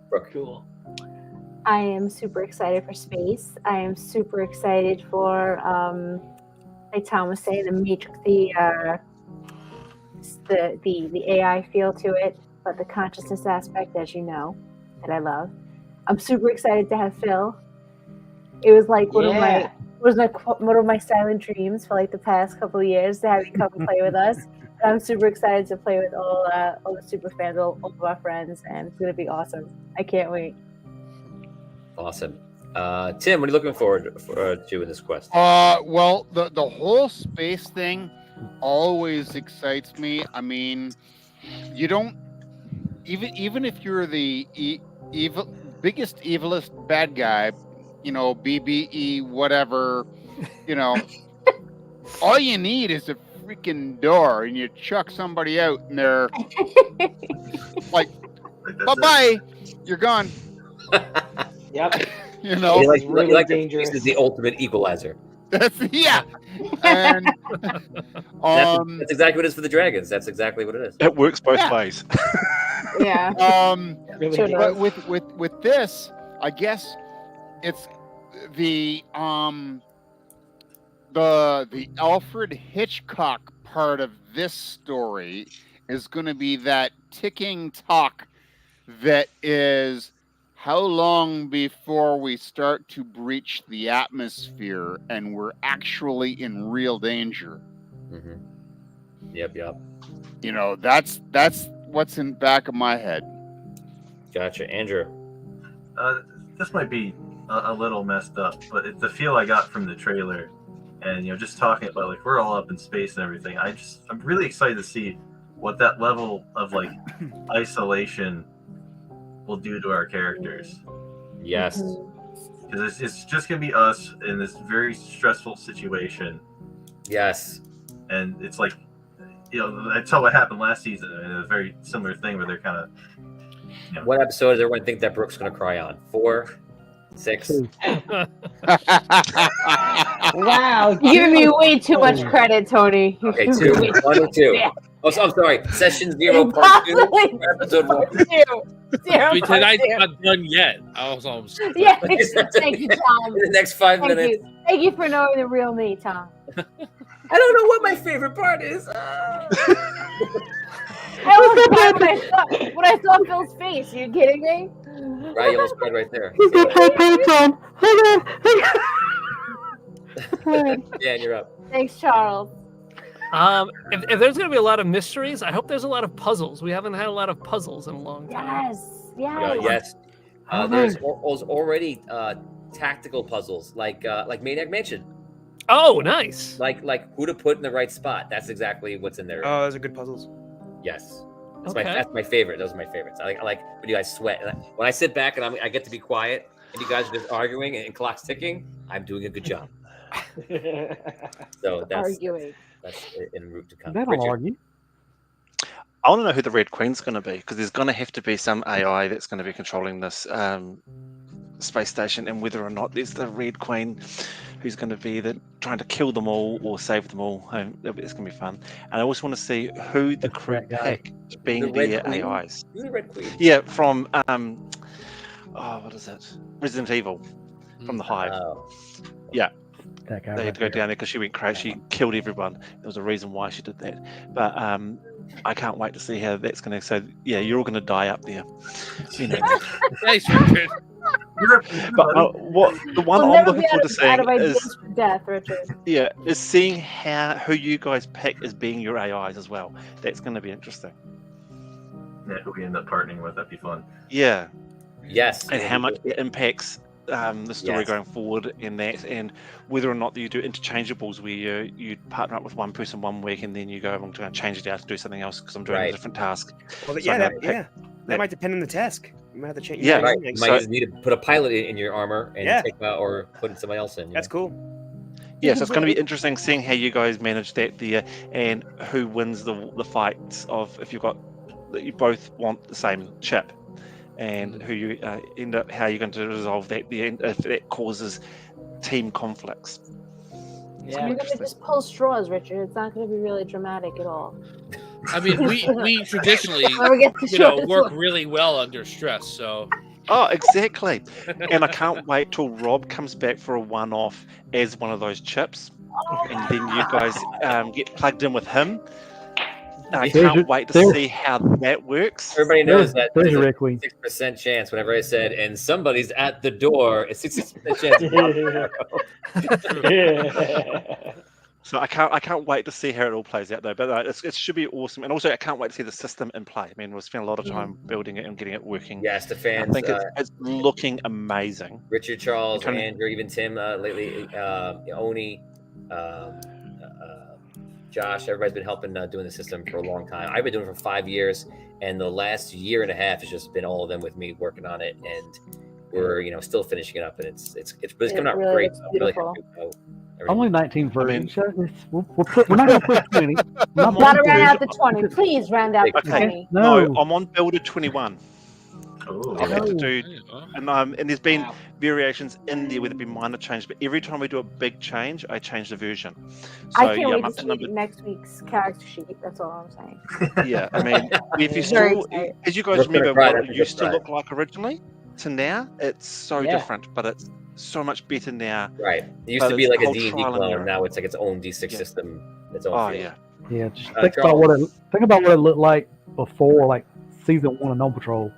Brooke. Cool. I am super excited for space. I am super excited for like Tom was saying, the AI feel to it, but the consciousness aspect, as you know, that I love. I'm super excited to have Phil. It was like one of my silent dreams for the past couple of years to have you come and play with us. And I'm super excited to play with all the super fans, all of our friends, and it's gonna be awesome. I can't wait. Awesome. Tim, what are you looking forward to in this quest? Well, the whole space thing always excites me. I mean, you don't even if you're the biggest evilest bad guy, BBE whatever, all you need is a freaking door, and you chuck somebody out, and they're like, bye-bye, you're gone. Yep. It's really dangerous. This is the ultimate equalizer. Yeah. And that's exactly what it is for the dragons. That's exactly what it is. It works both ways. Yeah. But with this, I guess it's the Alfred Hitchcock part of this story is going to be that ticking clock that is how long before we start to breach the atmosphere and we're actually in real danger. Mm-hmm. Yep. That's what's in the back of my head. Gotcha. Andrew. This might be a little messed up, but it's the feel I got from the trailer, and just talking about like we're all up in space and everything. I'm really excited to see what that level of like isolation will do to our characters. Yes. Because it's just gonna be us in this very stressful situation. Yes. And it's like, I saw what happened last season, and a very similar thing where they're kind of. What episode does everyone think that Brooke's going to cry on? 4, 6. Wow, you're giving me way too much credit, Tony. Okay, 2, 1 or 2. Yeah. Oh, so I'm sorry. Session 0, part 2, episode 1. Tonight's not done yet. I was almost. Yeah, thank you, Tom. In the next 5 minutes. Thank you for knowing the real me, Tom. I don't know what my favorite part is. I almost cried when I saw Phil's face. Are you kidding me? Right, you almost cried right there. Tom. Yeah, you're up. Thanks, Charles. If there's going to be a lot of mysteries, I hope there's a lot of puzzles. We haven't had a lot of puzzles in a long time. Yes. There's already tactical puzzles like Maniac Mansion. Oh, nice. Like who to put in the right spot. That's exactly what's in there. Oh, those are good puzzles. Yes. Okay. That's my favorite. Those are my favorites. I like when you guys sweat. And when I sit back and I get to be quiet and you guys are just arguing and clock's ticking, I'm doing a good job. So that's arguing. That's en route to come. That'll argue. I want to know who the Red Queen's going to be, because there's going to have to be some AI that's going to be controlling this space station, and whether or not there's the Red Queen who's going to be trying to kill them all or save them all. It's going to be fun. And I also want to see who the crew pick being their AIs. Who's the Red Queen? Yeah, from what is it? Resident Evil, from the Hive. Yeah. That guy they had to go down there because she went crazy. She killed everyone. There was a reason why she did that. But I can't wait to see how that's going to. So yeah, you're all going to die up there. Thanks, Richard. But the one I'm looking forward to seeing is death, Richard. Yeah, is seeing who you guys pick as being your AIs as well. That's going to be interesting. Yeah, who we end up partnering with, that'd be fun. Yeah. Yes. And how much it impacts the story going forward in that, and whether or not you do interchangeables where you partner up with one person one week and then you go, I'm going to change it out to do something else because I'm doing a different task. Well, that might depend on the task. You might have to change. Yeah, right. You might just need to put a pilot in your armor and take or put somebody else in. That's cool. Yeah, so it's going to be interesting seeing how you guys manage that there, and who wins the fights of if you both want the same chip. And who you end up, how you're going to resolve that if that causes team conflicts. Yeah. You're going to just pull straws, Richard. It's not going to be really dramatic at all. I mean, we traditionally, work really well under stress. So. Oh, exactly. And I can't wait till Rob comes back for a one-off as one of those chips, and then you guys get plugged in with him. I can't wait to see how that works. Everybody knows that there's a 6% chance whenever I said, and somebody's at the door, it's 6% chance. So I can't wait to see how it all plays out though. But it should be awesome, and also I can't wait to see the system in play. I mean, we've spent a lot of time building it and getting it working. Yes, the I fans. think it's looking amazing. Richard, Charles, Tony- Andrew, even Tim lately, Oni, Josh, everybody's been helping doing the system for a long time. I've been doing it for 5 years, and the last year and a half has just been all of them with me working on it, and we're still finishing it up, and it's coming out really great. looks I'm really beautiful. happy with how Only everything- 19 versions. We're not going to push 20. Not Gotta push round 20. out the 20. Please round out the Okay. 20. No. I'm on builder 21. Oh, I've had to do, There you go. and there's been Wow. variations in there where there've been minor changes, but every time we do a big change, I change the version. So I can't yeah, wait I'm to up to see number. next week's character sheet. That's all I'm saying. Yeah, I mean, if you Very still, excited. as you guys We're gonna remember cry, what that's it a good used to cry. look like originally to now, it's so Yeah. different, but it's so much better now. Right. It used But to be it's like the a whole D&D trial and clone, error. and now it's like its own D6 Yeah. system, its own Oh feel. yeah, Yeah, just Uh, think about what it looked like before, like season 1 of No Patrol.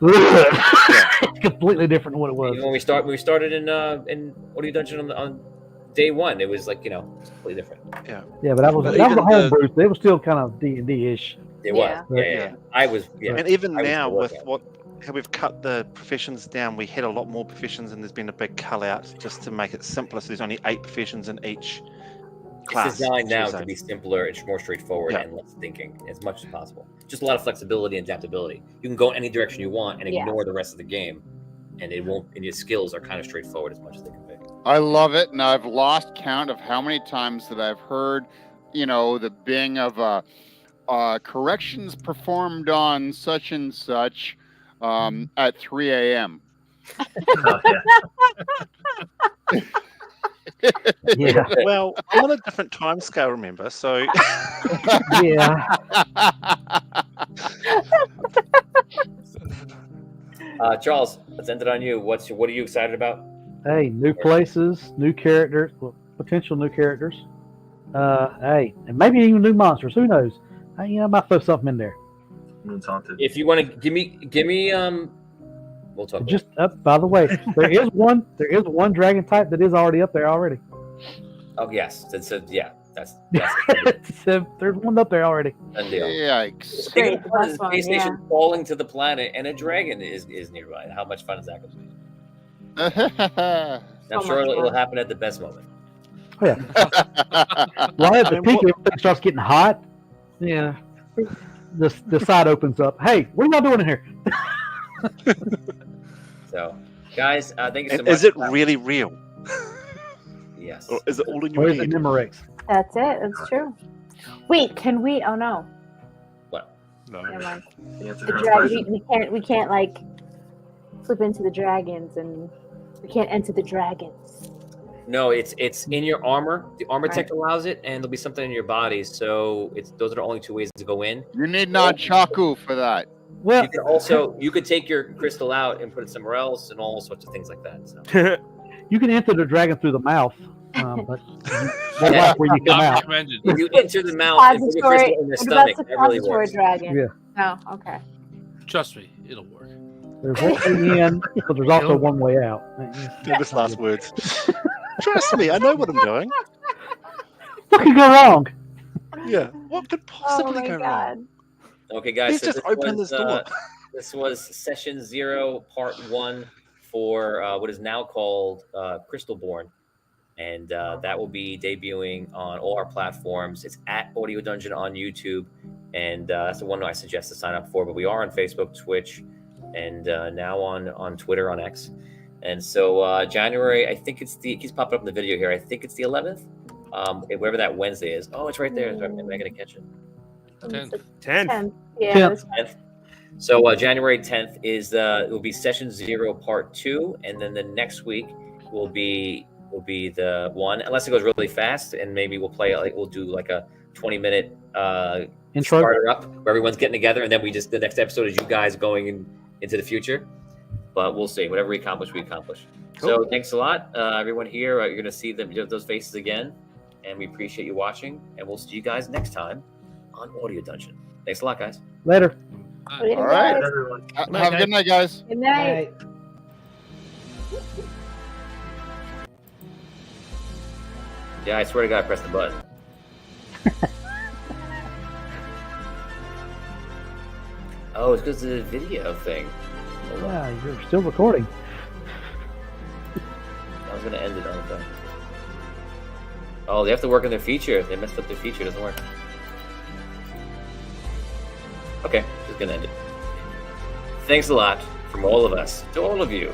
It's completely different than what it was. Even when we started in Audio Dungeon on day one, it was like completely different. Yeah, but that was But the even homebrew. It was still kind of D&D-ish. It Yeah. was. Yeah. I was. Yeah. and even I was now still with working how we've cut the professions down, we had a lot more professions, and there's been a big cull out just to make it simpler. So there's only 8 professions in each class. It's designed now should I to say. be simpler and more straightforward Yeah. and less thinking as much as possible. Just a lot of flexibility and adaptability. You can go any direction you want and Yeah. ignore the rest of the game, and it won't. And your skills are kind of straightforward as much as they can be. I love it, and I've lost count of how many times that I've heard, the bing of corrections performed on such and such at 3 a.m. Oh, yeah. Yeah, Well, I'm on a different time scale, remember? So yeah. Charles, let's end it on you. What are you excited about? Hey, new places, new characters, potential new characters. Hey, and maybe even new monsters. Who knows? I might throw something in there. Moon's haunted. If you want to give me, we'll talk. Just up. By the way, there is one dragon type that is already up there already. Oh yes, that's There's one up there already. done deal. Yikes. Great, The the best one, space station falling to the planet, and a dragon is nearby. How much fun is that going to be? I'm So sure much it'll fun. happen at the best moment. Right at the peak, everything starts getting hot. Yeah, the side opens up. Hey, what are y'all doing in here? So, guys, thank you so and much. is it really real? Yes. Or is it all in your Where's the head? Memorex? That's it. That's true. Wait, can we? Oh no. What? No. Never mind. The answer The to dragon. We can't like flip into the dragons, and we can't enter the dragons. No, it's in your armor. The armor tech Right. allows it, and there'll be something in your body. So those are the only 2 ways to go in. You need not Chaku for that. Well, You could take your crystal out and put it somewhere else, and all sorts of things like that. So. you can enter the dragon through the mouth, but that's like where you come Not out. recommended. If you enter the mouth and put your crystal in the What about stomach, that really suppository works. dragon? Yeah. No. Okay. Trust me, it'll work. There's one way in, but there's also one way out. Famous last words. Trust me, I know what I'm doing. What could go wrong? Yeah. What could Oh possibly my go god. wrong? Okay, guys. Please So just open this door. This was session 0, part 1 for what is now called Crystalborn, and that will be debuting on all our platforms. It's at Audio Dungeon on YouTube, and that's the one I suggest to sign up for. But we are on Facebook, Twitch, and now on Twitter, on X. And so January, I think it keeps popping up in the video here. I think it's the 11th, wherever that Wednesday is. Oh, it's right there. Am I going to catch it? 10th. 10. Yeah. 10th. 10th. So January 10th it will be session 0, part 2, and then the next week will be the one, unless it goes really fast, and maybe we'll do like a 20-minute Intro. starter up where everyone's getting together, and then the next episode is you guys going into the future. But we'll see. Whatever we accomplish, we accomplish. So thanks a lot, everyone here. You're going to see those faces again, and we appreciate you watching. And we'll see you guys next time on Audio Dungeon. Thanks a lot, guys. Later. All right. everyone. Have a good night, guys. Good night. Right. Yeah, I swear to God, I pressed the button. Oh, it's because of the video thing. Yeah, you're still recording. I was gonna end it on the thing. Oh, they have to work on their feature. They messed up their feature. It doesn't work. Okay, just gonna end it. Thanks a lot from all of us to all of you.